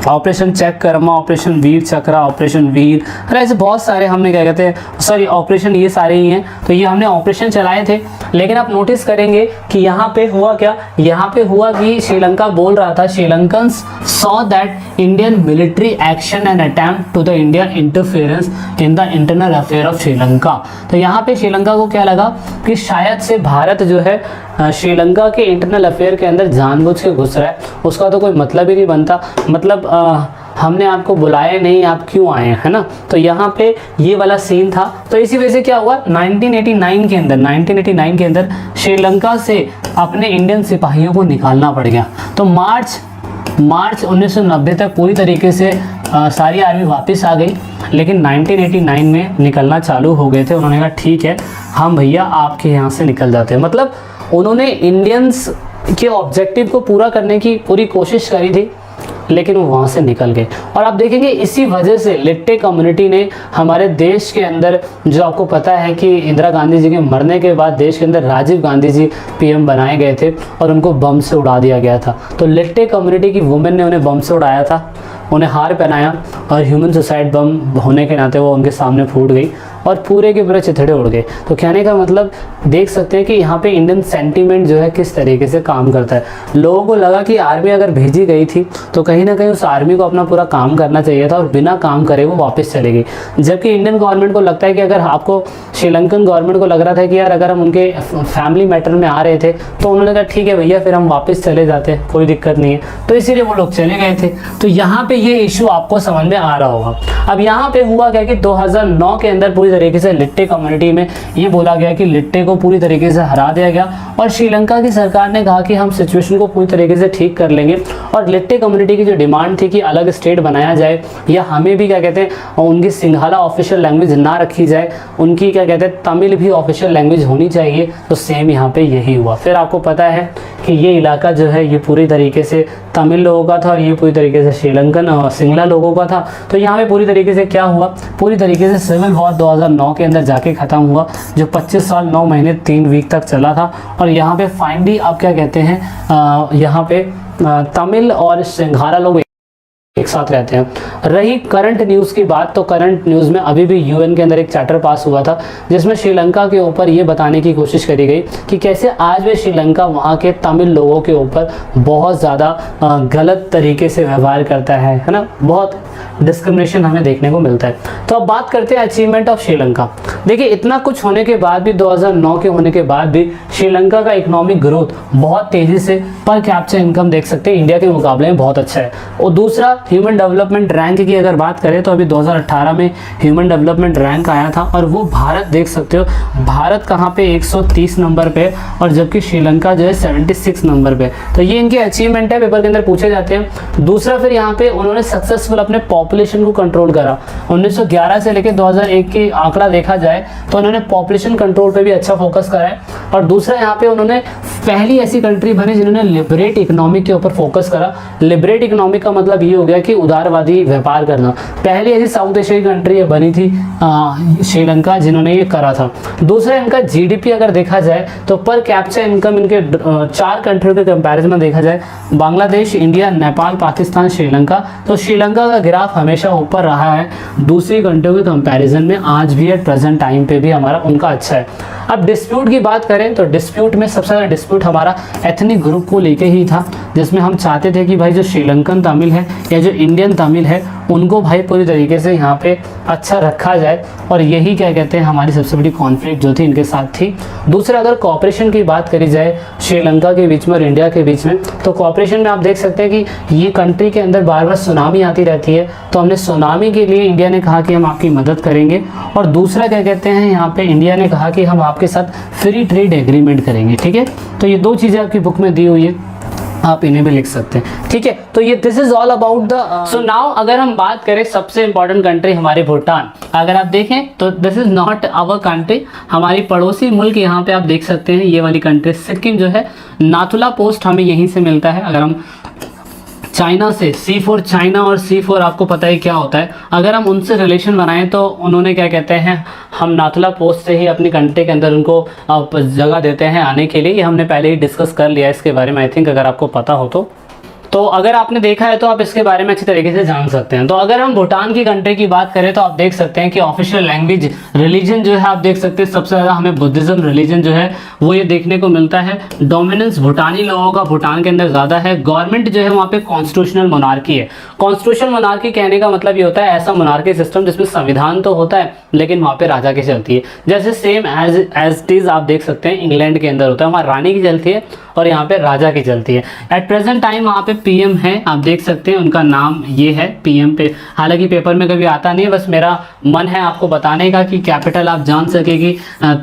ऑपरेशन चेक कर्मा, ऑपरेशन वीर चक्रा, ऑपरेशन वीर, और ऐसे बहुत सारे हमने क्या कहते हैं, सॉरी ऑपरेशन ये सारे ही हैं। तो ये हमने ऑपरेशन चलाए थे। लेकिन आप नोटिस करेंगे कि यहाँ पे हुआ क्या, यहाँ पे हुआ कि श्रीलंका बोल रहा था, Sri Lankans saw that Indian military action and attempt to the India interference in the internal affair of Sri Lanka. तो यहाँ पे श्रीलंका को क्या लगा कि शायद से भारत जो है श्रीलंका के इंटरनल अफेयर के अंदर जानबूझ के घुस रहा है, उसका तो कोई मतलब ही नहीं बनता। मतलब हमने आपको बुलाया नहीं, आप क्यों आए, है ना। तो यहाँ पे ये वाला सीन था। तो इसी वजह से क्या हुआ 1989 के अंदर श्रीलंका से अपने इंडियन सिपाहियों को निकालना पड़ गया। तो मार्च मार्च 1990 तक पूरी तरीके से सारी आर्मी वापस आ गई, लेकिन 1989 में निकलना चालू हो गए थे। उन्होंने कहा ठीक है हम भैया आपके यहाँ से निकल जाते हैं। मतलब उन्होंने इंडियंस के ऑब्जेक्टिव को पूरा करने की पूरी कोशिश करी थी, लेकिन वो वहाँ से निकल गए। और आप देखेंगे इसी वजह से लिट्टे कम्युनिटी ने हमारे देश के अंदर, जो आपको पता है कि इंदिरा गांधी जी के मरने के बाद देश के अंदर राजीव गांधी जी पीएम बनाए गए थे और उनको बम से उड़ा दिया गया था। तो लिट्टे कम्युनिटी की वुमेन ने उन्हें बम से उड़ाया था, उन्हें हार पहनाया और ह्यूमन सुसाइड बम होने के नाते वो उनके सामने फूट गई और पूरे के पूरे चिथड़े उड़ गए। तो कहने का मतलब देख सकते हैं कि यहाँ पे इंडियन सेंटीमेंट जो है किस तरीके से काम करता है। लोगों को लगा कि आर्मी अगर भेजी गई थी तो कहीं ना कहीं उस आर्मी को अपना पूरा काम करना चाहिए था और बिना काम करे वो वापस चले गई। जबकि इंडियन गवर्नमेंट को लगता है कि अगर आपको, श्रीलंकन गवर्नमेंट को लग रहा था कि यार अगर हम उनके फैमिली मैटर में आ रहे थे तो उन्होंने कहा ठीक है भैया फिर हम वापस चले जाते हैं, कोई दिक्कत नहीं है, तो इसीलिए वो लोग चले गए थे। तो यहाँ पे ये इशू आपको समझ में आ रहा होगा। अब यहाँ पे हुआ क्या कि 2009 के अंदर पूरी तरीके से लिट्टे कम्युनिटी में ये बोला गया कि लिट्टे को पूरी तरीके से हरा दिया गया और श्रीलंका की सरकार ने कहा कि हम सिचुएशन को पूरी तरीके से ठीक कर लेंगे। और लिट्टे कम्युनिटी की जो डिमांड थी कि अलग स्टेट बनाया जाए या हमें भी क्या कहते हैं उनकी सिंघाला ऑफिशियल लैंग्वेज ना रखी जाए, उनकी क्या कहते हैं तमिल भी ऑफिशियल लैंग्वेज होनी चाहिए, तो सेम यहाँ पे यही हुआ। फिर आपको पता है कि ये इलाका जो है ये पूरी तरीके से तमिल लोगों का था और ये पूरी तरीके से श्रीलंकन और सिंगला लोगों का था। तो यहाँ पे पूरी तरीके से क्या हुआ, पूरी तरीके से सिविल वॉर 2009 के अंदर जाके ख़त्म हुआ, जो 25 साल 9 महीने 3 वीक तक चला था। और यहाँ पे फाइनली आप क्या कहते हैं यहाँ पे तमिल और सिंघारा लोग एक साथ रहते हैं। रही करंट न्यूज़ की बात, तो करंट न्यूज़ में अभी भी यूएन के अंदर एक चार्टर पास हुआ था जिसमें श्रीलंका के ऊपर ये बताने की कोशिश करी गई कि कैसे आज भी श्रीलंका वहाँ के तमिल लोगों के ऊपर बहुत ज़्यादा गलत तरीके से व्यवहार करता है ना, बहुत डिस्क्रिमिनेशन हमें देखने को मिलता है। तो अब बात करते हैं अचीवमेंट ऑफ श्रीलंका। देखिए इतना कुछ होने के बाद भी, 2009 के होने के बाद भी श्रीलंका का इकोनॉमिक ग्रोथ बहुत तेज़ी से, पर कैप्चर इनकम देख सकते हैं इंडिया के मुकाबले में बहुत अच्छा है। और दूसरा ह्यूमन डेवलपमेंट रैंक की अगर बात करें तो अभी 2018 में ह्यूमन डेवलपमेंट रैंक आया था और वो भारत देख सकते हो, भारत कहाँ पे 130 नंबर पे और जबकि श्रीलंका जो है 76 नंबर पे। तो ये इनके अचीवमेंट है, पेपर के अंदर पूछे जाते हैं। दूसरा फिर यहाँ पे उन्होंने सक्सेसफुल अपने पॉपुलेशन को कंट्रोल करा। 1911 से लेकर 2001 की आंकड़ा देखा जाए तो उन्होंने पॉपुलेशन कंट्रोल पे भी अच्छा फोकस करा है। और दूसरा यहाँ पे उन्होंने पहली ऐसी कंट्री बनी जिन्होंने लिबरेट इकोनॉमिक के ऊपर फोकस करा। लिबरेट इकोनॉमिक का मतलब ये हो गया कि उदारवादी व्यापार करना। पहली ऐसी साउथ एशियाई कंट्री बनी थी श्रीलंका जिन्होंने ये करा था। दूसरा इनका जीडीपी अगर देखा जाए तो पर कैप्चर इनकम इनके 4 कंट्रियों के कंपैरिजन में देखा जाए, बांग्लादेश, इंडिया, नेपाल, पाकिस्तान, श्रीलंका, तो श्रीलंका का ग्राफ हमेशा ऊपर रहा है दूसरी कंट्रियों के कंपैरिजन में, आज भी एट प्रेजेंट टाइम पे भी हमारा उनका अच्छा है। अब डिस्प्यूट की बात करें तो डिस्प्यूट में सबसे ज़्यादा डिस्प्यूट हमारा एथनिक ग्रुप को लेके ही था, जिसमें हम चाहते थे कि भाई जो श्रीलंकन तमिल है या जो इंडियन तमिल है उनको भाई पूरी तरीके से यहाँ पे अच्छा रखा जाए। और यही क्या कहते हैं हमारी सबसे बड़ी कॉन्फ्लिक्ट जो थी इनके साथ थी। दूसरा अगर कॉपरेशन की बात करी जाए श्रीलंका के बीच में और इंडिया के बीच में, तो कॉपरेशन में आप देख सकते हैं कि ये कंट्री के अंदर बार बार सुनामी आती रहती है, तो हमने सुनामी के लिए इंडिया ने कहा कि हम आपकी मदद करेंगे। और दूसरा क्या कहते हैं यहाँ पे इंडिया ने कहा कि हम आपके साथ फ्री ट्रेड एग्रीमेंट करेंगे। ठीक है, तो ये 2 चीज़ें आपकी बुक में दी हुई है, आप इन्हें भी लिख सकते हैं। ठीक है, तो ये this is all about the so now अगर हम बात करें सबसे इंपॉर्टेंट कंट्री हमारे भूटान, अगर आप देखें तो this is not our country, हमारी पड़ोसी मुल्क। यहाँ पे आप देख सकते हैं ये वाली कंट्री सिक्किम जो है, नाथुला पोस्ट हमें यहीं से मिलता है। अगर हम चाइना से, C4 चाइना और C4 आपको पता ही क्या होता है, अगर हम उनसे रिलेशन बनाएं तो उन्होंने क्या कहते हैं हम नाथुला पोस्ट से ही अपनी कंट्री के अंदर उनको जगह देते हैं आने के लिए। ये हमने पहले ही डिस्कस कर लिया इसके बारे में, आई थिंक अगर आपको पता हो तो अगर आपने देखा है तो आप इसके बारे में अच्छी तरीके से जान सकते हैं। तो अगर हम भूटान की कंट्री की बात करें तो आप देख सकते हैं कि ऑफिशियल लैंग्वेज रिलीजन जो है आप देख सकते हैं सबसे ज़्यादा हमें बुद्धिज्म रिलीजन जो है वो ये देखने को मिलता है। डोमिनेंस भूटानी लोगों का भूटान के अंदर ज़्यादा है। गवर्नमेंट जो है वहाँ पे कॉन्स्टिट्यूशनल मोनार्की है। कॉन्स्टिट्यूशनल मोनार्की कहने का मतलब ये होता है ऐसा मोनार्की सिस्टम जिसमें संविधान तो होता है लेकिन वहाँ पे राजा की चलती है। जैसे सेम एज इट इज़ आप देख सकते हैं इंग्लैंड के अंदर होता है, वहाँ रानी की चलती है और यहाँ पे राजा की चलती है। एट प्रेजेंट टाइम वहाँ पे पीएम है आप देख सकते हैं, उनका नाम ये है पीएम पे। हालांकि पेपर में कभी आता नहीं, बस मेरा मन है आपको बताने का कि कैपिटल आप जान सके कि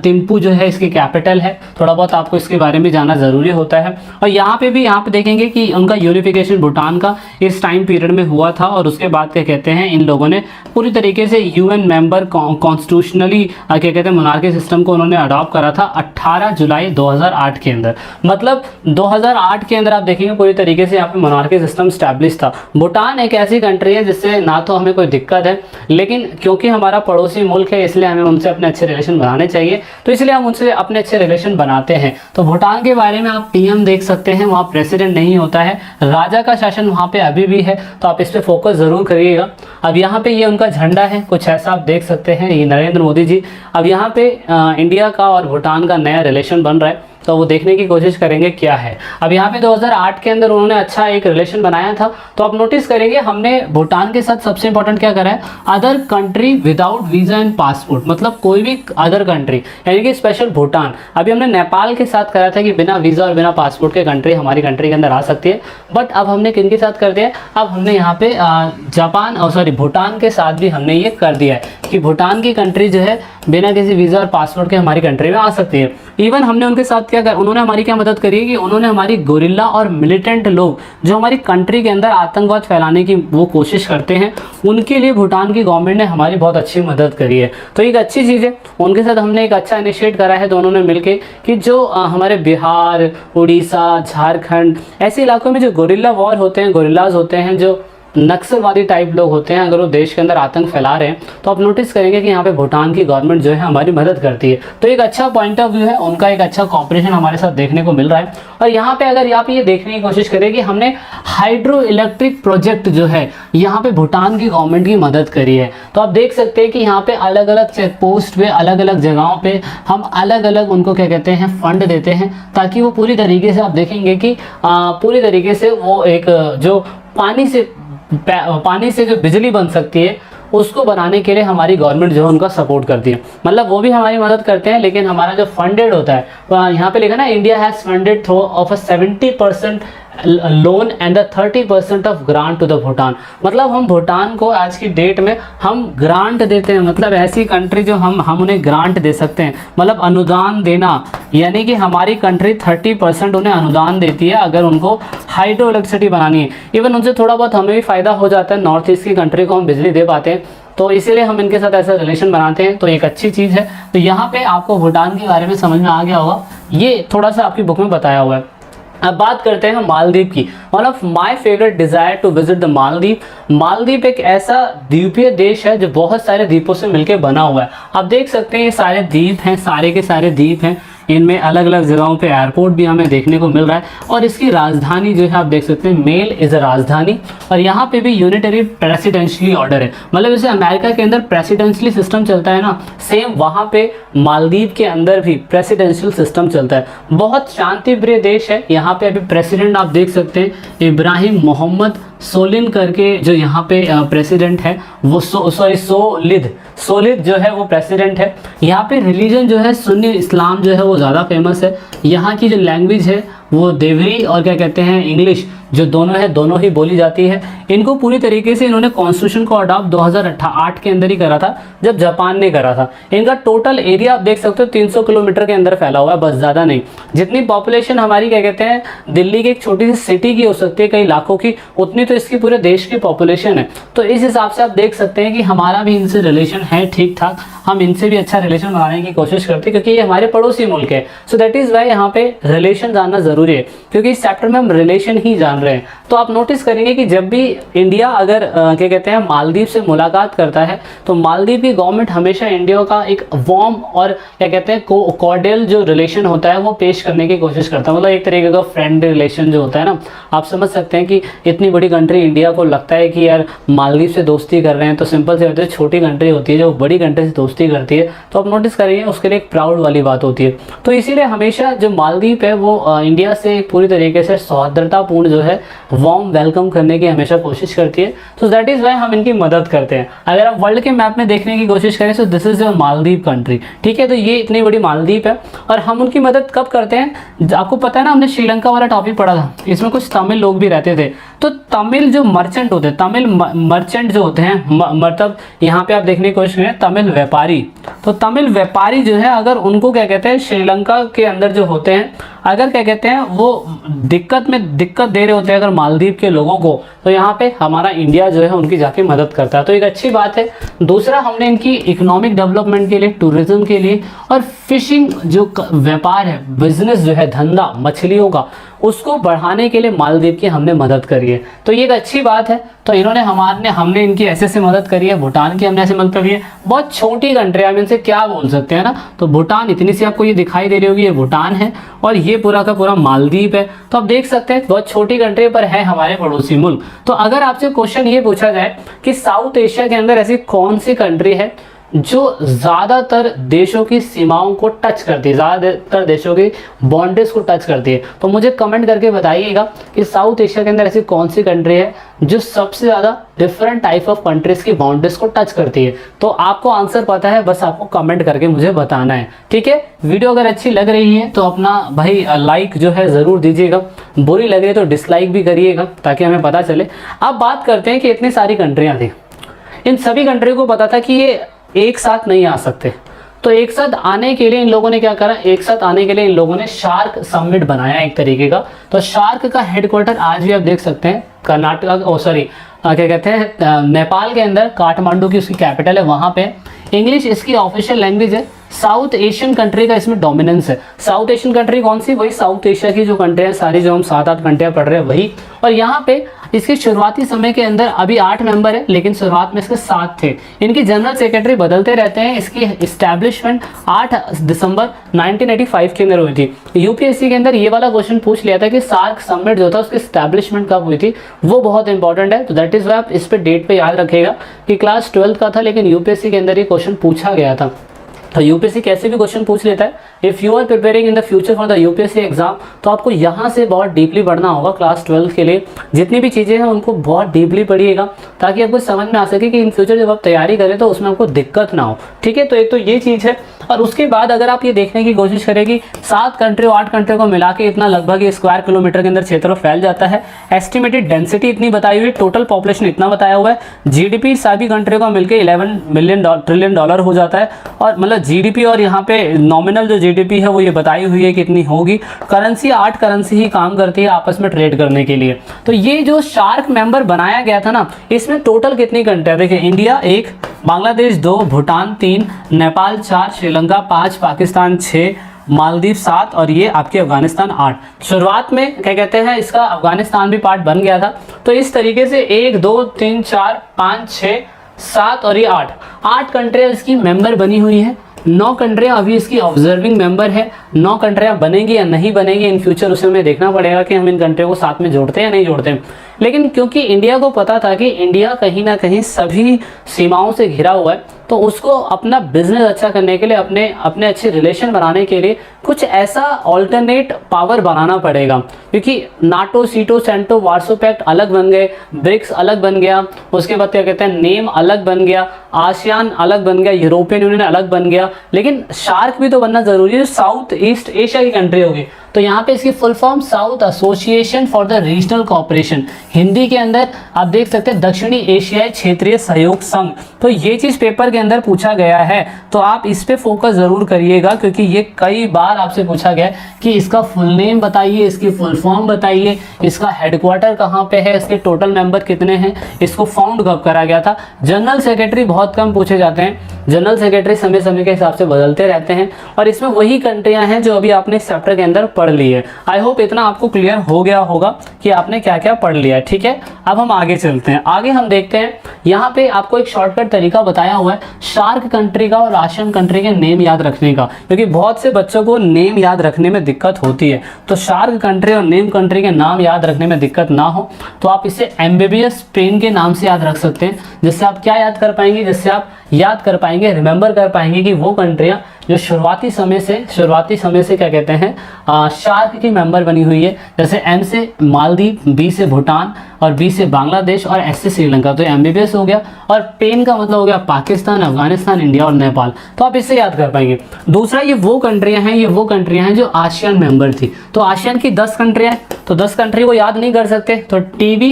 थिम्पू जो है इसकी कैपिटल है। थोड़ा बहुत आपको इसके बारे में जानना ज़रूरी होता है। और यहाँ पे देखेंगे कि उनका यूनिफिकेशन भूटान का इस टाइम पीरियड में हुआ था, और उसके बाद क्या कहते हैं इन लोगों ने पूरी तरीके से यूएन मेंबर कॉन्स्टिट्यूशनली क्या कहते हैं मोनार्की सिस्टम को उन्होंने अडॉप्ट करा था 18 जुलाई 2008 के अंदर। मतलब 2008 के अंदर आप देखेंगे पूरी तरीके से यहाँ पे मोनार्की सिस्टम स्टैब्लिश था। भूटान एक ऐसी कंट्री है जिससे ना तो हमें कोई दिक्कत है, लेकिन क्योंकि हमारा पड़ोसी मुल्क है इसलिए हमें उनसे अपने अच्छे रिलेशन बनाने चाहिए, तो इसलिए हम उनसे अपने अच्छे रिलेशन बनाते हैं। तो भूटान के बारे में आप पीएम देख सकते हैं, वहाँ प्रेसिडेंट नहीं होता है, राजा का शासन वहाँ पे अभी भी है, तो आप इस पर फोकस ज़रूर करिएगा। अब यहाँ पे ये उनका झंडा है, कुछ ऐसा आप देख सकते हैं, ये नरेंद्र मोदी जी। अब यहाँ पे इंडिया का और भूटान का नया रिलेशन बन रहा है, तो वो देखने की कोशिश करेंगे क्या है। अब यहाँ पे 2008 के अंदर उन्होंने अच्छा एक रिलेशन बनाया था, तो आप नोटिस करेंगे हमने भूटान के साथ सबसे इंपॉर्टेंट क्या करा है, other country without visa and passport, मतलब कोई भी अदर कंट्री, यानी कि स्पेशल भूटान। अभी हमने नेपाल के साथ करा था कि बिना वीज़ा और बिना पासपोर्ट के कंट्री हमारी कंट्री के अंदर आ सकती है, बट अब हमने किन के साथ कर दिया है, अब हमने यहाँ पे भूटान के साथ भी हमने ये कर दिया है कि भूटान की कंट्री जो है बिना किसी वीज़ा और पासपोर्ट के हमारी कंट्री में आ सकती है। इवन हमने उनके साथ उन्होंने हमारी क्या मदद करी है कि उन्होंने हमारी गोरिल्ला और मिलिटेंट लोग जो हमारी कंट्री के अंदर आतंकवाद फैलाने की वो कोशिश करते हैं, उनके लिए भूटान की गवर्नमेंट ने हमारी बहुत अच्छी मदद करी है। तो एक अच्छी चीज़ है, उनके साथ हमने एक अच्छा इनिशिएट करा है दोनों ने मिलके कि जो हमारे बिहार, उड़ीसा, झारखंड ऐसे इलाकों में जो गोरिल्ला वॉर होते हैं, गोरिल्लाज होते हैं, जो नक्सलवादी टाइप लोग होते हैं, अगर वो देश के अंदर आतंक फैला रहे हैं, तो आप नोटिस करेंगे कि यहाँ पे भूटान की गवर्नमेंट जो है हमारी मदद करती है। तो एक अच्छा पॉइंट ऑफ व्यू है, उनका एक अच्छा कॉपरेशन हमारे साथ देखने को मिल रहा है। और यहाँ पे अगर आप ये देखने की कोशिश करें कि हमने हाइड्रो इलेक्ट्रिक प्रोजेक्ट जो है यहाँ पे भूटान की गवर्नमेंट की मदद करी है, तो आप देख सकते हैं कि यहाँ पे अलग अलग चेक पोस्ट पे, अलग अलग जगहों पे हम अलग अलग उनको क्या कहते हैं फंड देते हैं, ताकि वो पूरी तरीके से आप देखेंगे कि पूरी तरीके से वो एक जो पानी से जो बिजली बन सकती है उसको बनाने के लिए हमारी गवर्नमेंट जो है उनका सपोर्ट करती है। मतलब वो भी हमारी मदद करते हैं, लेकिन हमारा जो फंडेड होता है, यहाँ पे लिखा ना India has funded through of 70% loan and 30% of grant to the Bhutan. मतलब हम भूटान को आज की डेट में हम ग्रांट देते हैं, मतलब ऐसी कंट्री जो हम उन्हें ग्रांट दे सकते हैं, मतलब अनुदान देना, यानी कि हमारी कंट्री 30% उन्हें अनुदान देती है अगर उनको हाइड्रो इलेक्ट्रिसिटी बनानी है। इवन उनसे थोड़ा बहुत हमें भी फ़ायदा हो जाता है, नॉर्थ ईस्ट की कंट्री को हम बिजली दे पाते हैं, तो इसीलिए हम इनके साथ ऐसा रिलेशन बनाते हैं, तो एक अच्छी चीज़ है। तो यहाँ पे आपको भूटान के बारे में समझ में आ गया होगा, ये थोड़ा सा आपकी बुक में बताया हुआ है। अब बात करते हैं मालदीव की। One of my favourite desire to visit the Maldives. Maldives एक ऐसा द्वीपीय देश है जो बहुत सारे द्वीपों से मिलकर बना हुआ है। आप देख सकते हैं ये सारे द्वीप हैं, सारे के सारे द्वीप हैं, इनमें अलग अलग जगहों पे एयरपोर्ट भी हमें देखने को मिल रहा है, और इसकी राजधानी जो है आप देख सकते हैं मेल इज़ अ राजधानी, और यहाँ पे भी यूनिटरी प्रेसिडेंशियली ऑर्डर है। मतलब जैसे अमेरिका के अंदर प्रेसिडेंशियली सिस्टम चलता है ना, सेम वहाँ पे मालदीव के अंदर भी प्रेसिडेंशियल सिस्टम चलता है। बहुत शांति प्रिय देश है। यहाँ पे अभी प्रेसिडेंट आप देख सकते हैं इब्राहिम मोहम्मद सोलिन करके जो यहाँ पे प्रेसिडेंट है, वो सोलिद जो है वो प्रेसिडेंट है। यहाँ पे रिलीजन जो है सुन्नी इस्लाम जो है वो ज़्यादा फेमस है। यहाँ की जो लैंग्वेज है वो देवरी और क्या कहते हैं इंग्लिश जो दोनों है, दोनों ही बोली जाती है। इनको पूरी तरीके से इन्होंने कॉन्स्टिट्यूशन को अडॉप्ट 2008 के अंदर ही करा था, जब जापान ने करा था। इनका टोटल एरिया आप देख सकते हो 300 किलोमीटर के अंदर फैला हुआ है, बस ज़्यादा नहीं। जितनी पॉपुलेशन हमारी क्या कहते हैं दिल्ली की एक छोटी सी सिटी की हो सकती है कई लाखों की, उतनी तो इसकी पूरे देश की पॉपुलेशन है। तो इस हिसाब से आप देख सकते हैं कि हमारा भी इनसे रिलेशन है ठीक ठाक, हम इनसे भी अच्छा रिलेशन बनाने की कोशिश करते हैं, क्योंकि ये हमारे पड़ोसी मुल्क है। सो दैट इज़ वाई यहाँ पे रिलेशन जानना ज़रूरी है, क्योंकि इस चैप्टर में हम रिलेशन ही जान रहे हैं। तो आप नोटिस करेंगे कि जब भी इंडिया अगर क्या कहते हैं मालदीव से मुलाकात करता है, तो मालदीव की गवर्नमेंट हमेशा इंडिया का एक वार्म और क्या कहते हैं कॉर्डियल जो रिलेशन होता है वो पेश करने की कोशिश करता है। मतलब एक तरीके का फ्रेंड रिलेशन जो होता है ना, आप समझ सकते हैं कि इतनी बड़ी कंट्री इंडिया को लगता है कि यार मालदीव से दोस्ती कर रहे हैं, तो सिंपल से होती है छोटी कंट्री होती है जो बड़ी कंट्री से दोस्ती करती है, तो आप नोटिस करेंगे उसके लिए एक प्राउड वाली बात होती है। तो इसीलिए हमेशा जो मालदीव है वो इंडिया से पूरी तरीके से सौहार्दतापूर्ण जो है वार्म वेलकम करने की हमेशा कोशिश करती है। तो दैट इज़ वाई हम इनकी मदद करते हैं। अगर आप वर्ल्ड के मैप में देखने की कोशिश करें तो this is a Maldives country, ठीक है। तो ये इतनी बड़ी मालदीव है और हम उनकी मदद कब करते हैं, आपको पता है ना, हमने श्रीलंका वाला टॉपिक पढ़ा था, इसमें कुछ तमिल लोग भी रहते थे, तो तमिल जो मर्चेंट होते हैं, तमिल मर्चेंट जो होते हैं, मतलब यहाँ पे आप देखने की कोशिश करें तमिल व्यापारी, तो तमिल व्यापारी जो है अगर उनको क्या कहते हैं श्रीलंका के अंदर जो होते हैं, अगर क्या कहते हैं वो दिक्कत दे रहे होते हैं अगर मालदीव के लोगों को, तो यहाँ पे हमारा इंडिया जो है उनकी जाके मदद करता है, तो एक अच्छी बात है। दूसरा, हमने इनकी इकोनॉमिक डेवलपमेंट के लिए, टूरिज्म के लिए और फिशिंग जो व्यापार है, बिजनेस जो है, धंधा मछलियों का, उसको बढ़ाने के लिए मालदीव की हमने मदद करी है, तो ये एक अच्छी बात है। तो इन्होंने हमने इनकी ऐसे मदद करी है, भूटान की हमने ऐसे मदद करी है। बहुत छोटी कंट्री, हम इनसे क्या बोल सकते हैं ना, तो भूटान इतनी सी आपको ये दिखाई दे रही होगी, ये भूटान है और ये पूरा का पूरा मालदीव है। तो आप देख सकते हैं बहुत छोटी कंट्री पर है हमारे पड़ोसी मुल्क। तो अगर आपसे क्वेश्चन ये पूछा जाए कि साउथ एशिया के अंदर ऐसी कौन सी कंट्री है जो ज़्यादातर देशों की सीमाओं को टच करती है, ज़्यादातर देशों की बाउंड्रीज को टच करती है, तो मुझे कमेंट करके बताइएगा कि साउथ एशिया के अंदर ऐसी कौन सी कंट्री है जो सबसे ज़्यादा डिफरेंट टाइप ऑफ कंट्रीज़ की बाउंड्रीज को टच करती है। तो आपको आंसर पता है, बस आपको कमेंट करके मुझे बताना है, ठीक है। वीडियो अगर अच्छी लग रही है तो अपना भाई लाइक जो है ज़रूर दीजिएगा, बुरी लग रही है तो डिसलाइक भी करिएगा ताकि हमें पता चले। अब बात करते हैं कि इतनी सारी कंट्रियाँ थी, इन सभी कंट्री को पता था कि ये एक साथ नहीं आ सकते, तो एक साथ आने के लिए इन लोगों ने क्या करा, एक साथ आने के लिए इन लोगों ने शार्क समिट बनाया एक तरीके का। तो शार्क का हेडक्वार्टर आज भी आप देख सकते हैं कर्नाटक, क्या कहते हैं नेपाल के अंदर, काठमांडू की उसकी कैपिटल है, वहाँ पे। इंग्लिश इसकी ऑफिशियल लैंग्वेज है। साउथ एशियन कंट्री का इसमें डोमिनेंस है। साउथ एशियन कंट्री कौन सी, वही साउथ एशिया की जो कंट्री है सारी, जो हम 7-8 कंट्रियाँ पढ़ रहे हैं वही। और यहाँ पे इसके शुरुआती समय के अंदर अभी 8 मेंबर है, लेकिन शुरुआत में इसके 7 थे। इनकी जनरल सेक्रेटरी बदलते रहते हैं। इसकी इस्टेब्लिशमेंट 8 दिसंबर 1985 के अंदर हुई थी। यूपीएससी के अंदर ये वाला क्वेश्चन पूछ लिया था कि सार्क समिट जो था उसकी इस्टेब्लिशमेंट कब हुई थी, वो बहुत इंपॉर्टेंट है। तो दैट इज वाई आप इस पे डेट पे याद रखिएगा कि क्लास 12 का था, लेकिन यूपीएससी के अंदर ये क्वेश्चन पूछा गया था। तो यूपीएससी कैसे भी क्वेश्चन पूछ लेता है। If you are preparing in the future for the UPSC exam, तो आपको यहाँ से बहुत डीपली पढ़ना होगा। क्लास 12 के लिए जितनी भी चीज़ें हैं उनको बहुत डीपली पढ़िएगा ताकि आपको समझ में आ सके कि इन फ्यूचर जब आप तैयारी करें तो उसमें आपको दिक्कत ना हो, ठीक है। तो एक तो ये चीज़ है। और उसके बाद अगर आप ये देखने की कोशिश करें कि 7 कंट्री 8 कंट्री को मिला के इतना लगभग स्क्वायर किलोमीटर के अंदर क्षेत्र फैल जाता है। एस्टिमेटेड डेंसिटी इतनी बताई हुई है, टोटल पॉपुलेशन इतना बताया हुआ है। जीडीपी सभी कंट्री को मिलकर 11 ट्रिलियन डॉलर हो जाता है, और मतलब जीडीपी और यहाँ पे नॉमिनल जो जीडीपी है वो ये बताई हुई है कितनी होगी। करेंसी 8 करेंसी ही काम करती है आपस में ट्रेड करने के लिए। तो ये जो शार्क मेंबर बनाया गया था ना, इसमें टोटल कितनी कंट्री, देखिए इंडिया 1, बांग्लादेश 2, भूटान 3, नेपाल 4, श्रीलंका 5, पाकिस्तान 6, मालदीव 7 और ये आपके अफगानिस्तान 8। शुरुआत में क्या कहते हैं इसका अफगानिस्तान भी पार्ट बन गया था। तो इस तरीके से 1 2 3 4 5 6 7 और ये 8 कंट्रियाँ इसकी मेंबर बनी हुई है। 9 कंट्रियाँ अभी इसकी ऑब्जर्विंग मेंबर है। 9 कंट्रियाँ बनेंगी या नहीं बनेंगी इन फ्यूचर, उसे हमें देखना पड़ेगा कि हम इन कंट्रियों को साथ में जोड़ते हैं या नहीं जोड़ते हैं। लेकिन क्योंकि इंडिया को पता था कि इंडिया कहीं ना कहीं सभी सीमाओं से घिरा हुआ है, तो उसको अपना बिजनेस अच्छा करने के लिए, अपने अच्छे रिलेशन बनाने के लिए कुछ ऐसा ऑल्टरनेट पावर बनाना पड़ेगा। क्योंकि नाटो, सीटो, सेंटो, वार्सो पैक्ट अलग बन गए, ब्रिक्स अलग बन गया, उसके बाद क्या कहते हैं नेम अलग बन गया, आसियान अलग बन गया, यूरोपियन यूनियन अलग बन गया, लेकिन शार्क भी तो बनना जरूरी है, साउथ ईस्ट एशिया की कंट्री होगी। तो यहाँ पे इसकी full form south association for the regional cooperation, Hindi के अंदर आप देख सकते हैं दक्षिणी एशियाई क्षेत्रीय सहयोग संघ। तो ये चीज़ पेपर के अंदर पूछा गया है, तो आप इस पे फोकस ज़रूर करिएगा क्योंकि ये कई बार आपसे पूछा गया कि इसका फुल नेम बताइए, इसकी फुल फॉर्म बताइए, इसका हेडक्वार्टर कहाँ पे है, इसके टोटल मेंबर कितने हैं, इसको फाउंड कब करा गया था। जनरल सेक्रेटरी बहुत कम पूछे जाते हैं, जनरल सेक्रेटरी समय समय के हिसाब से बदलते रहते हैं, और इसमें वही कंट्रियाँ हैं जो अभी आपने इस चैप्टर के अंदर पढ़ ली है। आई होप इतना आपको क्लियर हो गया होगा कि आपने क्या क्या पढ़ लिया है, ठीक है। अब हम आगे चलते हैं। आगे हम देखते हैं, यहाँ पे आपको एक शॉर्टकट तरीका बताया हुआ है शार्क कंट्री का और आसियान कंट्री के नेम याद रखने का, क्योंकि बहुत से बच्चों को नेम याद रखने में दिक्कत होती है। तो शार्क कंट्री और नेम कंट्री के नाम याद रखने में दिक्कत ना हो तो आप इसे एम्बेबियस पेन के नाम से याद रख सकते हैं, जिससे आप क्या याद कर पाएंगे, जिससे आप याद कर पाएंगे, रिमेंबर कर पाएंगे कि वो कंट्रियाँ जो शुरुआती समय से क्या कहते हैं शार्क की मेंबर बनी हुई है। जैसे एम से मालदीव, बी से भूटान और बी से बांग्लादेश और एस से श्रीलंका। तो एमबीबीएस हो गया, और पेन का मतलब हो गया पाकिस्तान, अफगानिस्तान, इंडिया और नेपाल। तो आप इससे याद कर पाएंगे। दूसरा, ये वो कंट्रियां हैं जो आसियान मेंबर थी। तो आसियान की 10 कंट्रियां हैं, तो 10 कंट्री को याद नहीं कर सकते, तो टीबी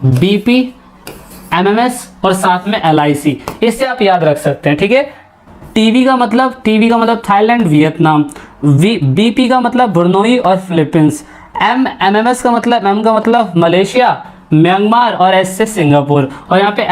BP, MMS और साथ में LIC, इससे आप याद रख सकते हैं, ठीक है। टीवी का मतलब थाईलैंड, वियतनाम। BP का मतलब ब्रुनोई और फिलीपींस। MMS का मतलब मलेशिया, म्यांमार और S से सिंगापुर। और यहाँ पे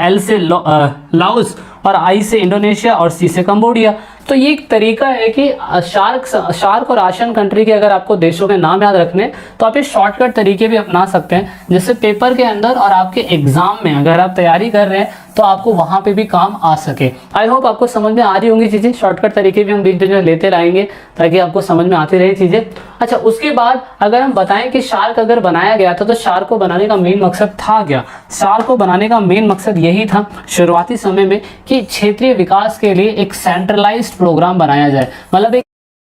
L से लाओस और I से इंडोनेशिया और C से कंबोडिया। तो ये एक तरीका है कि शार्क और आसियान कंट्री के अगर आपको देशों के नाम याद रखने तो आप ये शॉर्टकट तरीके भी अपना सकते हैं, जिससे पेपर के अंदर और आपके एग्जाम में अगर आप तैयारी कर रहे हैं तो आपको वहां पे भी काम आ सके। आई होप आपको समझ में आ रही होंगी चीज़ें। शॉर्टकट तरीके भी हम बीच बीच में लेते रहेंगे ताकि आपको समझ में आती रहे चीज़ें। अच्छा, उसके बाद अगर हम बताएं कि शार्क अगर बनाया गया था तो शार्क को बनाने का मेन मकसद था क्या? शार्क को बनाने का मेन मकसद यही था शुरुआती समय में कि क्षेत्रीय विकास के लिए एक सेंट्रलाइज्ड प्रोग्राम बनाया जाए, मतलब एक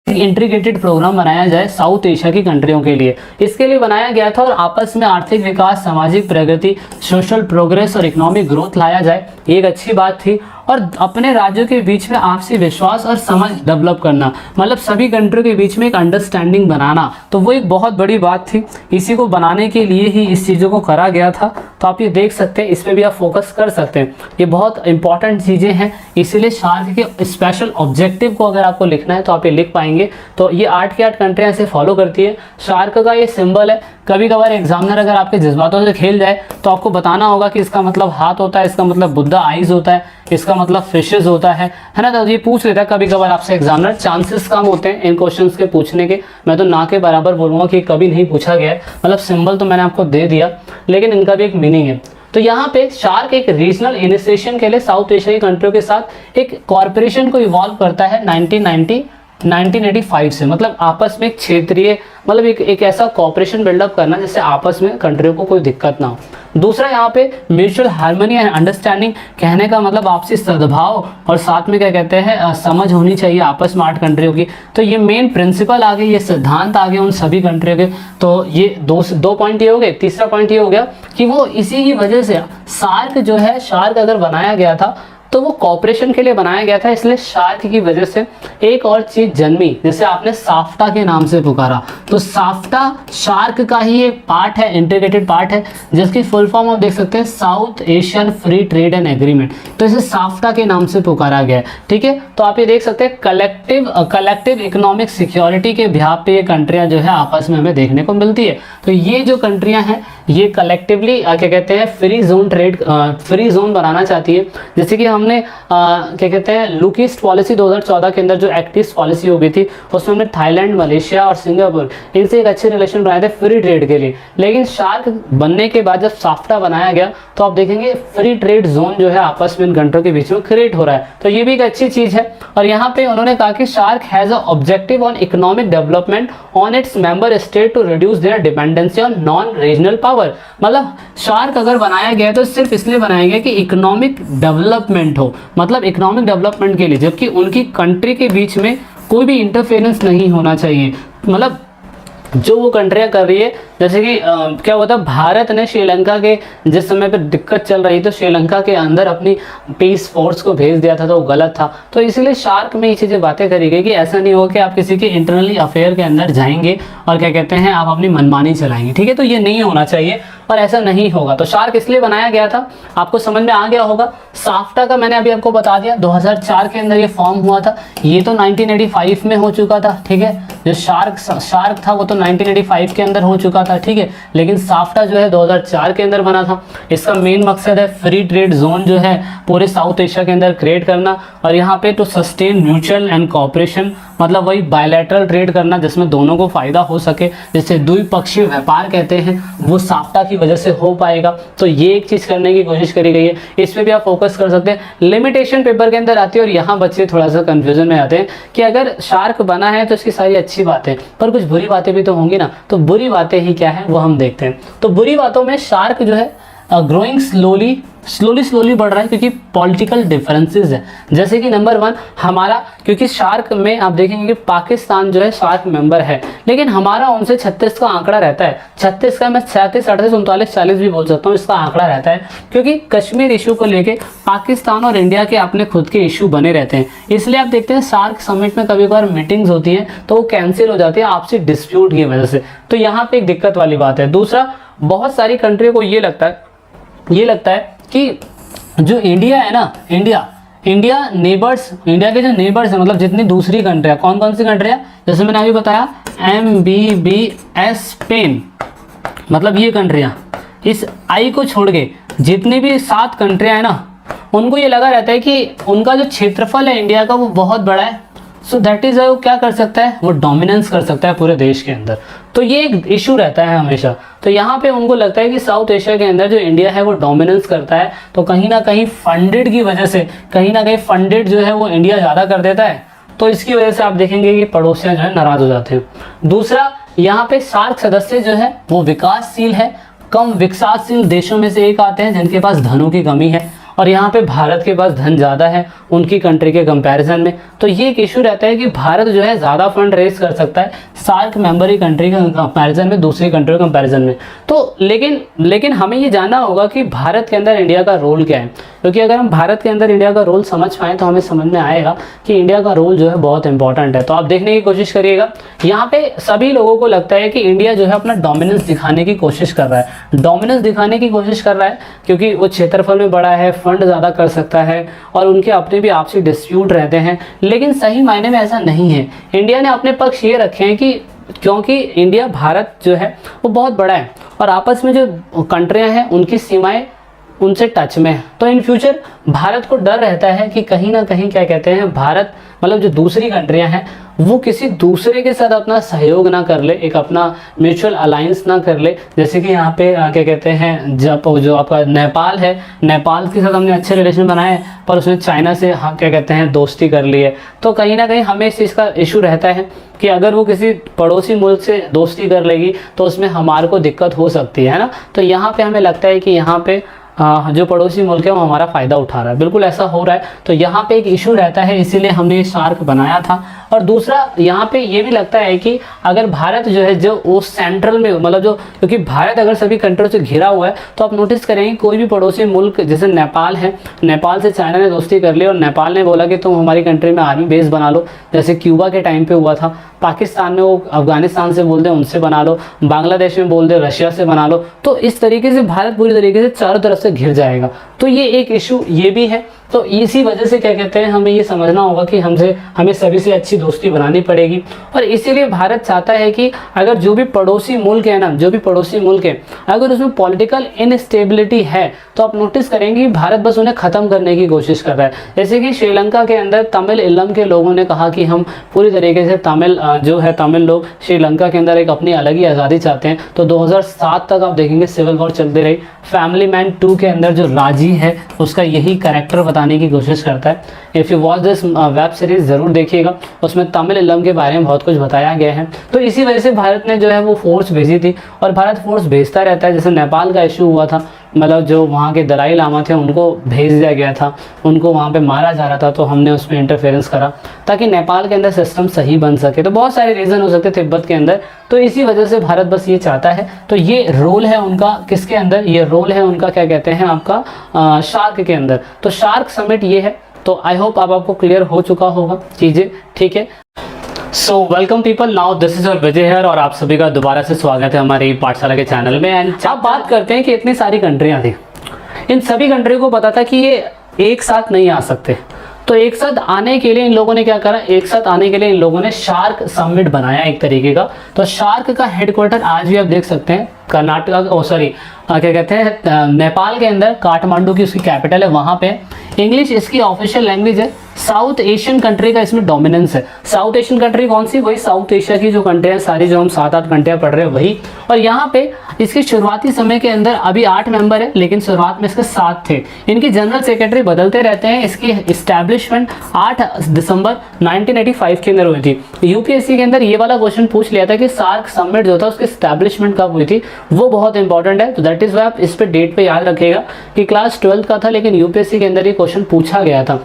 इंटीग्रेटेड प्रोग्राम बनाया जाए साउथ एशिया की कंट्रियों के लिए। इसके लिए बनाया गया था और आपस में आर्थिक विकास, सामाजिक प्रगति, सोशल प्रोग्रेस और इकोनॉमिक ग्रोथ लाया जाए, ये एक अच्छी बात थी। और अपने राज्यों के बीच में आपसी विश्वास और समझ डेवलप करना, मतलब सभी कंट्रियों के बीच में एक अंडरस्टैंडिंग बनाना, तो वो एक बहुत बड़ी बात थी। इसी को बनाने के लिए ही इस चीज़ों को करा गया था। तो आप ये देख सकते हैं, इस पर भी आप फोकस कर सकते हैं, ये बहुत इंपॉर्टेंट चीज़ें हैं। इसीलिए शार्क के स्पेशल ऑब्जेक्टिव को अगर आपको लिखना है तो आप ये लिख पाएंगे। तो ये 8 की 8 कंट्रियाँ इसे फॉलो करती है। शार्क का ये सिंबल है। कभी कभार एग्जामिनर अगर आपके जज्बातों से खेल जाए तो आपको बताना होगा कि इसका मतलब हाथ होता है, इसका मतलब बुद्धा आइज होता है, इसका मतलब फिशेस होता है ना। तो ये पूछ लेता है कभी कभार आपसे एग्जामिनर, चांसेस कम होते हैं इन क्वेश्चंस के पूछने के। मैं तो ना के बराबर बोलूँगा कि कभी नहीं पूछा गया है, मतलब सिंबल तो मैंने आपको दे दिया, लेकिन इनका भी एक मीनिंग है। तो यहाँ पे शार्क एक रीजनल इनिशिएशन के लिए साउथ एशियाई कंट्रियों के साथ एक कॉर्पोरेशन को इवॉल्व करता है 1985 से, मतलब आपस में क्षेत्रीय, मतलब एक ऐसा कॉर्पोरेशन बिल्डअप करना जिससे आपस में कंट्रियों को कोई दिक्कत ना हो। दूसरा यहाँ पे म्यूचुअल हार्मनी एंड अंडरस्टैंडिंग, कहने का मतलब आपसी सद्भाव और साथ में क्या कहते हैं समझ होनी चाहिए आपस में 8 कंट्रियों की। तो ये मेन प्रिंसिपल आ गए, ये सिद्धांत आ गए उन सभी कंट्रियों के। तो ये दो पॉइंट ये हो गए। तीसरा पॉइंट ये हो गया कि वो इसी की वजह से शार्क जो है, शार्क अगर बनाया गया था तो वो कॉपरेशन के लिए बनाया गया था, इसलिए शार्क की वजह से एक और चीज जन्मी, जैसे आपने साफ्टा के नाम से पुकारा। तो साफ्टा शार्क का ही एक पार्ट है, इंटीग्रेटेड पार्ट है, जिसकी फुल फॉर्म आप देख सकते हैं south Asian free trade and agreement. तो इसे साफ्टा के नाम से पुकारा गया है, ठीक है। तो आप ये देख सकते हैं कलेक्टिव इकोनॉमिक सिक्योरिटी के बिहाफ पे ये कंट्रियां जो है आपस में हमें देखने को मिलती है। तो ये जो कंट्रियां हैं ये कलेक्टिवली क्या कहते हैं फ्री जोन बनाना चाहती है। जैसे कि हमने क्या कहते हैं लुक ईस्ट पॉलिसी 2014 के अंदर जो एक्ट ईस्ट पॉलिसी हो गई थी, उसमें हमने थाईलैंड, मलेशिया और सिंगापुर इनसे एक अच्छे रिलेशन बनाए थे फ्री ट्रेड के लिए। लेकिन शार्क बनने के बाद जब साफ्टा बनाया गया तो आप देखेंगे फ्री ट्रेड जोन जो है आपस में इन कंट्रियों के बीच में क्रिएट हो रहा है। तो ये भी एक अच्छी चीज है। और यहाँ पे उन्होंने कहा कि SAARC has a objective on economic development on its member state to reduce their dependency on non regional power. मतलब शार्क अगर बनाया गया तो सिर्फ इसलिए बनाया गया कि इकोनॉमिक डेवलपमेंट हो, मतलब इकोनॉमिक डेवलपमेंट के लिए, जबकि उनकी कंट्री के बीच में कोई भी इंटरफेरेंस नहीं होना चाहिए। मतलब जो वो कंट्रियां कर रही है, जैसे कि क्या होता है भारत ने श्रीलंका के जिस समय पे दिक्कत चल रही तो श्रीलंका के अंदर अपनी पीस फोर्स को भेज दिया था, तो वो गलत था। तो इसीलिए शार्क में ये चीज़ें बातें करी गई कि ऐसा नहीं हो कि आप किसी के इंटरनली अफेयर के अंदर जाएंगे और क्या कहते हैं आप अपनी मनमानी चलाएंगे, ठीक है। तो ये नहीं होना चाहिए और ऐसा नहीं होगा। तो शार्क इसलिए बनाया गया था, आपको समझ में आ गया होगा। साफ्टा का मैंने अभी आपको बता दिया 2004 के अंदर ये फॉर्म हुआ था, ये तो 1985 में हो चुका था, ठीक है। जो शार्क था वो तो 1985 के अंदर हो चुका था, ठीक है। लेकिन साफ्टा जो है 2004 के अंदर बना था। इसका मेन मकसद है फ्री ट्रेड जोन जो है पूरे साउथ एशिया के अंदर क्रिएट करना, और यहाँ पे तो सस्टेन म्यूचुअल एंड कॉपरेशन, मतलब वही बायलैटरल ट्रेड करना जिसमें दोनों को फायदा हो सके, जिसे द्विपक्षीय व्यापार कहते हैं, वो साफ्टा की वजह से हो पाएगा। तो ये एक चीज करने की कोशिश करी गई है, इस पे भी आप फोकस कर सकते हैं। लिमिटेशन पेपर के अंदर आती है और यहाँ बच्चे थोड़ा सा कंफ्यूजन में आते हैं कि अगर शार्क बना है तो इसकी सारी अच्छी बातें, पर कुछ बुरी बातें भी तो होंगी ना। तो बुरी बातें ही क्या है वो हम देखते हैं। तो बुरी बातों में शार्क जो है ग्रोइंग स्लोली बढ़ रहा है क्योंकि पॉलिटिकल डिफरेंसेस है। जैसे कि नंबर 1 हमारा, क्योंकि शार्क में आप देखेंगे कि पाकिस्तान जो है शार्क मेंबर है, लेकिन हमारा उनसे 36 का आंकड़ा रहता है। 36 का मैं 37, 38, 39, 40 भी बोल सकता हूँ, इसका आंकड़ा रहता है, क्योंकि कश्मीर इशू को लेके पाकिस्तान और इंडिया के अपने खुद के इशू बने रहते हैं। इसलिए आप देखते हैं शार्क समिट में कभी कभार मीटिंग्स होती हैं तो वो कैंसिल हो जाती है आपसी डिस्प्यूट की वजह से। तो यहाँ पे एक दिक्कत वाली बात है। दूसरा, बहुत सारी कंट्रियों को ये लगता है कि जो इंडिया है ना, इंडिया इंडिया के जो नेबर्स है, मतलब जितनी दूसरी कंट्रियाँ, कौन कौन सी कंट्रियाँ, जैसे मैंने अभी बताया MBBS स्पेन, मतलब ये कंट्रियाँ, इस आई को छोड़ के जितनी भी 7 कंट्रियाँ हैं ना, उनको ये लगा रहता है कि उनका जो क्षेत्रफल है इंडिया का वो बहुत बड़ा है, सो दैट इज वो क्या कर सकता है, वो डोमिनेंस कर सकता है पूरे देश के अंदर। तो ये एक इशू रहता है हमेशा। तो यहाँ पे उनको लगता है कि साउथ एशिया के अंदर जो इंडिया है वो डोमिनेंस करता है, तो कहीं ना कहीं फंडेड की वजह से, कहीं ना कहीं फंडेड जो है वो इंडिया ज़्यादा कर देता है, तो इसकी वजह से आप देखेंगे कि पड़ोसियाँ जो है नाराज हो जाते हैं। दूसरा, यहाँ पे सार्क सदस्य जो है वो विकासशील है, कम विकासशील देशों में से एक आते हैं जिनके पास धनों की कमी है, और यहाँ पे भारत के पास धन ज़्यादा है उनकी कंट्री के कंपैरिजन में। तो ये एक इशू रहता है कि भारत जो है ज़्यादा फंड रेज कर सकता है सार्क मेंबर कंट्री के कंपैरिजन में, दूसरी कंट्री के कंपैरिजन में। तो लेकिन हमें ये जानना होगा कि भारत के अंदर इंडिया का रोल क्या है, क्योंकि अगर हम भारत के अंदर इंडिया का रोल समझ पाएँ तो हमें समझ में आएगा कि इंडिया का रोल जो है बहुत इंपॉर्टेंट है। तो आप देखने की कोशिश करिएगा, यहाँ पे सभी लोगों को लगता है कि इंडिया जो है अपना डोमिनेंस दिखाने की कोशिश कर रहा है, क्योंकि वो क्षेत्रफल में बड़ा है, फंड ज़्यादा कर सकता है, और उनके अपने भी आपसी डिस्प्यूट रहते हैं। लेकिन सही मायने में ऐसा नहीं है। इंडिया ने अपने पक्ष ये रखे हैं कि क्योंकि इंडिया, भारत जो है वो बहुत बड़ा है और आपस में जो कंट्रियां हैं उनकी सीमाएं उनसे टच में है, तो इन फ्यूचर भारत को डर रहता है कि कहीं ना कहीं क्या कहते हैं, भारत मतलब जो दूसरी कंट्रियां हैं वो किसी दूसरे के साथ अपना सहयोग ना कर ले, एक अपना म्यूचुअल अलायंस ना कर ले। जैसे कि यहाँ पे क्या कहते हैं, जब जो आपका नेपाल है, नेपाल के साथ हमने अच्छे रिलेशन बनाए पर उसने चाइना से क्या कहते हैं दोस्ती कर ली है। तो कहीं ना कहीं हमें इस चीज़ का इशू रहता है कि अगर वो किसी पड़ोसी मुल्क से दोस्ती कर लेगी तो उसमें हमारे को दिक्कत हो सकती है ना। तो यहाँ पे हमें लगता है कि यहाँ पे जो पड़ोसी मुल्क है वो हमारा फ़ायदा उठा रहा है, बिल्कुल ऐसा हो रहा है। तो यहाँ पे एक इशू रहता है, इसीलिए हमने ये शार्क बनाया था। और दूसरा, यहाँ पे ये भी लगता है कि अगर भारत जो है जो वो सेंट्रल में, मतलब जो, क्योंकि भारत अगर सभी कंट्रियों से घिरा हुआ है, तो आप नोटिस करेंगे कोई भी पड़ोसी मुल्क, जैसे नेपाल है, नेपाल से चाइना ने दोस्ती कर ली और नेपाल ने बोला कि तुम हमारी कंट्री में आर्मी बेस बना लो, जैसे क्यूबा के टाइम पे हुआ था। पाकिस्तान में वो अफगानिस्तान से बोल दे उनसे बना लो, बांग्लादेश में बोल दे रशिया से बना लो। तो इस तरीके से भारत पूरी तरीके से चारों तरफ से घिर जाएगा। तो ये एक इशू ये भी है। तो इसी वजह से क्या कहते हैं, हमें ये समझना होगा कि हमें सभी से अच्छी दोस्ती बनानी पड़ेगी। और इसीलिए भारत चाहता है कि अगर जो भी पड़ोसी मुल्क है ना, अगर उसमें पॉलिटिकल इनस्टेबिलिटी है तो आप नोटिस करेंगे भारत बस उन्हें ख़त्म करने की कोशिश कर रहा है। जैसे कि श्रीलंका के अंदर तमिल इलम के लोगों ने कहा कि हम पूरी तरीके से तमिल लोग श्रीलंका के अंदर एक अपनी अलग ही आज़ादी चाहते हैं। तो 2007 तक आप देखेंगे सिविल वॉर चलती रही। फैमिली मैन 2 के अंदर जो राजी है उसका यही कैरेक्टर बताने की कोशिश करता है। If you watch this web series ज़रूर देखिएगा, उसमें तमिल इलम के बारे में बहुत कुछ बताया गया है। तो इसी वजह से भारत ने जो है वो फोर्स भेजी थी, और भारत फोर्स भेजता रहता है। जैसे नेपाल का इशू हुआ था, मतलब जो वहाँ के दलाई लामा थे उनको भेज दिया गया था, उनको वहाँ पे मारा जा रहा था, तो हमने उसमें इंटरफेरेंस करा ताकि नेपाल के अंदर सिस्टम सही बन सके। तो बहुत सारे रीज़न हो सकते तिब्बत के अंदर। तो इसी वजह से भारत बस ये चाहता है। तो ये रोल है उनका किसके अंदर, ये रोल है उनका क्या कहते हैं आपका शार्क के अंदर। तो शार्क समिट ये है। तो आई होप आपको क्लियर हो चुका होगा चीज़ें, ठीक है। So welcome people, now this is your Vijay here, और आप सभी का दोबारा से स्वागत है हमारे पाठशाला के चैनल में। एंड अब बात करते हैं कि इतनी सारी कंट्रियां थी, इन सभी कंट्रियों को पता था कि ये एक साथ नहीं आ सकते। तो एक साथ आने के लिए इन लोगों ने क्या करा, एक साथ आने के लिए इन लोगों ने शार्क समिट बनाया एक तरीके का। तो शार्क का हेडक्वार्टर आज भी आप देख सकते हैं कर्नाटक, क्या कहते हैं, नेपाल के अंदर काठमांडू की उसकी कैपिटल है, वहाँ पे। इंग्लिश इसकी ऑफिशियल लैंग्वेज है। साउथ एशियन कंट्री का इसमें डोमिनेंस है। साउथ एशियन कंट्री कौन सी, वही साउथ एशिया की जो कंट्रियाँ सारी जो हम 7-8 कंट्रियाँ पढ़ रहे हैं वही। और यहाँ पे इसके शुरुआती समय के अंदर अभी 8 मेंबर है, लेकिन शुरुआत में इसके 7 थे। इनकी जनरल सेक्रेटरी बदलते रहते हैं। इसकी इस्टेब्लिशमेंट 8 दिसंबर 1985 के अंदर हुई थी। यूपीएससी के अंदर ये वाला क्वेश्चन पूछ लिया था कि सार्क समिट जो था उसकी इस्टेब्लिशमेंट कब हुई थी, वो बहुत इंपॉर्टेंट है। तो दैट इज वाई आप इस पे डेट पे याद रखिएगा कि क्लास 12th का था, लेकिन यूपीएससी के अंदर ये क्वेश्चन पूछा गया था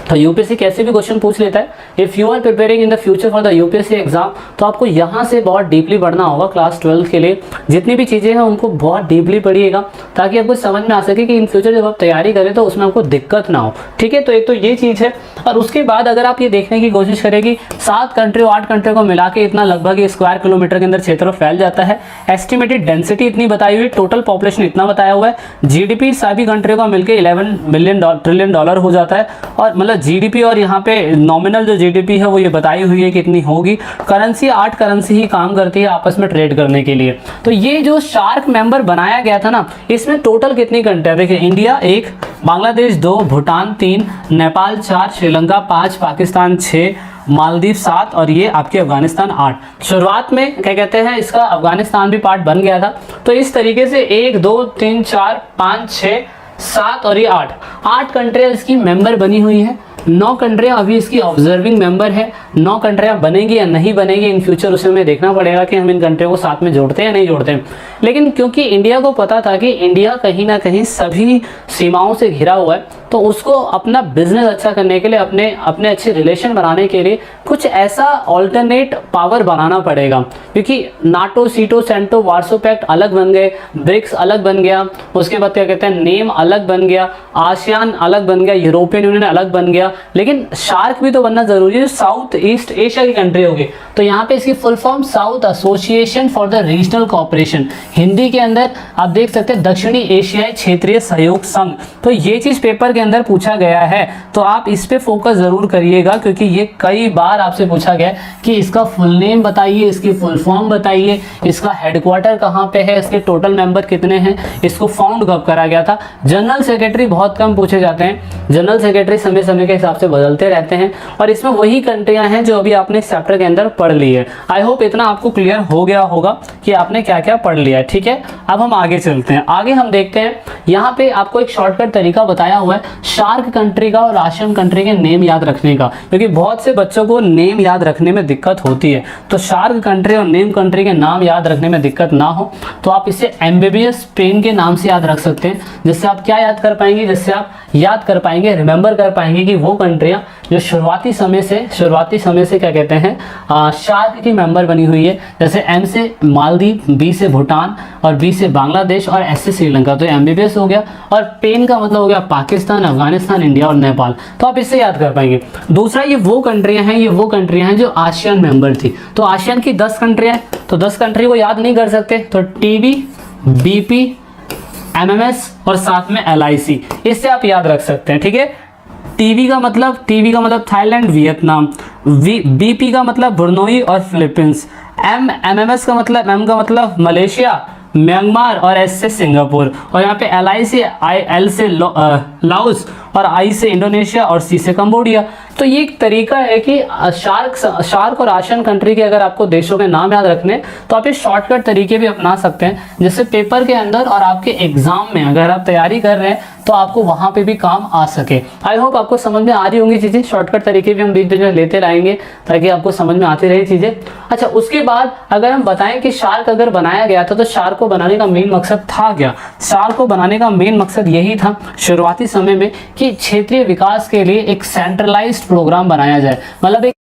तो यूपीएससी कैसे भी क्वेश्चन पूछ लेता है। If you are preparing in the future for the UPSC exam, तो आपको यहाँ से बहुत डीपली पढ़ना होगा। क्लास 12 के लिए जितनी भी चीज़ें हैं उनको बहुत डीपली पढ़िएगा, ताकि आपको समझ में आ सके कि इन फ्यूचर जब आप तैयारी करें तो उसमें आपको दिक्कत ना हो। ठीक है, तो एक तो ये चीज़ है। और उसके बाद अगर आप ये देखने की कोशिश करें कि 7 कंट्री 8 कंट्री को मिला के इतना लगभग स्क्वायर किलोमीटर के अंदर क्षेत्र फैल जाता है, एस्टिमेटेड डेंसिटी इतनी बताई हुई, टोटल पॉपुलेशन इतना बताया हुआ है, जीडीपी सभी कंट्री को मिलकर 11 बिलियन ट्रिलियन डॉलर हो जाता है। और मतलब जीडीपी और यहाँ पे नॉमिनल जो जीडीपी है वो ये बताई हुई है कितनी होगी। करेंसी 8 करेंसी ही काम करती है आपस में ट्रेड करने के लिए। तो ये जो शार्क मेंबर बनाया गया था ना, इसमें टोटल कितनी कंट्री है देखिए, इंडिया 1, बांग्लादेश 2, भूटान 3, नेपाल 4, श्रीलंका 5, पाकिस्तान 6, मालदीव 7 और ये आपके अफगानिस्तान 8। शुरुआत में क्या कहते हैं, इसका अफगानिस्तान भी पार्ट बन गया था। तो इस तरीके से 1 2 3 4 5 6 7 और ये 8 कंट्रियाँ इसकी मेंबर बनी हुई है। 9 कंट्रियाँ अभी इसकी ऑब्जर्विंग मेंबर है। 9 कंट्रियाँ बनेंगी या नहीं बनेंगी इन फ्यूचर, उसे हमें देखना पड़ेगा कि हम इन कंट्रियों को साथ में जोड़ते हैं या नहीं जोड़ते हैं। लेकिन क्योंकि इंडिया को पता था कि इंडिया कहीं ना कहीं सभी सीमाओं से घिरा हुआ है, तो उसको अपना बिजनेस अच्छा करने के लिए, अपने अच्छे रिलेशन बनाने के लिए कुछ ऐसा ऑल्टरनेट पावर बनाना पड़ेगा। क्योंकि नाटो, सीटो, सेंटो, वार्सो पैक्ट अलग बन गए, ब्रिक्स अलग बन गया, उसके बाद क्या कहते हैं नेम अलग बन गया, आसियान अलग बन गया, यूरोपियन यूनियन अलग बन गया, लेकिन शार्क भी तो बनना जरूरी है, साउथ ईस्ट एशिया की कंट्री होगी। तो यहाँ पे इसकी full form south association for the regional cooperation, Hindi के अंदर आप देख सकते हैं दक्षिणी एशियाई क्षेत्रीय सहयोग संघ। तो ये चीज पेपर के अंदर पूछा गया है, तो आप इस पे फोकस जरूर करिएगा, क्योंकि ये कई बार आपसे पूछा गया कि इसका फुल नेम बताइए, इसकी फुल फॉर्म बताइए, इसका हेडक्वार्टर कहाँ पे है, इसके टोटल मेंबर कितने हैं, इसको फाउंड कब करा गया था। जनरल सेक्रेटरी बहुत कम पूछे जाते हैं, जनरल सेक्रेटरी समय समय के हिसाब से बदलते रहते हैं, और इसमें वही कंट्रियां हैं जो अभी आपने इस चैप्टर के अंदर पढ़ ली है। आई होप इतना आपको क्लियर हो गया होगा कि आपने क्या क्या पढ़ लिया है। ठीक है, अब हम आगे चलते हैं। आगे हम देखते हैं, यहाँ पे आपको एक शॉर्टकट तरीका बताया हुआ है शार्क कंट्री का और आसियान कंट्री के नेम याद रखने का, क्योंकि बहुत से बच्चों को नेम याद रखने में दिक्कत होती है। तो शार्क कंट्री और नेम कंट्री के नाम याद रखने में दिक्कत ना हो, तो आप इसे एम्बेबियस पेन के नाम से याद रख सकते हैं। जिससे आप क्या याद कर पाएंगे, जिससे आप याद कर पाएंगे, रिमेंबर कर पाएंगे कि वो कंट्रियां जो शुरुआती समय से क्या कहते हैं शार्क की मेंबर बनी हुई है। जैसे एम से मालदीव, बी से भूटान और बी से बांग्लादेश और एस से श्रीलंका। तो एम्बेबियस हो गया, और पेन का मतलब हो गया पाकिस्तान, अफगानिस्तान, इंडिया और नेपाल। तो आप इससे याद कर पाएंगे। दूसरा, ये वो कंट्रियां हैं जो आसियान मेंबर थी। तो आसियान की 10 कंट्रियां हैं, तो 10 कंट्री को याद नहीं कर सकते, तो टीबी, बीपी, एमएमएस और साथ में एलआईसी, इससे आप याद रख सकते हैं। ठीक है, टीवी का मतलब थाईलैंड, वियतनाम, बीपी का मतलब ब्रुनोई और फिलीपींस, एमएमएस का मतलब मलेशिया, म्यांमार और एस से सिंगापुर, और यहाँ पे एल से लाओस और आई से इंडोनेशिया और सी से कंबोडिया। तो ये एक तरीका है कि शार्क और आसियान कंट्री के अगर आपको देशों के नाम याद रखने, तो आप ये शॉर्टकट तरीके भी अपना सकते हैं, जिससे पेपर के अंदर और आपके एग्जाम में अगर आप तैयारी कर रहे हैं तो आपको वहां पे भी काम आ सके। आई होप आपको समझ में आ रही होंगी चीजें। शॉर्टकट तरीके भी हम बीच बीच में लेते रहेंगे ताकि आपको समझ में आती रही चीजें। अच्छा, उसके बाद अगर हम बताएं कि शार्क अगर बनाया गया था, तो शार्क को बनाने का मेन मकसद था क्या? शार्क को बनाने का मेन मकसद यही था शुरुआती समय में कि क्षेत्रीय विकास के लिए एक सेंट्रलाइज्ड प्रोग्राम बनाया जाए, मतलब एक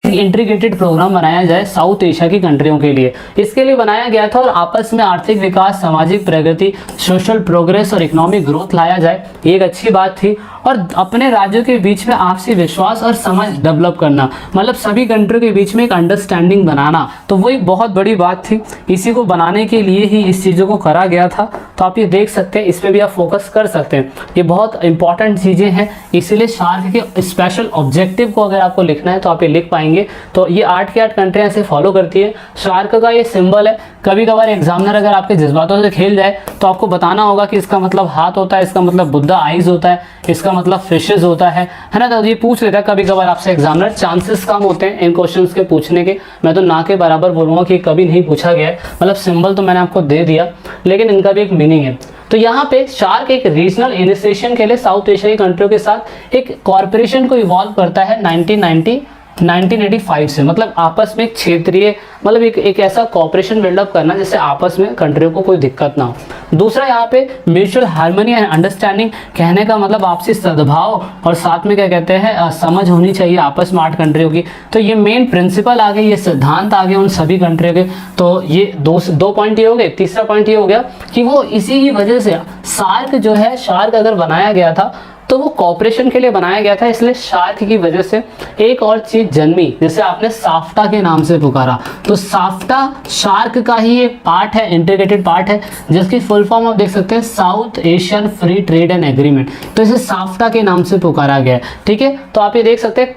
इंटीग्रेटेड प्रोग्राम बनाया जाए साउथ एशिया की कंट्रियों के लिए। इसके लिए बनाया गया था, और आपस में आर्थिक विकास, सामाजिक प्रगति, सोशल प्रोग्रेस और इकोनॉमिक ग्रोथ लाया जाए, ये एक अच्छी बात थी। और अपने राज्यों के बीच में आपसी विश्वास और समझ डेवलप करना, मतलब सभी कंट्रियों के बीच में एक अंडरस्टैंडिंग बनाना, तो वो एक बहुत बड़ी बात थी। इसी को बनाने के लिए ही इस चीज़ों को करा गया था। तो आप ये देख सकते हैं, इस पर भी आप फोकस कर सकते हैं, ये बहुत इंपॉर्टेंट चीज़ें हैं। इसीलिए शार्क के स्पेशल ऑब्जेक्टिव को अगर आपको लिखना है तो आप ये लिख पाएंगे। तो ये 8 की 8 कंट्रियाँ ऐसे फॉलो करती है। शार्क का ये सिंबल है। कभी कभार एग्जामिनर अगर आपके जज्बातों से खेल जाए तो आपको बताना होगा कि इसका मतलब हाथ होता है, इसका मतलब बुद्धा आइज होता है, इसका मतलब फिशेस होता है ना। तो ये पूछ लेता है कभी कभार आपसे एग्जामिनर। चांसेस कम होते हैं इन क्वेश्चंस के पूछने के, मैं तो ना के बराबर बोलूँगा कि कभी नहीं पूछा गया है। मतलब सिंबल तो मैंने आपको दे दिया, लेकिन इनका भी एक मीनिंग है। तो यहाँ पे शार्क एक रीजनल इनिशिएशन के लिए साउथ एशियाई कंट्रियों के साथ एक कॉर्पोरेशन को इवॉल्व करता है 1990 1985 से, मतलब आपस में एक क्षेत्रीय, मतलब एक ऐसा कॉपरेशन बिल्डअप करना जिससे आपस में कंट्रियों को कोई दिक्कत ना हो। दूसरा यहाँ पे म्यूचुअल हार्मनी एंड अंडरस्टैंडिंग, कहने का मतलब आपसी सद्भाव और साथ में क्या कहते हैं समझ होनी चाहिए आपस में 8 कंट्रियों की। तो ये मेन प्रिंसिपल आ गए, ये सिद्धांत आ गए उन सभी कंट्रियों के। तो ये दो पॉइंट ये हो गए। तीसरा पॉइंट ये हो गया कि वो इसी की वजह से सार्क जो है, सार्क अगर बनाया गया था तो वो कॉपरेशन के लिए बनाया गया था, इसलिए सार्क की वजह से एक और चीज जन्मी जिसे आपने साफ्टा के नाम से पुकारा। तो साफ्टा सार्क का ही एक पार्ट है, इंटीग्रेटेड पार्ट है, जिसकी फुल फॉर्म आप देख सकते हैं south Asian free trade and agreement. तो इसे साफ्टा के नाम से पुकारा गया है, ठीक है। तो आप ये देख सकते हैं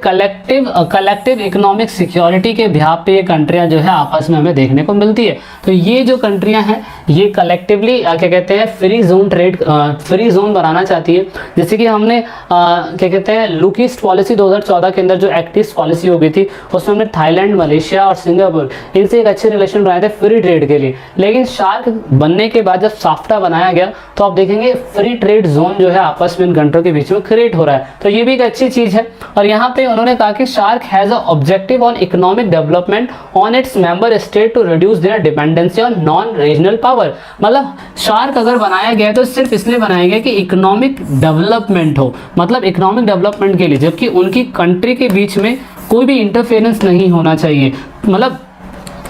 कलेक्टिव इकोनॉमिक सिक्योरिटी के बिहाफ पे ये कंट्रियां जो है आपस में हमें देखने को मिलती है। तो ये जो कंट्रियां हैं ये कलेक्टिवली क्या कहते हैं फ्री जोन बनाना चाहती है। जैसे कि हमने क्या कहते हैं लुकीस्ट पॉलिसी 2014 के अंदर जो एक्ट ईस्ट पॉलिसी हो गई थी, उसमें हमने थाईलैंड, मलेशिया और सिंगापुर इनसे एक अच्छे रिलेशन बनाए थे फ्री ट्रेड के लिए। लेकिन सार्क बनने के बाद जब साफ्टा बनाया गया तो आप देखेंगे फ्री ट्रेड जोन जो है आपस में इन कंट्रियों के बीच में क्रिएट हो रहा है। तो ये भी एक अच्छी चीज है। और यहाँ पे उन्होंने कहा कि SAARC has a objective on economic development on its member state to reduce their dependency on non regional power. मतलब सार्क अगर बनाया गया तो सिर्फ इसलिए बनाया गया कि इकोनॉमिक डेवलपमेंट हो, मतलब इकोनॉमिक डेवलपमेंट के लिए, जबकि उनकी कंट्री के बीच में कोई भी इंटरफेरेंस नहीं होना चाहिए। मतलब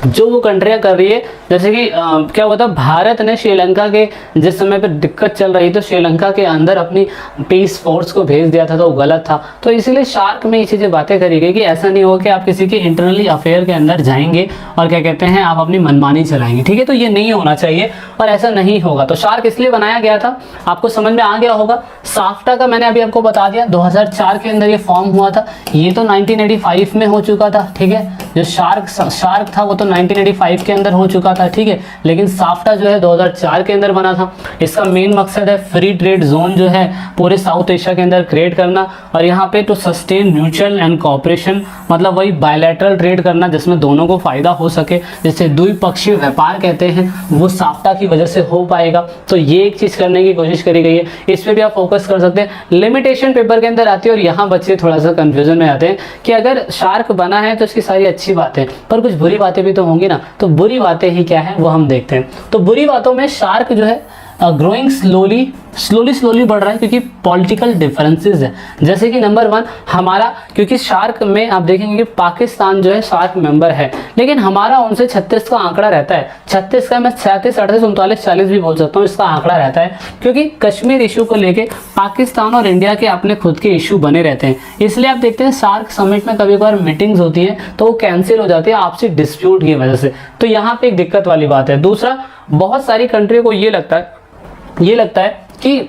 जो वो कंट्रियां कर रही है, जैसे कि क्या हुआ था, भारत ने श्रीलंका के जिस समय पे दिक्कत चल रही तो श्रीलंका के अंदर अपनी पीस फोर्स को भेज दिया था, तो वो गलत था। तो इसीलिए सार्क में ये चीज़ें बातें करी गई कि ऐसा नहीं हो कि आप किसी के इंटरनली अफेयर के अंदर जाएंगे और क्या कहते हैं आप अपनी मनमानी चलाएंगे, ठीक है। तो ये नहीं होना चाहिए और ऐसा नहीं होगा। तो सार्क इसलिए बनाया गया था, आपको समझ में आ गया होगा। साफ्टा का मैंने अभी आपको बता दिया 2004 के अंदर ये फॉर्म हुआ था, ये तो 1985 में हो चुका था, ठीक है। जो सार्क था वो तो 1985 के अंदर हो चुका था, ठीक है। लेकिन साफ्टा जो है 2004 के अंदर बना था। इसका मेन मकसद है फ्री ट्रेड जोन जो है पूरे साउथ एशिया के अंदर क्रिएट करना, और यहाँ पे to sustain mutual and cooperation, मतलब वही बायलैटरल ट्रेड करना जिसमें दोनों को फायदा हो सके, जिसे द्विपक्षीय व्यापार कहते हैं, वो साफ्टा की वजह से हो पाएगा। तो ये एक चीज करने की कोशिश करी गई है, इस पर भी आप फोकस कर सकते हैं। लिमिटेशन पेपर के अंदर आती है और यहाँ बच्चे थोड़ा सा कंफ्यूजन में आते हैं कि अगर सार्क बना है तो इसकी सारी अच्छी बातें, पर कुछ बुरी बातें भी तो होंगी ना। तो बुरी बातें ही क्या है वो हम देखते हैं। तो बुरी बातों में सार्क जो है ग्रोइंग स्लोली बढ़ रहा है क्योंकि पॉलिटिकल डिफरेंसेस है। जैसे कि नंबर 1 हमारा, क्योंकि सार्क में आप देखेंगे कि पाकिस्तान जो है सार्क मेंबर है, लेकिन हमारा उनसे 36 का आंकड़ा रहता है। 36 का मैं 37, 38, 39, 40 भी बोल सकता हूँ, इसका आंकड़ा रहता है, क्योंकि कश्मीर इशू को लेके पाकिस्तान और इंडिया के अपने खुद के इशू बने रहते हैं। इसलिए आप देखते हैं सार्क समिट में कभी कभार मीटिंग्स होती है तो वो कैंसिल हो जाती है आपसी डिस्प्यूट की वजह से। तो यहाँ पे एक दिक्कत वाली बात है। दूसरा, बहुत सारी कंट्रियों को ये लगता है कि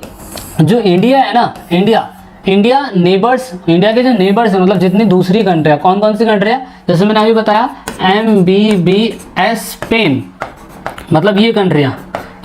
जो इंडिया है ना, इंडिया के जो नेबर्स है, मतलब जितनी दूसरी कंट्रियाँ, कौन कौन सी कंट्रियाँ, जैसे मैंने अभी बताया MBBS स्पेन, मतलब ये कंट्रियाँ,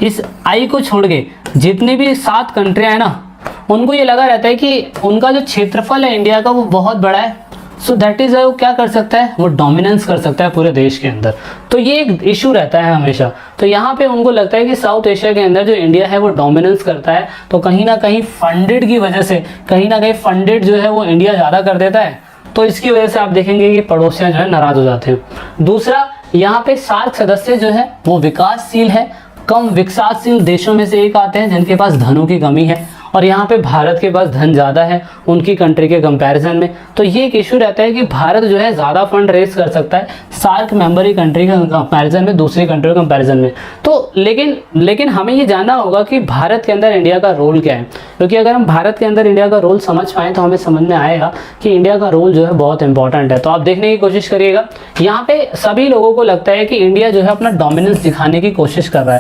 इस आई को छोड़ के जितनी भी 7 कंट्रियाँ हैं ना, उनको ये लगा रहता है कि उनका जो क्षेत्रफल है इंडिया का वो बहुत बड़ा है। सो दैट इज वो क्या कर सकता है, वो डोमिनेंस कर सकता है पूरे देश के अंदर। तो ये एक इशू रहता है हमेशा। तो यहाँ पे उनको लगता है कि साउथ एशिया के अंदर जो इंडिया है वो डोमिनेंस करता है, तो कहीं ना कहीं फंडेड की वजह से, कहीं ना कहीं फंडेड जो है वो इंडिया ज़्यादा कर देता है। तो इसकी वजह से आप देखेंगे कि पड़ोसियाँ जो है नाराज हो जाते हैं। दूसरा, यहाँ पे सार्क सदस्य जो है वो विकासशील है, कम विकासशील देशों में से एक आते हैं जिनके पास धनों की कमी है, और यहाँ पे भारत के पास धन ज़्यादा है उनकी कंट्री के कंपैरिजन में। तो ये एक इशू रहता है कि भारत जो है ज़्यादा फंड रेज कर सकता है सार्क मेंबर की कंट्री के कंपैरिजन में, दूसरी कंट्री के कंपैरिजन में। तो लेकिन हमें ये जानना होगा कि भारत के अंदर इंडिया का रोल क्या है, क्योंकि अगर हम भारत के अंदर इंडिया का रोल समझ पाएँ तो हमें समझ में आएगा कि इंडिया का रोल जो है बहुत इंपॉर्टेंट है। तो आप देखने की कोशिश करिएगा, यहाँ पे सभी लोगों को लगता है कि इंडिया जो है अपना डोमिनेंस दिखाने की कोशिश कर रहा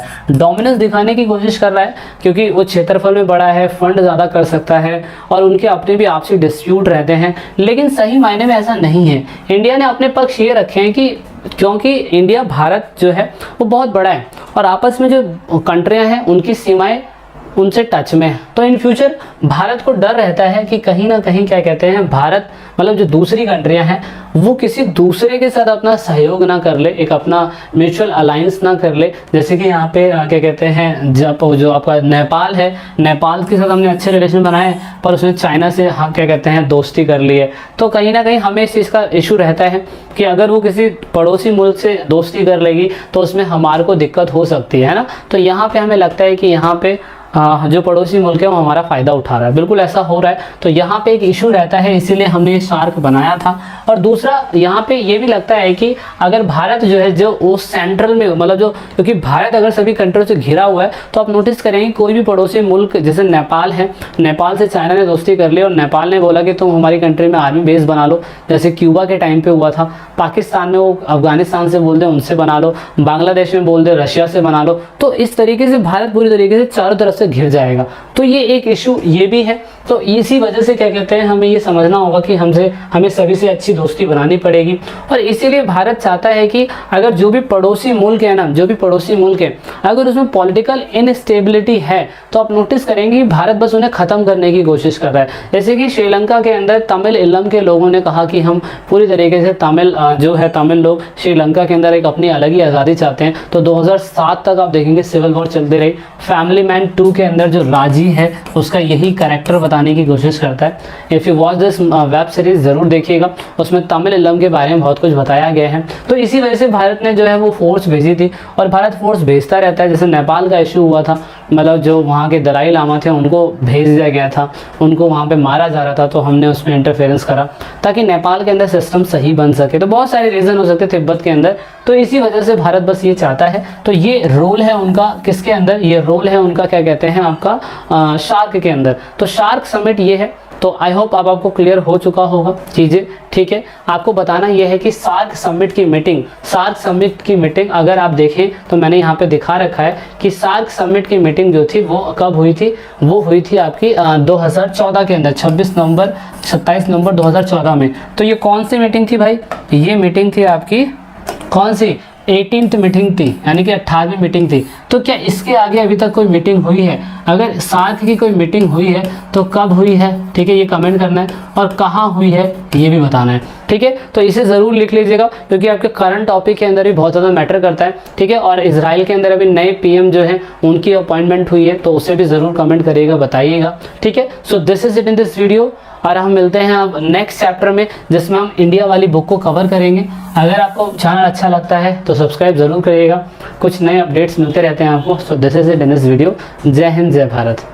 है, क्योंकि वो क्षेत्रफल में बड़ा है, फंड ज़्यादा कर सकता है, और उनके अपने भी आपसी डिस्प्यूट रहते हैं। लेकिन सही मायने में ऐसा नहीं है। इंडिया ने अपने पक्ष ये रखे हैं कि क्योंकि भारत जो है वो बहुत बड़ा है और आपस में जो कंट्रियां हैं उनकी सीमाएं उनसे टच में है। तो इन फ्यूचर भारत को डर रहता है कि कहीं ना कहीं क्या कहते हैं, भारत मतलब जो दूसरी कंट्रियां हैं वो किसी दूसरे के साथ अपना सहयोग ना कर ले, एक अपना म्यूचुअल अलायंस ना कर ले। जैसे कि यहाँ पे क्या कहते हैं, जब जो आपका नेपाल है, नेपाल के साथ हमने अच्छे रिलेशन बनाए पर उसने चाइना से हाँ क्या कहते हैं दोस्ती कर ली है। तो कहीं ना कहीं हमें इस चीज़ का इशू रहता है कि अगर वो किसी पड़ोसी मुल्क से दोस्ती कर लेगी तो उसमें हमारे को दिक्कत हो सकती है ना। तो यहाँ पे हमें लगता है कि यहाँ पे जो पड़ोसी मुल्क है वो हमारा फ़ायदा उठा रहा है, बिल्कुल ऐसा हो रहा है। तो यहाँ पे एक इशू रहता है, इसीलिए हमने ये शार्क बनाया था। और दूसरा यहाँ पे ये भी लगता है कि अगर भारत जो है जो वो सेंट्रल में मतलब जो, क्योंकि भारत अगर सभी कंट्रियों से घिरा हुआ है तो आप नोटिस करेंगे कोई भी पड़ोसी मुल्क जैसे नेपाल है, नेपाल से चाइना ने दोस्ती कर ली और नेपाल ने बोला कि तुम हमारी कंट्री में आर्मी बेस बना लो, जैसे क्यूबा के टाइम पे हुआ था। पाकिस्तान में वो अफगानिस्तान से बोल दे उनसे बना लो, बांग्लादेश में बोल दे रशिया से बना लो। तो इस तरीके से भारत पूरी तरीके से चारों तरफ से घिर जाएगा। तो ये एक इशू ये भी है। तो इसी वजह से क्या कहते हैं, हमें ये समझना होगा कि हमें सभी से अच्छी दोस्ती बनानी पड़ेगी। और इसीलिए भारत चाहता है कि अगर जो भी पड़ोसी मुल्क है ना, जो भी पड़ोसी मुल्क है अगर उसमें पॉलिटिकल इनस्टेबिलिटी है तो आप नोटिस करेंगे भारत बस उन्हें ख़त्म करने की कोशिश कर रहा है। जैसे कि श्रीलंका के अंदर तमिल इलम के लोगों ने कहा कि हम पूरी तरीके से तमिल लोग श्रीलंका के अंदर एक अपनी अलग ही आज़ादी चाहते हैं। तो 2007 तक आप देखेंगे सिविल वॉर चलती रही। फैमिली मैन 2 के अंदर जो राजी है उसका यही कैरेक्टर बताने की कोशिश करता है। If you watch this web series ज़रूर देखिएगा, उसमें तमिल इलम के बारे में बहुत कुछ बताया गया है। तो इसी वजह से भारत ने जो है वो फोर्स भेजी थी और भारत फोर्स भेजता रहता है। जैसे नेपाल का इशू हुआ था, मतलब जो वहाँ के दलाई लामा थे उनको भेज दिया गया था, उनको वहाँ पे मारा जा रहा था, तो हमने उसमें इंटरफेरेंस करा ताकि नेपाल के अंदर सिस्टम सही बन सके। तो बहुत सारे रीज़न हो सकते तिब्बत के अंदर। तो इसी वजह से भारत बस ये चाहता है। तो ये रोल है उनका किसके अंदर, ये रोल है उनका क्या कहते हैं आपका शार्क के अंदर। तो शार्क समिट ये है। तो आई होप अब आपको क्लियर हो चुका होगा चीज़ें, ठीक है। आपको बताना यह है कि सार्क समिट की मीटिंग अगर आप देखें तो मैंने यहाँ पे दिखा रखा है कि सार्क समिट की मीटिंग जो थी वो कब हुई थी, वो हुई थी आपकी 2014 के अंदर 26 नवंबर 27 नवंबर 2014 में। तो ये कौन सी मीटिंग थी भाई, ये मीटिंग थी आपकी कौन सी 18th मीटिंग थी, यानी कि 18वीं मीटिंग थी। तो क्या इसके आगे अभी तक कोई मीटिंग हुई है? अगर सार्क की कोई मीटिंग हुई है तो कब हुई है, ठीक है, ये कमेंट करना है। और कहाँ हुई है ये भी बताना है, ठीक है। तो इसे ज़रूर लिख लीजिएगा क्योंकि आपके करंट टॉपिक के अंदर भी बहुत ज़्यादा मैटर करता है, ठीक है। और इजराइल के अंदर अभी नए पीएम जो हैं उनकी अपॉइंटमेंट हुई है, तो उसे भी ज़रूर कमेंट करिएगा, बताइएगा, ठीक है। So this is it in this video और हम मिलते हैं अब नेक्स्ट चैप्टर में जिसमें हम इंडिया वाली बुक को कवर करेंगे। अगर आपको चैनल अच्छा लगता है तो सब्सक्राइब ज़रूर करिएगा, कुछ नए अपडेट्स मिलते रहते हैं आपको। So this is it in this video. जय हिंद, जय भारत।